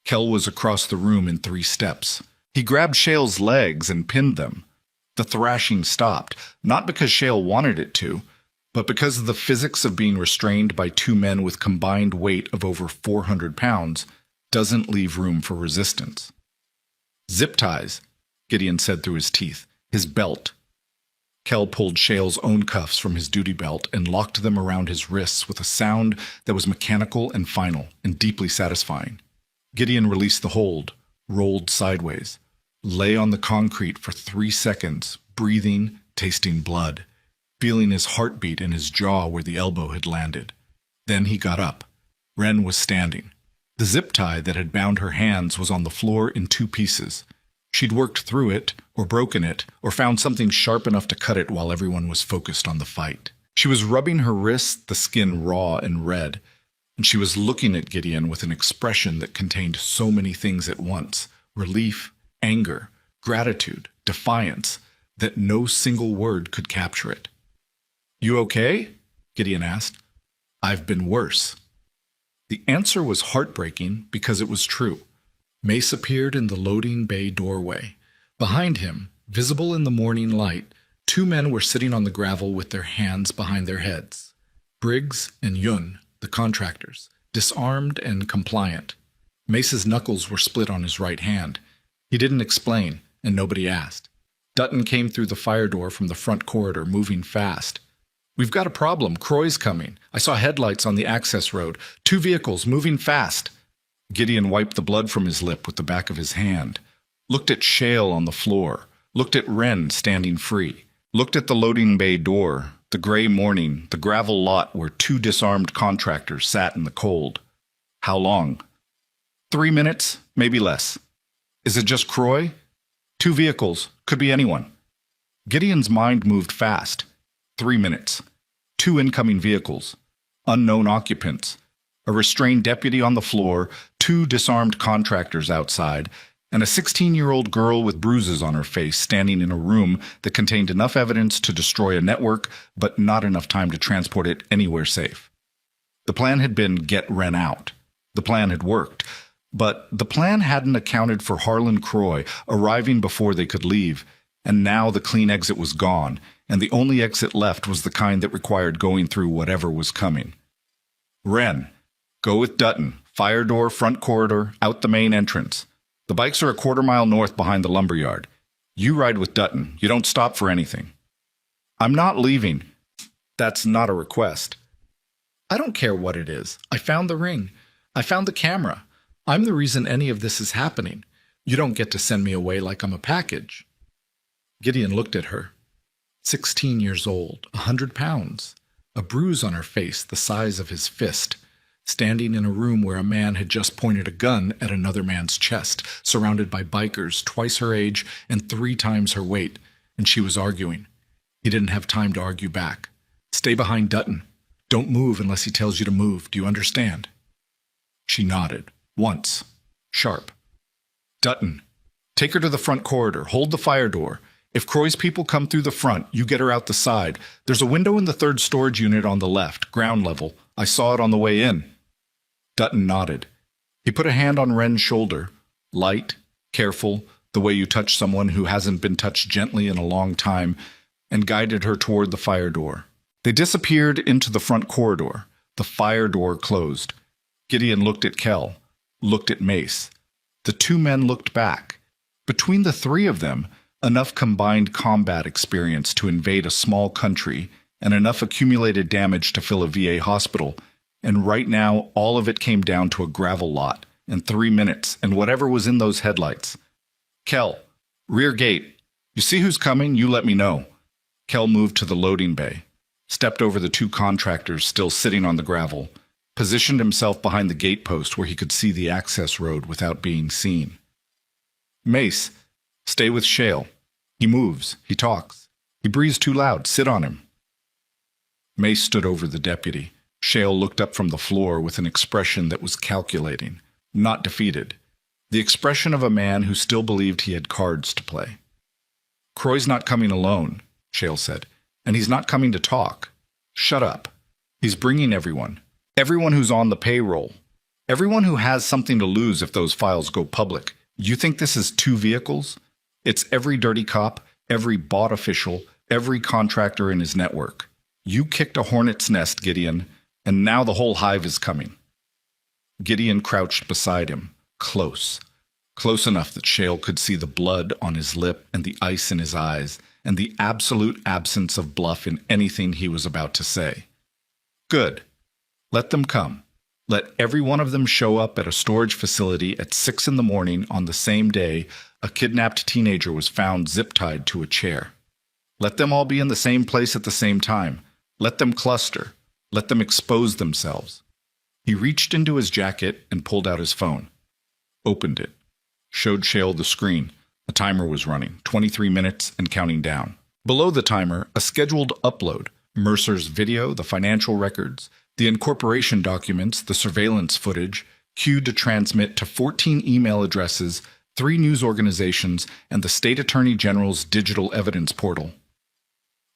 Kel was across the room in 3 steps. He grabbed Shale's legs and pinned them. The thrashing stopped, not because Shale wanted it to, but because of the physics of being restrained by 2 men with combined weight of over 400 pounds doesn't leave room for resistance. Zip ties, Gideon said through his teeth. His belt. Kel pulled Shale's own cuffs from his duty belt and locked them around his wrists with a sound that was mechanical and final and deeply satisfying. Gideon released the hold, rolled sideways, lay on the concrete for 3 seconds, breathing, tasting blood, feeling his heartbeat in his jaw where the elbow had landed. Then he got up. Wren was standing. The zip tie that had bound her hands was on the floor in 2 pieces. She'd worked through it, or broken it, or found something sharp enough to cut it while everyone was focused on the fight. She was rubbing her wrists, the skin raw and red, and she was looking at Gideon with an expression that contained so many things at once: relief, anger, gratitude, defiance, that no single word could capture it. "You okay?" Gideon asked. "I've been worse." The answer was heartbreaking because it was true. Mace appeared in the loading bay doorway. Behind him, visible in the morning light, two men were sitting on the gravel with their hands behind their heads. Briggs and Yun, the contractors, disarmed and compliant. Mace's knuckles were split on his right hand. He didn't explain, and nobody asked. Dutton came through the fire door from the front corridor, moving fast. "We've got a problem. Croy's coming. I saw headlights on the access road. 2 vehicles moving fast." Gideon wiped the blood from his lip with the back of his hand, looked at Shale on the floor, looked at Wren standing free, looked at the loading bay door, the gray morning, the gravel lot where 2 disarmed contractors sat in the cold. "How long?" 3 minutes, maybe less." "Is it just Croy?" 2 vehicles. Could be anyone." Gideon's mind moved fast. 3 minutes. 2 incoming vehicles. Unknown occupants. A restrained deputy on the floor, 2 disarmed contractors outside, and a 16-year-old girl with bruises on her face standing in a room that contained enough evidence to destroy a network, but not enough time to transport it anywhere safe. The plan had been get Wren out. The plan had worked. But the plan hadn't accounted for Harlan Croy arriving before they could leave, and now the clean exit was gone, and the only exit left was the kind that required going through whatever was coming. "Wren, go with Dutton, fire door, front corridor, out the main entrance. The bikes are a 1/4 mile north behind the lumberyard. You ride with Dutton. You don't stop for anything." "I'm not leaving." "That's not a request." "I don't care what it is. I found the ring. I found the camera. I'm the reason any of this is happening. You don't get to send me away like I'm a package." Gideon looked at her. 16 years old, 100 pounds, a bruise on her face the size of his fist, standing in a room where a man had just pointed a gun at another man's chest, surrounded by bikers twice her age and 3 times her weight, and she was arguing. He didn't have time to argue back. "Stay behind Dutton. Don't move unless he tells you to move. Do you understand?" She nodded. Once. Sharp. "Dutton, take her to the front corridor. Hold the fire door. If Croy's people come through the front, you get her out the side. There's a window in the 3rd storage unit on the left, ground level. I saw it on the way in." Dutton nodded. He put a hand on Wren's shoulder. Light, careful, the way you touch someone who hasn't been touched gently in a long time, and guided her toward the fire door. They disappeared into the front corridor. The fire door closed. Gideon looked at Kell. Looked at Mace. The 2 men looked back. Between the 3 of them, enough combined combat experience to invade a small country, and enough accumulated damage to fill a VA hospital, and right now all of it came down to a gravel lot, and 3 minutes, and whatever was in those headlights. "Kell, rear gate. You see who's coming, you let me know." Kell moved to the loading bay, stepped over the 2 contractors still sitting on the gravel, positioned himself behind the gate post where he could see the access road without being seen. "Mace, stay with Shale. He moves. He talks. He breathes too loud. Sit on him." Mace stood over the deputy. Shale looked up from the floor with an expression that was calculating, not defeated. The expression of a man who still believed he had cards to play. "Croy's not coming alone," Shale said, "and he's not coming to talk. Shut up. He's bringing everyone. Everyone who's on the payroll. Everyone who has something to lose if those files go public. You think this is 2 vehicles? It's every dirty cop, every bought official, every contractor in his network. You kicked a hornet's nest, Gideon, and now the whole hive is coming." Gideon crouched beside him, close. Close enough that Shale could see the blood on his lip and the ice in his eyes, and the absolute absence of bluff in anything he was about to say. "Good. Let them come. Let every one of them show up at a storage facility at 6 in the morning on the same day a kidnapped teenager was found zip-tied to a chair. Let them all be in the same place at the same time. Let them cluster. Let them expose themselves." He reached into his jacket and pulled out his phone. Opened it. Showed Shale the screen. A timer was running, 23 minutes and counting down. Below the timer, a scheduled upload. Mercer's video, the financial records, the incorporation documents, the surveillance footage, queued to transmit to 14 email addresses, 3 news organizations, and the State Attorney General's digital evidence portal.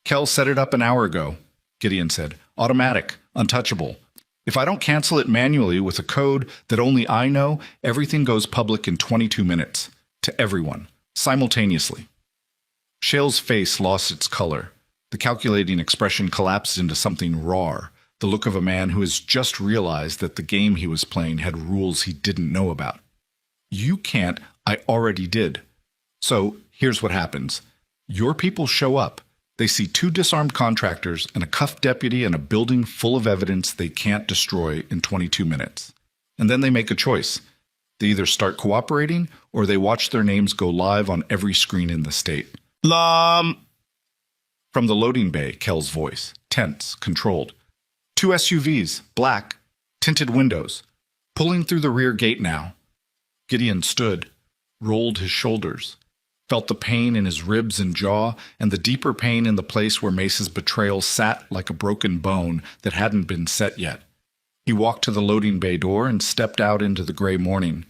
Kell set it up an hour ago, Gideon said. Automatic, untouchable. If I don't cancel it manually with a code that only I know, everything goes public in 22 minutes. To everyone, simultaneously. Shale's face lost its color. The calculating expression collapsed into something raw, the look of a man who has just realized that the game he was playing had rules he didn't know about. You can't, I already did. So here's what happens. Your people show up. They see 2 disarmed contractors and a cuffed deputy in a building full of evidence they can't destroy in 22 minutes. And then they make a choice. They either start cooperating or they watch their names go live on every screen in the state. From the loading bay, Kell's voice, tense, controlled. 2 SUVs, black, tinted windows, pulling through the rear gate now. Gideon stood, rolled his shoulders, felt the pain in his ribs and jaw, and the deeper pain in the place where Mace's betrayal sat like a broken bone that hadn't been set yet. He walked to the loading bay door and stepped out into the gray morning.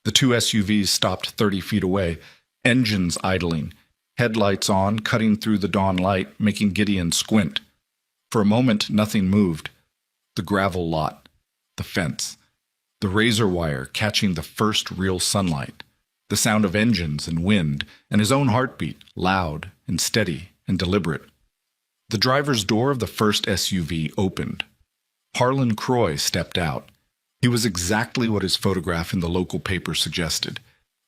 The 2 SUVs stopped 30 feet away, engines idling, headlights on, cutting through the dawn light, making Gideon squint. For a moment, nothing moved. The gravel lot, the fence, the razor wire catching the first real sunlight, the sound of engines and wind, and his own heartbeat, loud and steady and deliberate. The driver's door of the first SUV opened. Harlan Croy stepped out. He was exactly what his photograph in the local paper suggested.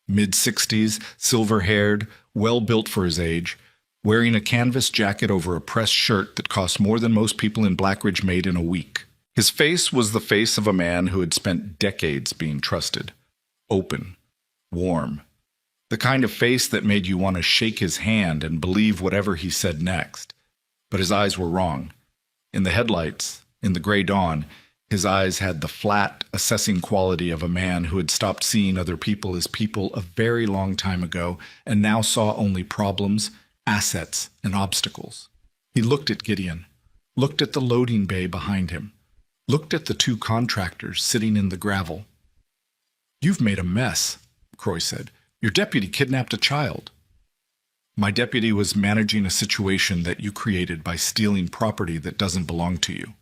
Mid-60s, silver-haired, well-built for his age, wearing a canvas jacket over a pressed shirt that cost more than most people in Blackridge made in a week. His face was the face of a man who had spent decades being trusted. Open, warm. The kind of face that made you want to shake his hand and believe whatever he said next. But his eyes were wrong. In the headlights, in the gray dawn, his eyes had the flat, assessing quality of a man who had stopped seeing other people as people a very long time ago and now saw only problems, assets, and obstacles. He looked at Gideon, looked at the loading bay behind him, looked at the 2 contractors sitting in the gravel. "You've made a mess," Croy said. "Your deputy kidnapped a child." "My deputy was managing a situation that you created by stealing property that doesn't belong to you.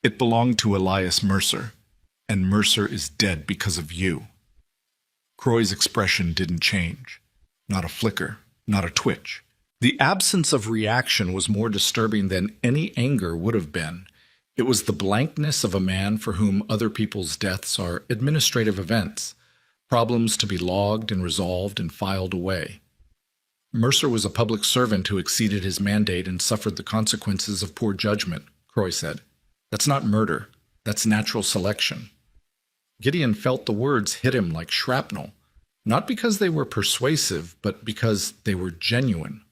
It belonged to Elias Mercer, and Mercer is dead because of you." Croy's expression didn't change. Not a flicker, not a twitch. The absence of reaction was more disturbing than any anger would have been. It was the blankness of a man for whom other people's deaths are administrative events, problems to be logged and resolved and filed away. Mercer was a public servant who exceeded his mandate and suffered the consequences of poor judgment, Croy said. That's not murder. That's natural selection. Gideon felt the words hit him like shrapnel, not because they were persuasive, but because they were genuine.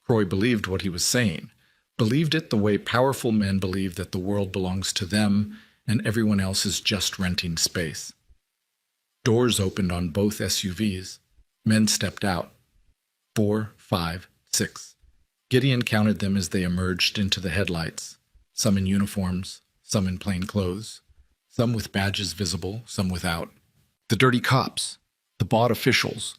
Croy believed what he was saying, believed it the way powerful men believe that the world belongs to them and everyone else is just renting space. Doors opened on both SUVs. Men stepped out. 4, 5, 6. Gideon counted them as they emerged into the headlights, some in uniforms, some in plain clothes, some with badges visible, some without. The dirty cops, the bought officials,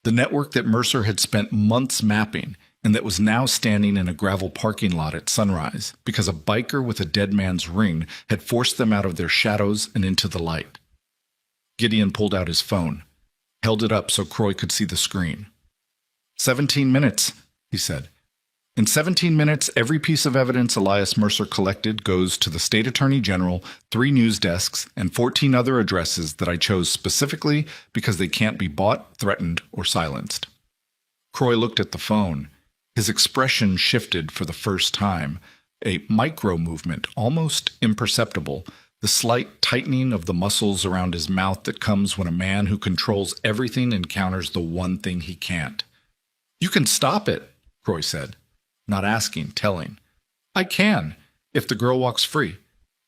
the network that Mercer had spent months mapping and that was now standing in a gravel parking lot at sunrise because a biker with a dead man's ring had forced them out of their shadows and into the light. Gideon pulled out his phone, held it up so Croy could see the screen. 17 minutes, he said. In 17 minutes, every piece of evidence Elias Mercer collected goes to the State Attorney General, 3 news desks, and 14 other addresses that I chose specifically because they can't be bought, threatened, or silenced. Croy looked at the phone. His expression shifted for the first time, a micro-movement, almost imperceptible, the slight tightening of the muscles around his mouth that comes when a man who controls everything encounters the one thing he can't. "You can stop it," Croy said. Not asking, telling. "I can, if the girl walks free.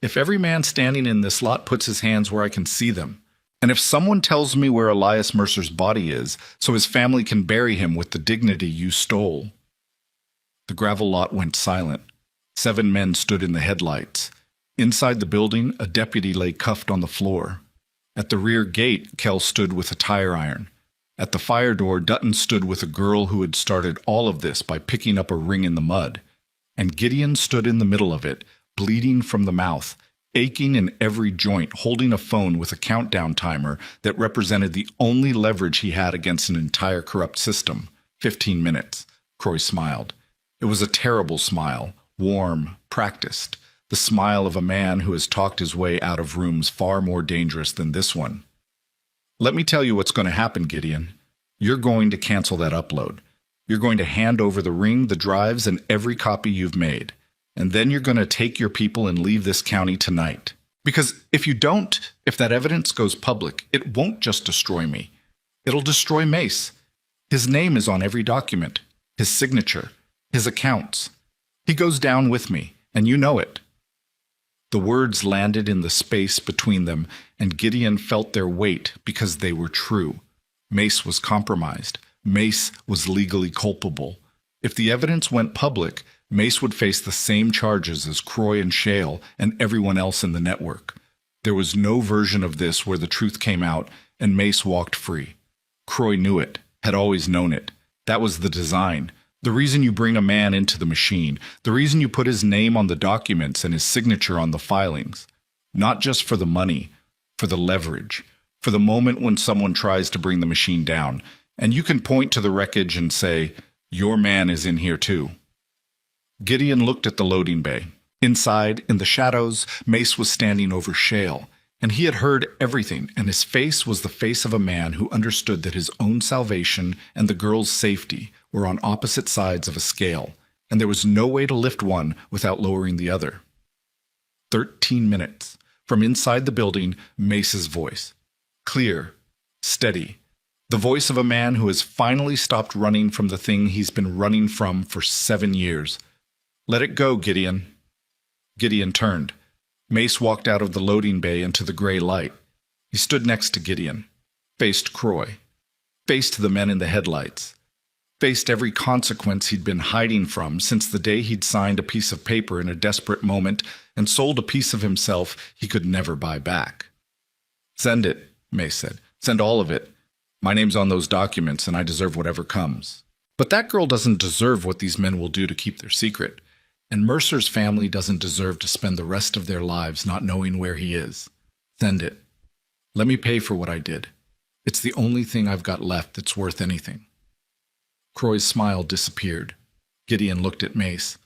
If every man standing in this lot puts his hands where I can see them. And if someone tells me where Elias Mercer's body is, so his family can bury him with the dignity you stole. The gravel lot went silent. 7 men stood in the headlights. Inside the building, a deputy lay cuffed on the floor. At the rear gate, Kell stood with a tire iron. At the fire door, Dutton stood with a girl who had started all of this by picking up a ring in the mud. And Gideon stood in the middle of it, bleeding from the mouth, aching in every joint, holding a phone with a countdown timer that represented the only leverage he had against an entire corrupt system. 15 minutes. Croy smiled. It was a terrible smile, warm, practiced, the smile of a man who has talked his way out of rooms far more dangerous than this one. Let me tell you what's going to happen, Gideon. You're going to cancel that upload. You're going to hand over the ring, the drives, and every copy you've made. And then you're going to take your people and leave this county tonight. Because if you don't, if that evidence goes public, it won't just destroy me. It'll destroy Mace. His name is on every document, his signature, his accounts. He goes down with me, and you know it. The words landed in the space between them, and Gideon felt their weight because they were true. Mace was compromised. Mace was legally culpable. If the evidence went public, Mace would face the same charges as Croy and Shale and everyone else in the network. There was no version of this where the truth came out and Mace walked free. Croy knew it, had always known it. That was the design. The reason you bring a man into the machine, the reason you put his name on the documents and his signature on the filings. Not just for the money, for the leverage, for the moment when someone tries to bring the machine down, and you can point to the wreckage and say, your man is in here too. Gideon looked at the loading bay. Inside, in the shadows, Mace was standing over Shale, and he had heard everything, and his face was the face of a man who understood that his own salvation and the girl's safety were on opposite sides of a scale, and there was no way to lift one without lowering the other. 13 minutes. From inside the building, Mace's voice. Clear, steady. The voice of a man who has finally stopped running from the thing he's been running from for 7 years. Let it go, Gideon. Gideon turned. Mace walked out of the loading bay into the gray light. He stood next to Gideon, faced Croy, faced the men in the headlights, faced every consequence he'd been hiding from since the day he'd signed a piece of paper in a desperate moment and sold a piece of himself he could never buy back. Send it, Mace said. Send all of it. My name's on those documents, and I deserve whatever comes. But that girl doesn't deserve what these men will do to keep their secret. And Mercer's family doesn't deserve to spend the rest of their lives not knowing where he is. Send it. Let me pay for what I did. It's the only thing I've got left that's worth anything. Croy's smile disappeared. Gideon looked at Mace,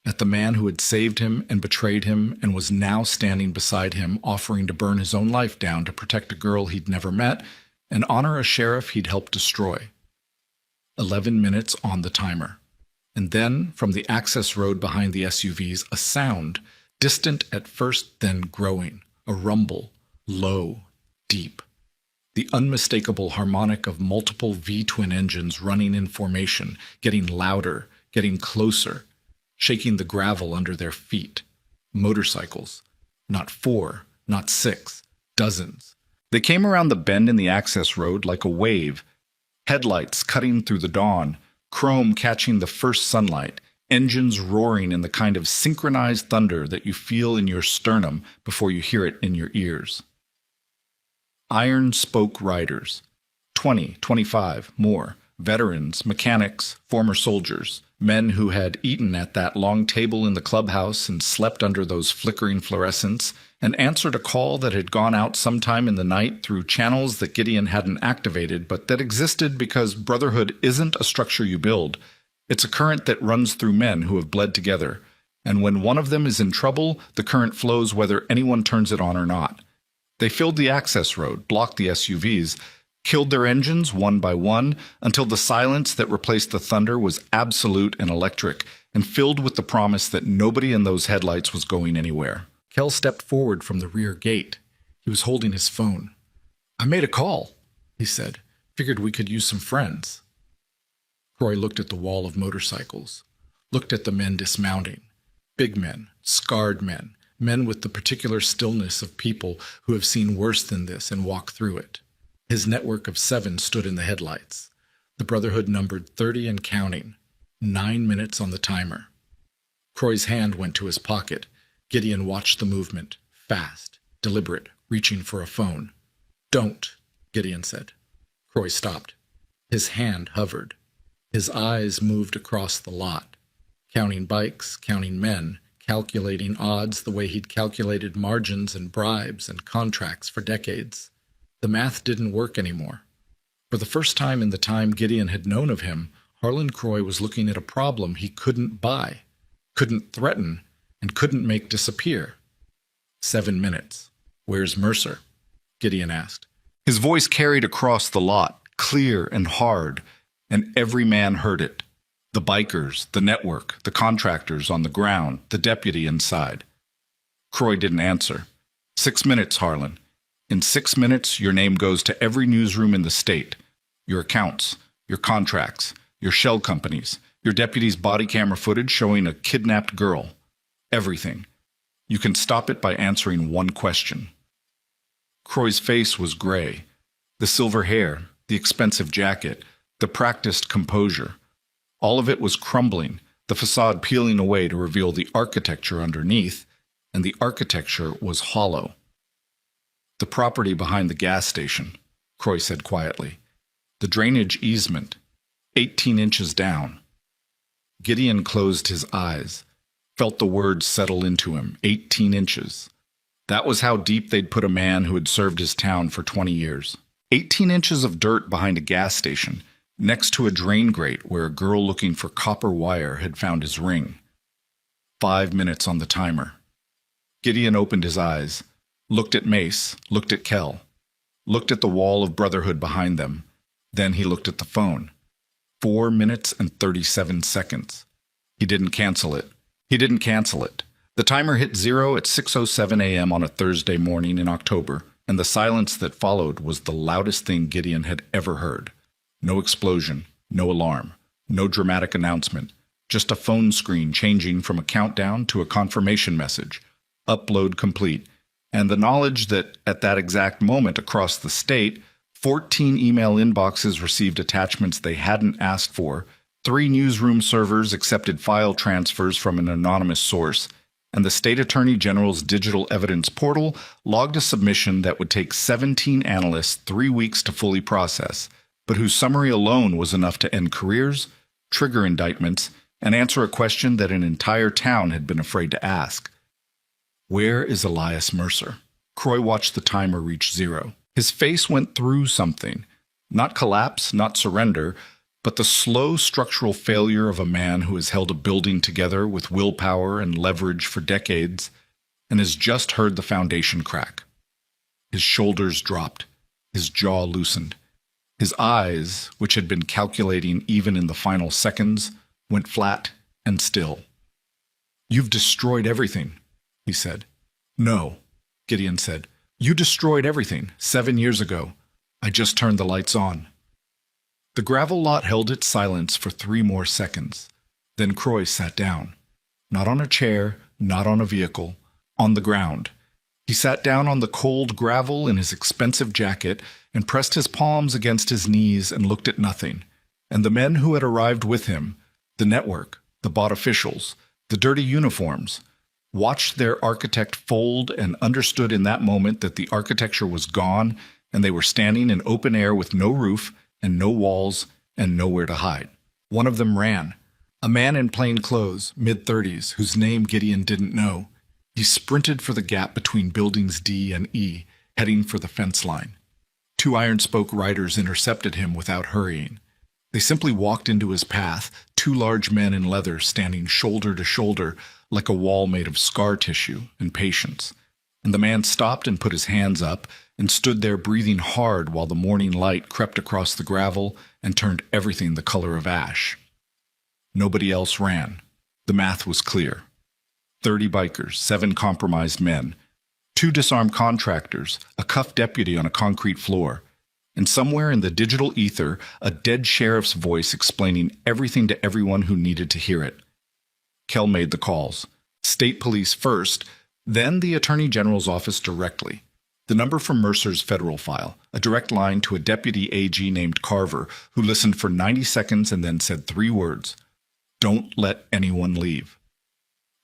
at the man who had saved him and betrayed him and was now standing beside him, offering to burn his own life down to protect a girl he'd never met and honor a sheriff he'd helped destroy. 11 minutes on the timer. And then, from the access road behind the SUVs, a sound, distant at first, then growing, a rumble, low, deep. The unmistakable harmonic of multiple V-twin engines running in formation, getting louder, getting closer, shaking the gravel under their feet. Motorcycles. Not 4, not 6, dozens. They came around the bend in the access road like a wave, headlights cutting through the dawn, chrome catching the first sunlight, engines roaring in the kind of synchronized thunder that you feel in your sternum before you hear it in your ears. Iron spoke riders. 20, 25, more. Veterans, mechanics, former soldiers, men who had eaten at that long table in the clubhouse and slept under those flickering fluorescents, and answered a call that had gone out sometime in the night through channels that Gideon hadn't activated, but that existed because brotherhood isn't a structure you build. It's a current that runs through men who have bled together, and when one of them is in trouble, the current flows whether anyone turns it on or not. They filled the access road, blocked the SUVs, killed their engines one by one until the silence that replaced the thunder was absolute and electric and filled with the promise that nobody in those headlights was going anywhere. Kell stepped forward from the rear gate. He was holding his phone. "I made a call," he said. "Figured we could use some friends." Croy looked at the wall of motorcycles, looked at the men dismounting. Big men, scarred men, men with the particular stillness of people who have seen worse than this and walk through it. His network of 7 stood in the headlights. The Brotherhood numbered 30 and counting. 9 minutes on the timer. Croy's hand went to his pocket. Gideon watched the movement, fast, deliberate, reaching for a phone. "Don't," Gideon said. Croy stopped. His hand hovered. His eyes moved across the lot, counting bikes, counting men, calculating odds the way he'd calculated margins and bribes and contracts for decades. The math didn't work anymore. For the first time in the time Gideon had known of him, Harlan Croy was looking at a problem he couldn't buy, couldn't threaten, and couldn't make disappear. 7 minutes. "Where's Mercer?" Gideon asked. His voice carried across the lot, clear and hard, and every man heard it. The bikers, the network, the contractors on the ground, the deputy inside. Croy didn't answer. 6 minutes, Harlan. In 6 minutes, your name goes to every newsroom in the state. Your accounts, your contracts, your shell companies, your deputy's body camera footage showing a kidnapped girl. Everything. You can stop it by answering one question. Croy's face was gray. The silver hair, the expensive jacket, the practiced composure. All of it was crumbling, the facade peeling away to reveal the architecture underneath, and the architecture was hollow. "The property behind the gas station," Croy said quietly. "The drainage easement, 18 inches down." Gideon closed his eyes, felt the words settle into him. 18 inches. That was how deep they'd put a man who had served his town for 20 years. 18 inches of dirt behind a gas station, next to a drain grate where a girl looking for copper wire had found his ring. 5 minutes on the timer. Gideon opened his eyes, looked at Mace, looked at Kel, looked at the wall of Brotherhood behind them. Then he looked at the phone. 4 minutes and 37 seconds. He didn't cancel it. The timer hit 0 at 6:07 a.m. on a Thursday morning in October, and the silence that followed was the loudest thing Gideon had ever heard. No explosion, no alarm, no dramatic announcement, just a phone screen changing from a countdown to a confirmation message. Upload complete. And the knowledge that at that exact moment across the state, 14 email inboxes received attachments they hadn't asked for, 3 newsroom servers accepted file transfers from an anonymous source, and the state attorney general's digital evidence portal logged a submission that would take 17 analysts 3 weeks to fully process, but whose summary alone was enough to end careers, trigger indictments, and answer a question that an entire town had been afraid to ask. Where is Elias Mercer? Croy watched the timer reach 0. His face went through something. Not collapse, not surrender, but the slow structural failure of a man who has held a building together with willpower and leverage for decades and has just heard the foundation crack. His shoulders dropped. His jaw loosened. His eyes, which had been calculating even in the final seconds, went flat and still. "You've destroyed everything," he said. "No," Gideon said. "You destroyed everything 7 years ago. I just turned the lights on." The gravel lot held its silence for 3 more seconds. Then Croy sat down. Not on a chair, not on a vehicle, on the ground. He sat down on the cold gravel in his expensive jacket and pressed his palms against his knees and looked at nothing. And the men who had arrived with him, the network, the bought officials, the dirty uniforms, watched their architect fold and understood in that moment that the architecture was gone and they were standing in open air with no roof and no walls and nowhere to hide. One of them ran. A man in plain clothes, mid-30s, whose name Gideon didn't know. He sprinted for the gap between buildings D and E, heading for the fence line. 2 iron-spoke riders intercepted him without hurrying. They simply walked into his path, 2 large men in leather standing shoulder to shoulder like a wall made of scar tissue and patience. And the man stopped and put his hands up and stood there breathing hard while the morning light crept across the gravel and turned everything the color of ash. Nobody else ran. The math was clear. 30 bikers, 7 compromised men, 2 disarmed contractors, a cuffed deputy on a concrete floor, and somewhere in the digital ether, a dead sheriff's voice explaining everything to everyone who needed to hear it. Kel made the calls. State police first, Then the Attorney General's office directly. The number from Mercer's federal file, a direct line to a deputy AG named Carver, who listened for 90 seconds and then said 3 words: "Don't let anyone leave."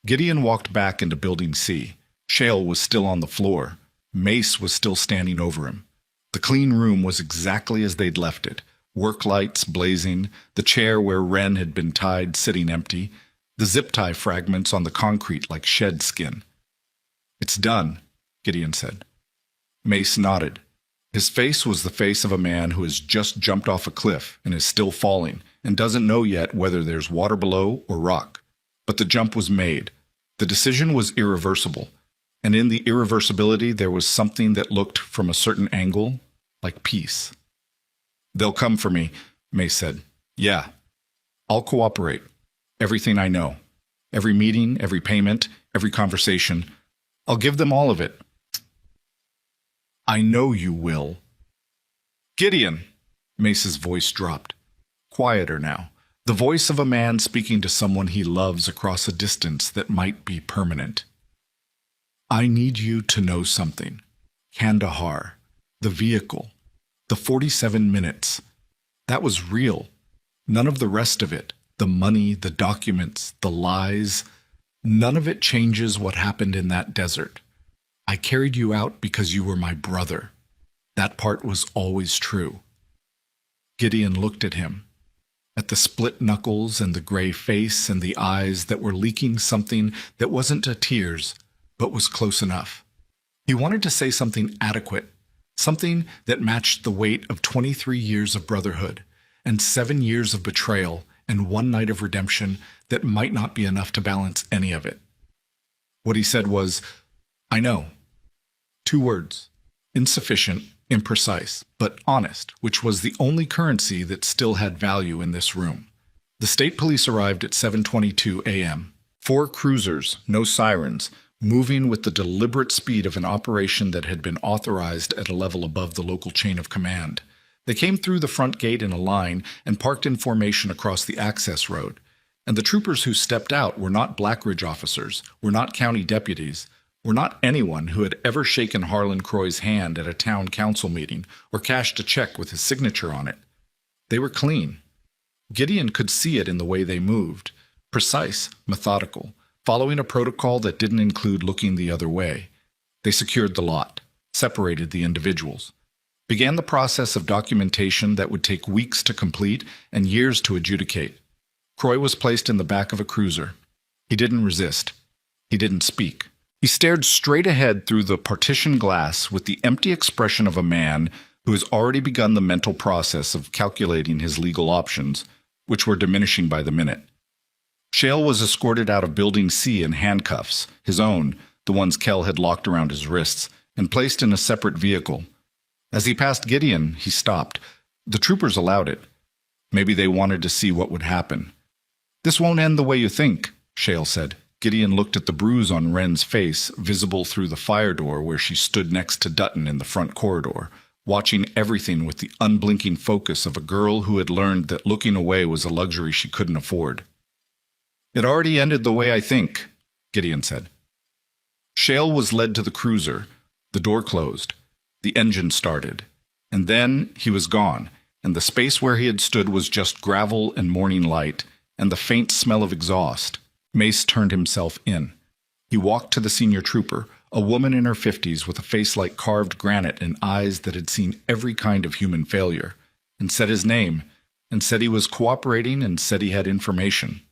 Gideon walked back into Building C. Shale was still on the floor. Mace was still standing over him. The clean room was exactly as they'd left it. Work lights blazing, the chair where Wren had been tied sitting empty, the zip tie fragments on the concrete like shed skin. "It's done," Gideon said. Mace nodded. His face was the face of a man who has just jumped off a cliff and is still falling and doesn't know yet whether there's water below or rock. But the jump was made. The decision was irreversible. And in the irreversibility there was something that looked, from a certain angle, like peace. "They'll come for me," Mace said. "Yeah. I'll cooperate. Everything I know. Every meeting, every payment, every conversation. I'll give them all of it." "I know you will." "Gideon!" Mace's voice dropped. Quieter now. The voice of a man speaking to someone he loves across a distance that might be permanent. "I need you to know something. Kandahar. The vehicle. The 47 minutes. That was real. None of the rest of it. The money, the documents, the lies. None of it changes what happened in that desert. I carried you out because you were my brother. That part was always true." Gideon looked at him, at the split knuckles and the gray face and the eyes that were leaking something that wasn't a tears, but was close enough. He wanted to say something adequate, something that matched the weight of 23 years of brotherhood and 7 years of betrayal and 1 night of redemption that might not be enough to balance any of it. What he said was, "I know." 2 words, insufficient, imprecise, but honest, which was the only currency that still had value in this room. The state police arrived at 7:22 a.m. 4 cruisers, no sirens, moving with the deliberate speed of an operation that had been authorized at a level above the local chain of command. They came through the front gate in a line and parked in formation across the access road. And the troopers who stepped out were not Blackridge officers, were not county deputies, were not anyone who had ever shaken Harlan Croy's hand at a town council meeting or cashed a check with his signature on it. They were clean. Gideon could see it in the way they moved, precise, methodical, following a protocol that didn't include looking the other way. They secured the lot, separated the individuals, began the process of documentation that would take weeks to complete and years to adjudicate. Croy was placed in the back of a cruiser. He didn't resist. He didn't speak. He stared straight ahead through the partition glass with the empty expression of a man who has already begun the mental process of calculating his legal options, which were diminishing by the minute. Shale was escorted out of Building C in handcuffs, his own, the ones Kell had locked around his wrists, and placed in a separate vehicle. As he passed Gideon, he stopped. The troopers allowed it. Maybe they wanted to see what would happen. "This won't end the way you think," Shale said. Gideon looked at the bruise on Wren's face, visible through the fire door where she stood next to Dutton in the front corridor, watching everything with the unblinking focus of a girl who had learned that looking away was a luxury she couldn't afford. "It already ended the way I think," Gideon said. Shale was led to the cruiser. The door closed. The engine started. And then he was gone, and the space where he had stood was just gravel and morning light, and the faint smell of exhaust. Mace turned himself in. He walked to the senior trooper, a woman in her 50s with a face like carved granite and eyes that had seen every kind of human failure, and said his name, and said he was cooperating and said he had information.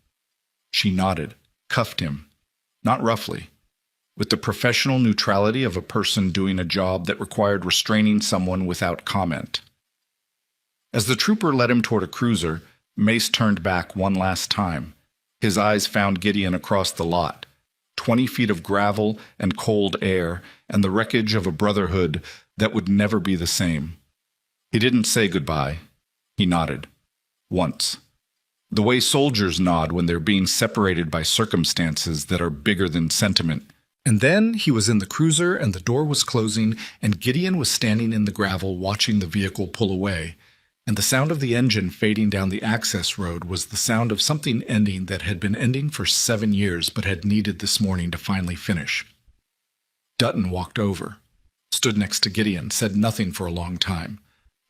She nodded, cuffed him, not roughly, with the professional neutrality of a person doing a job that required restraining someone without comment. As the trooper led him toward a cruiser, Mace turned back one last time. His eyes found Gideon across the lot, 20 feet of gravel and cold air, and the wreckage of a brotherhood that would never be the same. He didn't say goodbye. He nodded. Once. The way soldiers nod when they're being separated by circumstances that are bigger than sentiment. And then he was in the cruiser and the door was closing, and Gideon was standing in the gravel watching the vehicle pull away. And the sound of the engine fading down the access road was the sound of something ending that had been ending for 7 years but had needed this morning to finally finish. Dutton walked over, stood next to Gideon, said nothing for a long time.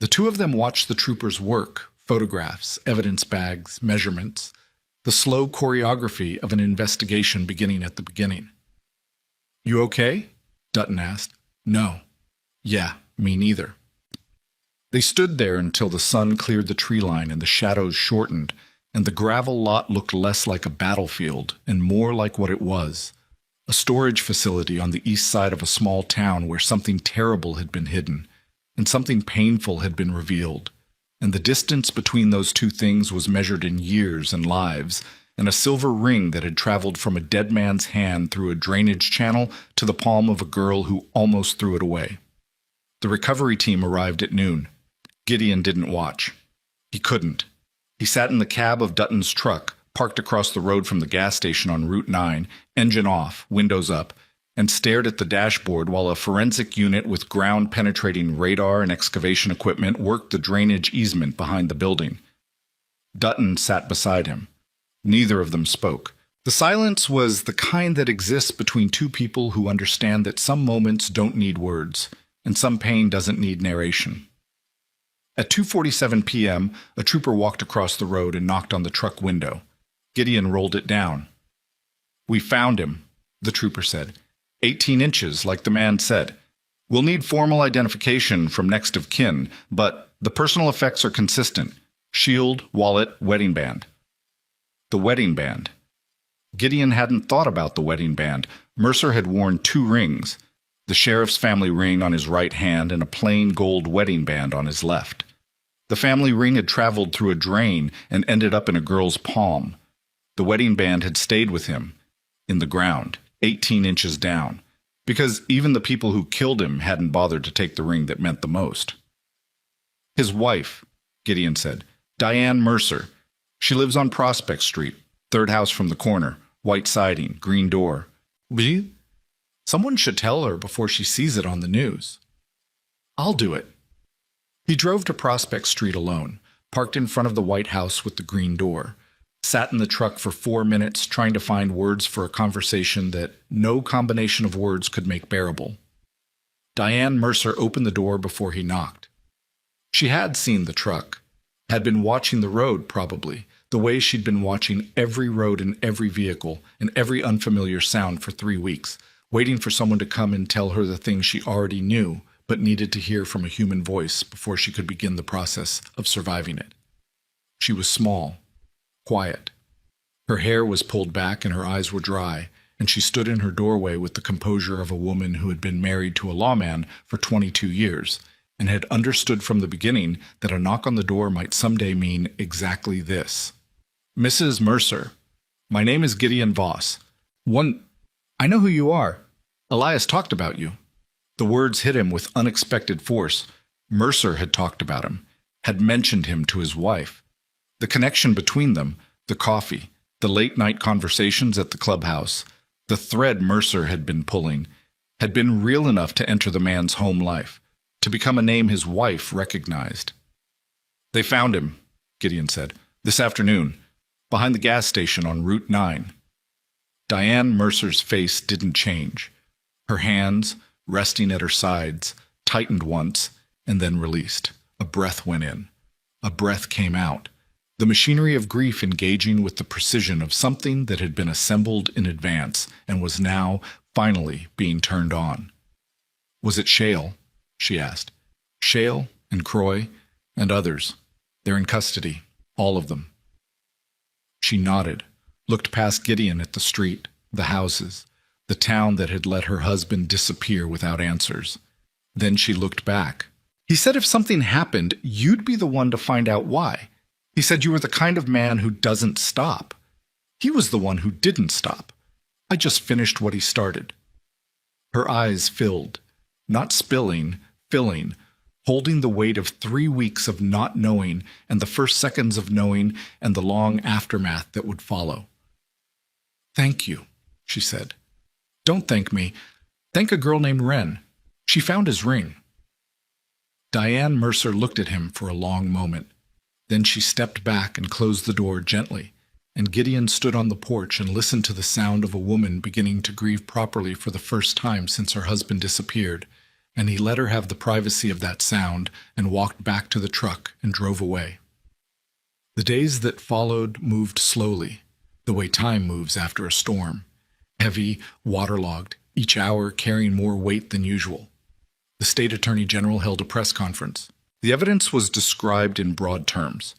The two of them watched the troopers work, photographs, evidence bags, measurements, the slow choreography of an investigation beginning at the beginning. "You okay?" Dutton asked. "No." "Yeah, me neither." They stood there until the sun cleared the tree line and the shadows shortened, and the gravel lot looked less like a battlefield and more like what it was, a storage facility on the east side of a small town where something terrible had been hidden, and something painful had been revealed, and the distance between those two things was measured in years and lives, and a silver ring that had traveled from a dead man's hand through a drainage channel to the palm of a girl who almost threw it away. The recovery team arrived at noon. Gideon didn't watch. He couldn't. He sat in the cab of Dutton's truck, parked across the road from the gas station on Route 9, engine off, windows up, and stared at the dashboard while a forensic unit with ground-penetrating radar and excavation equipment worked the drainage easement behind the building. Dutton sat beside him. Neither of them spoke. The silence was the kind that exists between two people who understand that some moments don't need words, and some pain doesn't need narration. At 2:47 p.m., a trooper walked across the road and knocked on the truck window. Gideon rolled it down. "We found him," the trooper said. 18 inches, like the man said. "We'll need formal identification from next of kin, but the personal effects are consistent. Shield, wallet, wedding band." The wedding band. Gideon hadn't thought about the wedding band. Mercer had worn 2 rings, the sheriff's family ring on his right hand and a plain gold wedding band on his left. The family ring had traveled through a drain and ended up in a girl's palm. The wedding band had stayed with him, in the ground, 18 inches down, because even the people who killed him hadn't bothered to take the ring that meant the most. "His wife," Gideon said, "Diane Mercer. She lives on Prospect Street, 3rd house from the corner, white siding, green door. Oui? Someone should tell her before she sees it on the news." "I'll do it." He drove to Prospect Street alone, parked in front of the White House with the green door, sat in the truck for 4 minutes trying to find words for a conversation that no combination of words could make bearable. Diane Mercer opened the door before he knocked. She had seen the truck, had been watching the road probably, the way she'd been watching every road and every vehicle and every unfamiliar sound for 3 weeks, waiting for someone to come and tell her the things she already knew but needed to hear from a human voice before she could begin the process of surviving it. She was small, quiet. Her hair was pulled back and her eyes were dry, and she stood in her doorway with the composure of a woman who had been married to a lawman for 22 years and had understood from the beginning that a knock on the door might someday mean exactly this. "Mrs. Mercer, my name is Gideon Voss. I know who you are. Elias talked about you." The words hit him with unexpected force. Mercer had talked about him, had mentioned him to his wife. The connection between them, the coffee, the late-night conversations at the clubhouse, the thread Mercer had been pulling, had been real enough to enter the man's home life, to become a name his wife recognized. "They found him," Gideon said, "this afternoon, behind the gas station on Route 9. Diane Mercer's face didn't change. Her hands, resting at her sides, tightened once and then released. A breath went in. A breath came out. The machinery of grief engaging with the precision of something that had been assembled in advance and was now, finally, being turned on. "Was it Shale?" she asked. "Shale and Croy and others. They're in custody, all of them." She nodded, looked past Gideon at the street, the houses, the town that had let her husband disappear without answers. Then she looked back. "He said if something happened, you'd be the one to find out why. He said you were the kind of man who doesn't stop. He was the one who didn't stop. I just finished what he started." Her eyes filled, not spilling, filling, holding the weight of 3 weeks of not knowing and the first seconds of knowing and the long aftermath that would follow. "Thank you," she said. "Don't thank me. Thank a girl named Wren. She found his ring." Diane Mercer looked at him for a long moment. Then she stepped back and closed the door gently, and Gideon stood on the porch and listened to the sound of a woman beginning to grieve properly for the first time since her husband disappeared, and he let her have the privacy of that sound and walked back to the truck and drove away. The days that followed moved slowly, the way time moves after a storm, heavy, waterlogged, each hour carrying more weight than usual. The state attorney general held a press conference. The evidence was described in broad terms: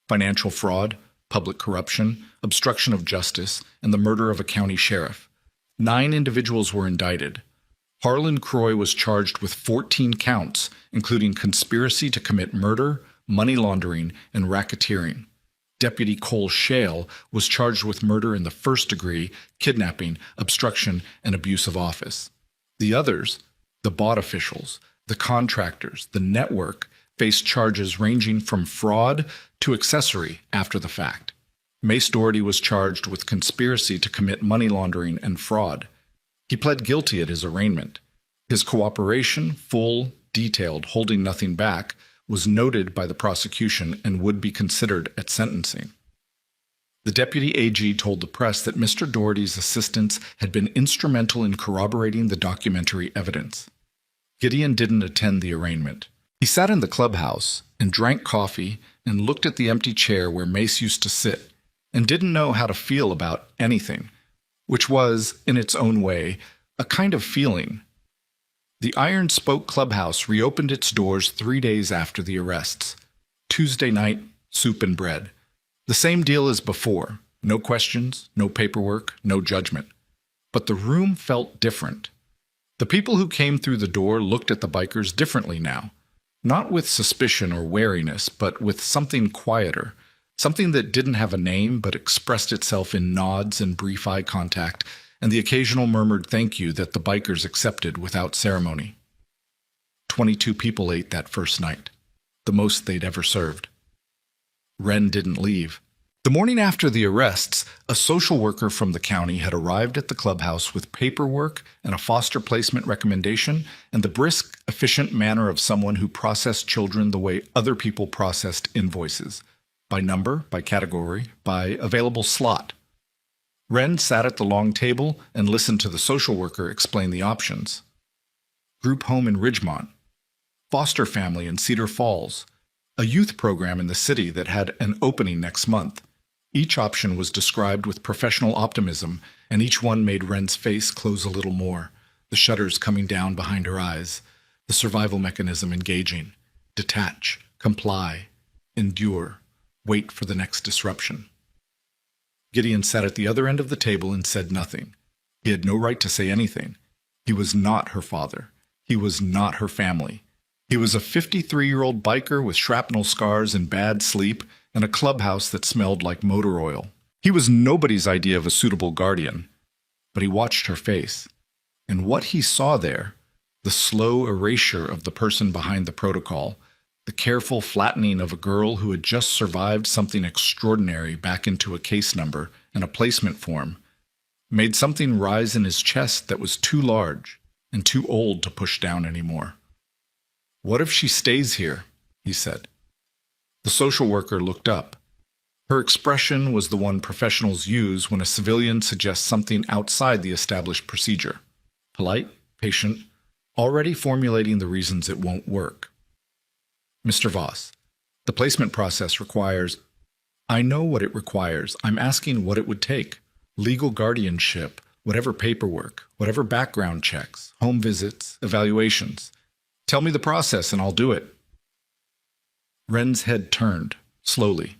financial fraud, public corruption, obstruction of justice, and the murder of a county sheriff. 9 individuals were indicted. Harlan Croy was charged with 14 counts, including conspiracy to commit murder, money laundering, and racketeering. Deputy Cole Shale was charged with murder in the first degree, kidnapping, obstruction, and abuse of office. The others, the bought officials, the contractors, the network, faced charges ranging from fraud to accessory after the fact. Mace Doherty was charged with conspiracy to commit money laundering and fraud. He pled guilty at his arraignment. His cooperation, full, detailed, holding nothing back, was noted by the prosecution and would be considered at sentencing. The deputy AG told the press that Mr. Doherty's assistance had been instrumental in corroborating the documentary evidence. Gideon didn't attend the arraignment. He sat in the clubhouse and drank coffee and looked at the empty chair where Mace used to sit and didn't know how to feel about anything, which was, in its own way, a kind of feeling. The Iron Spoke Clubhouse reopened its doors 3 days after the arrests. Tuesday night, soup and bread. The same deal as before. No questions, no paperwork, no judgment. But the room felt different. The people who came through the door looked at the bikers differently now. Not with suspicion or wariness, but with something quieter. Something that didn't have a name but expressed itself in nods and brief eye contact, and the occasional murmured thank you that the bikers accepted without ceremony. 22 people ate that first night, the most they'd ever served. Wren didn't leave. The morning after the arrests, a social worker from the county had arrived at the clubhouse with paperwork and a foster placement recommendation and the brisk, efficient manner of someone who processed children the way other people processed invoices, by number, by category, by available slot. Wren sat at the long table and listened to the social worker explain the options. Group home in Ridgemont, foster family in Cedar Falls, a youth program in the city that had an opening next month. Each option was described with professional optimism, and each one made Wren's face close a little more, the shutters coming down behind her eyes, the survival mechanism engaging. Detach, comply, endure, wait for the next disruption. Gideon sat at the other end of the table and said nothing. He had no right to say anything. He was not her father. He was not her family. He was a 53-year-old biker with shrapnel scars and bad sleep and a clubhouse that smelled like motor oil. He was nobody's idea of a suitable guardian. But he watched her face. And what he saw there, the slow erasure of the person behind the protocol, the careful flattening of a girl who had just survived something extraordinary back into a case number and a placement form, made something rise in his chest that was too large and too old to push down anymore. "What if she stays here?" he said. The social worker looked up. Her expression was the one professionals use when a civilian suggests something outside the established procedure. Polite, patient, already formulating the reasons it won't work. "Mr. Voss, the placement process requires—" "I know what it requires. I'm asking what it would take. Legal guardianship, whatever paperwork, whatever background checks, home visits, evaluations. Tell me the process and I'll do it." Wren's head turned, slowly.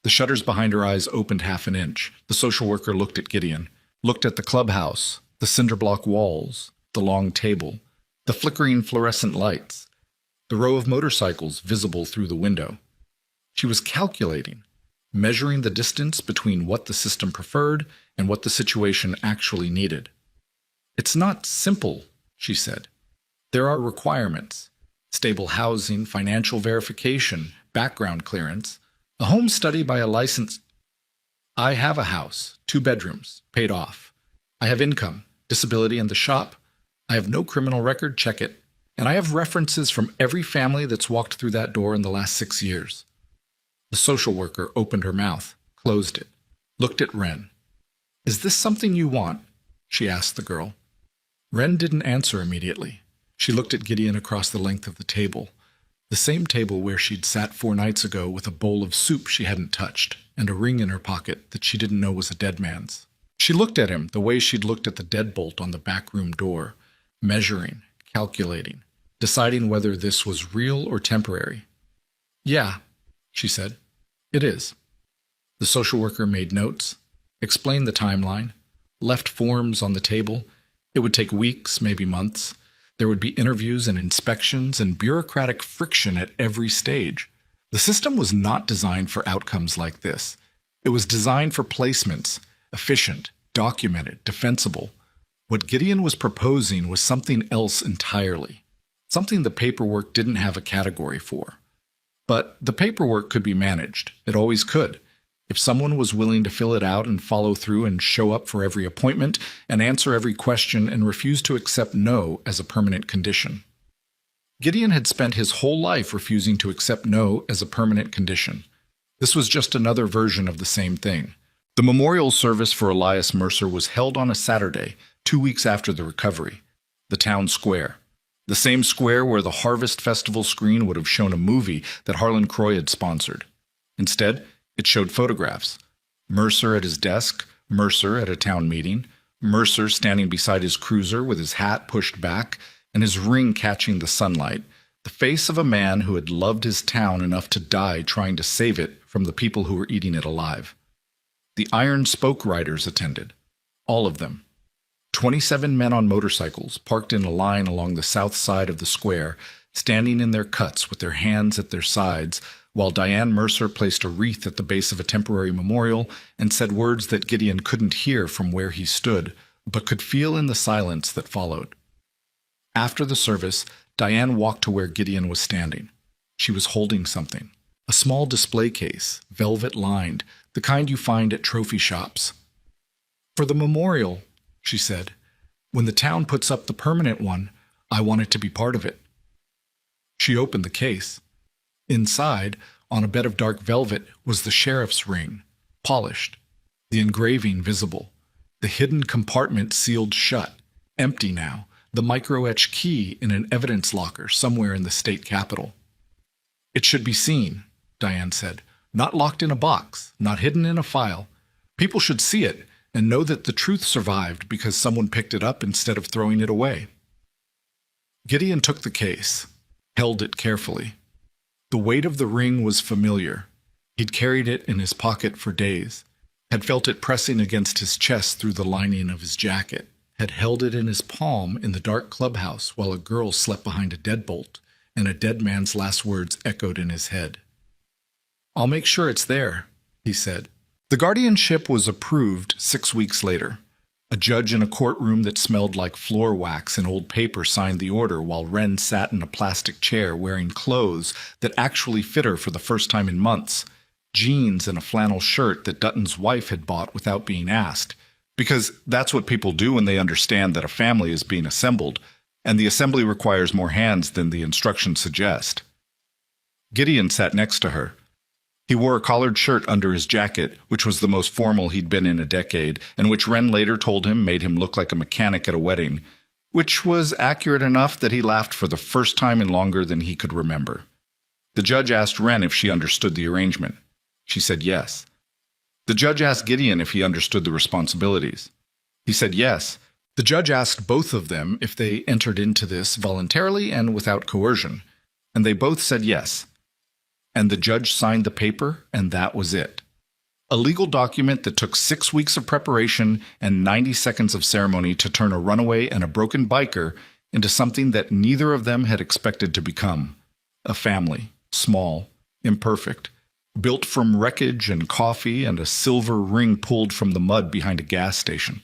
The shutters behind her eyes opened half an inch. The social worker looked at Gideon, looked at the clubhouse, the cinder block walls, the long table, the flickering fluorescent lights, the row of motorcycles visible through the window. She was calculating, measuring the distance between what the system preferred and what the situation actually needed. "It's not simple," she said. "There are requirements. Stable housing, financial verification, background clearance, a home study by a licensed—" "I have a house, 2 bedrooms, paid off. I have income, disability, and the shop. I have no criminal record, check it. And I have references from every family that's walked through that door in the last 6 years." The social worker opened her mouth, closed it. looked at Wren. "Is this something you want?" she asked the girl. Wren didn't answer immediately. She looked at Gideon across the length of the table, the same table where she'd sat 4 nights ago with a bowl of soup she hadn't touched and a ring in her pocket that she didn't know was a dead man's. She looked at him the way she'd looked at the deadbolt on the back room door, measuring, calculating, deciding whether this was real or temporary. "Yeah," she said, "it is." The social worker made notes, explained the timeline, left forms on the table. It would take weeks, maybe months. There would be interviews and inspections and bureaucratic friction at every stage. The system was not designed for outcomes like this. It was designed for placements, efficient, documented, defensible. What Gideon was proposing was something else entirely, something the paperwork didn't have a category for. But the paperwork could be managed. It always could. If someone was willing to fill it out and follow through and show up for every appointment and answer every question and refuse to accept no as a permanent condition. Gideon had spent his whole life refusing to accept no as a permanent condition. This was just another version of the same thing. The memorial service for Elias Mercer was held on a Saturday, 2 weeks after the recovery. The town square. The same square where the Harvest Festival screen would have shown a movie that Harlan Croy had sponsored. Instead, it showed photographs. Mercer at his desk, Mercer at a town meeting, Mercer standing beside his cruiser with his hat pushed back and his ring catching the sunlight, the face of a man who had loved his town enough to die trying to save it from the people who were eating it alive. The Iron Spoke riders attended, all of them. 27 men on motorcycles parked in a line along the south side of the square, standing in their cuts with their hands at their sides, while Diane Mercer placed a wreath at the base of a temporary memorial and said words that Gideon couldn't hear from where he stood, but could feel in the silence that followed. After the service, Diane walked to where Gideon was standing. She was holding something, a small display case, velvet-lined, the kind you find at trophy shops. "For the memorial," she said. "When the town puts up the permanent one, I want it to be part of it." She opened the case. Inside, on a bed of dark velvet, was the sheriff's ring, polished, the engraving visible, the hidden compartment sealed shut, empty now, the micro-etched key in an evidence locker somewhere in the state capitol. "It should be seen," Diane said, "not locked in a box, not hidden in a file. People should see it and know that the truth survived because someone picked it up instead of throwing it away." Gideon took the case, held it carefully. The weight of the ring was familiar. He'd carried it in his pocket for days, had felt it pressing against his chest through the lining of his jacket, had held it in his palm in the dark clubhouse while a girl slept behind a deadbolt, and a dead man's last words echoed in his head. "I'll make sure it's there," he said. The guardianship was approved 6 weeks later. A judge in a courtroom that smelled like floor wax and old paper signed the order while Wren sat in a plastic chair wearing clothes that actually fit her for the first time in months, jeans and a flannel shirt that Dutton's wife had bought without being asked, because that's what people do when they understand that a family is being assembled, and the assembly requires more hands than the instructions suggest. Gideon sat next to her. He wore a collared shirt under his jacket, which was the most formal he'd been in a decade, and which Wren later told him made him look like a mechanic at a wedding, which was accurate enough that he laughed for the first time in longer than he could remember. The judge asked Wren if she understood the arrangement. She said yes. The judge asked Gideon if he understood the responsibilities. He said yes. The judge asked both of them if they entered into this voluntarily and without coercion, and they both said yes. And the judge signed the paper, and that was it. A legal document that took 6 weeks of preparation and 90 seconds of ceremony to turn a runaway and a broken biker into something that neither of them had expected to become. A family, small, imperfect, built from wreckage and coffee and a silver ring pulled from the mud behind a gas station.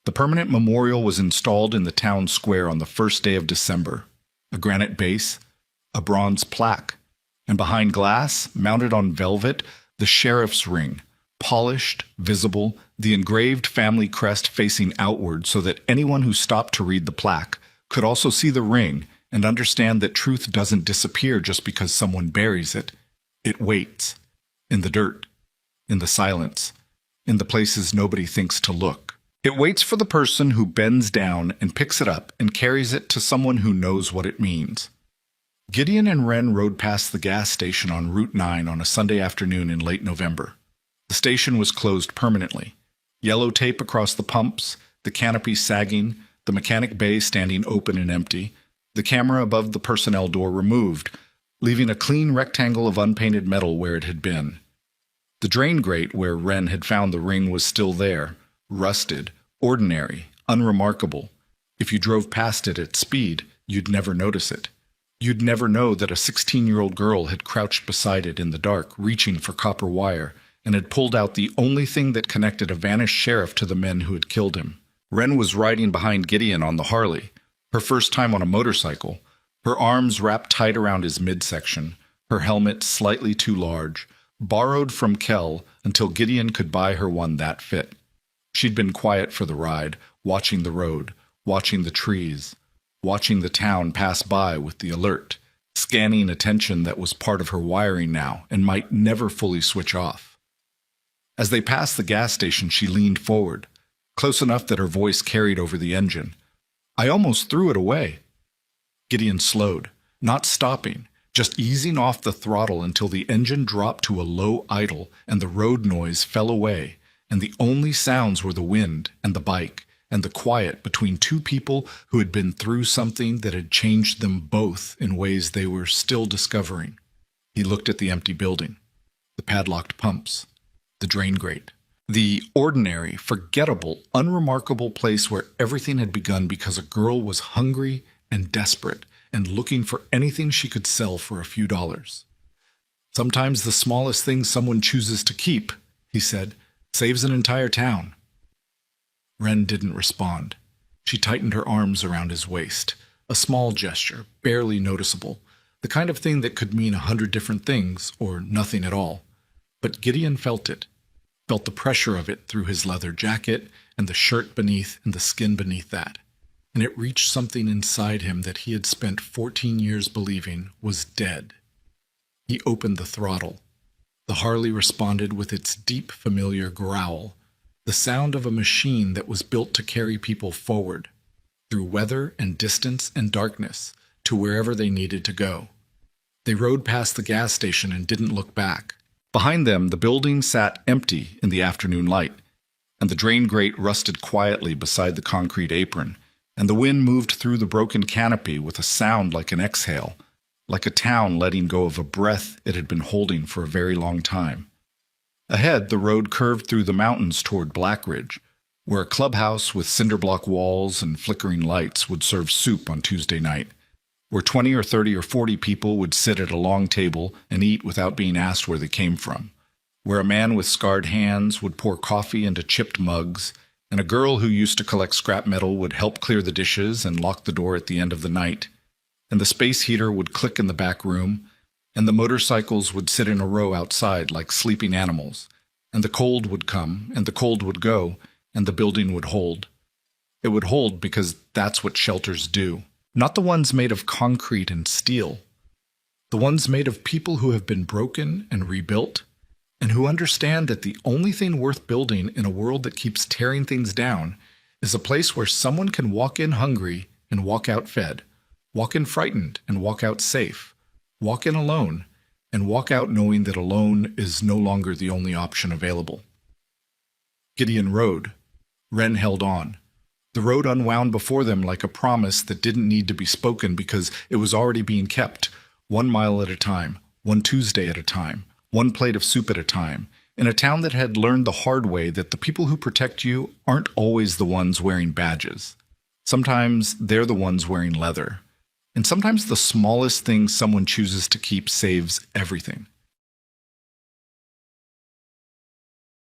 The permanent memorial was installed in the town square on the first day of December. A granite base, a bronze plaque, and behind glass, mounted on velvet, the sheriff's ring, polished, visible, the engraved family crest facing outward so that anyone who stopped to read the plaque could also see the ring and understand that truth doesn't disappear just because someone buries it. It waits, in the dirt, in the silence, in the places nobody thinks to look. It waits for the person who bends down and picks it up and carries it to someone who knows what it means. Gideon and Wren rode past the gas station on Route 9 on a Sunday afternoon in late November. The station was closed permanently. Yellow tape across the pumps, the canopy sagging, the mechanic bay standing open and empty, the camera above the personnel door removed, leaving a clean rectangle of unpainted metal where it had been. The drain grate where Wren had found the ring was still there, rusted, ordinary, unremarkable. If you drove past it at speed, you'd never notice it. You'd never know that a 16-year-old girl had crouched beside it in the dark, reaching for copper wire, and had pulled out the only thing that connected a vanished sheriff to the men who had killed him. Wren was riding behind Gideon on the Harley, her first time on a motorcycle, her arms wrapped tight around his midsection, her helmet slightly too large, borrowed from Kell until Gideon could buy her one that fit. She'd been quiet for the ride, watching the road, watching the trees, watching the town pass by with the alert, scanning attention that was part of her wiring now and might never fully switch off. As they passed the gas station, she leaned forward, close enough that her voice carried over the engine. "I almost threw it away." Gideon slowed, not stopping, just easing off the throttle until the engine dropped to a low idle and the road noise fell away, and the only sounds were the wind and the bike and the quiet between two people who had been through something that had changed them both in ways they were still discovering. He looked at the empty building, the padlocked pumps, the drain grate, the ordinary, forgettable, unremarkable place where everything had begun because a girl was hungry and desperate and looking for anything she could sell for a few dollars. "Sometimes the smallest thing someone chooses to keep," he said, "saves an entire town." Wren didn't respond. She tightened her arms around his waist, a small gesture, barely noticeable, the kind of thing that could mean 100 different things or nothing at all. But Gideon felt it, felt the pressure of it through his leather jacket and the shirt beneath and the skin beneath that, and it reached something inside him that he had spent 14 years believing was dead. He opened the throttle. The Harley responded with its deep, familiar growl, the sound of a machine that was built to carry people forward, through weather and distance and darkness, to wherever they needed to go. They rode past the gas station and didn't look back. Behind them, the building sat empty in the afternoon light, and the drain grate rusted quietly beside the concrete apron, and the wind moved through the broken canopy with a sound like an exhale, like a town letting go of a breath it had been holding for a very long time. Ahead, the road curved through the mountains toward Blackridge, where a clubhouse with cinder-block walls and flickering lights would serve soup on Tuesday night, where 20 or 30 or 40 people would sit at a long table and eat without being asked where they came from, where a man with scarred hands would pour coffee into chipped mugs, and a girl who used to collect scrap metal would help clear the dishes and lock the door at the end of the night, and the space heater would click in the back room, and the motorcycles would sit in a row outside like sleeping animals, and the cold would come, and the cold would go, and the building would hold. It would hold because that's what shelters do. Not the ones made of concrete and steel. The ones made of people who have been broken and rebuilt, and who understand that the only thing worth building in a world that keeps tearing things down is a place where someone can walk in hungry and walk out fed, walk in frightened and walk out safe, walk in alone, and walk out knowing that alone is no longer the only option available. Gideon rode. Wren held on. The road unwound before them like a promise that didn't need to be spoken because it was already being kept, 1 mile at a time, one Tuesday at a time, one plate of soup at a time, in a town that had learned the hard way that the people who protect you aren't always the ones wearing badges. Sometimes they're the ones wearing leather. And sometimes the smallest thing someone chooses to keep saves everything.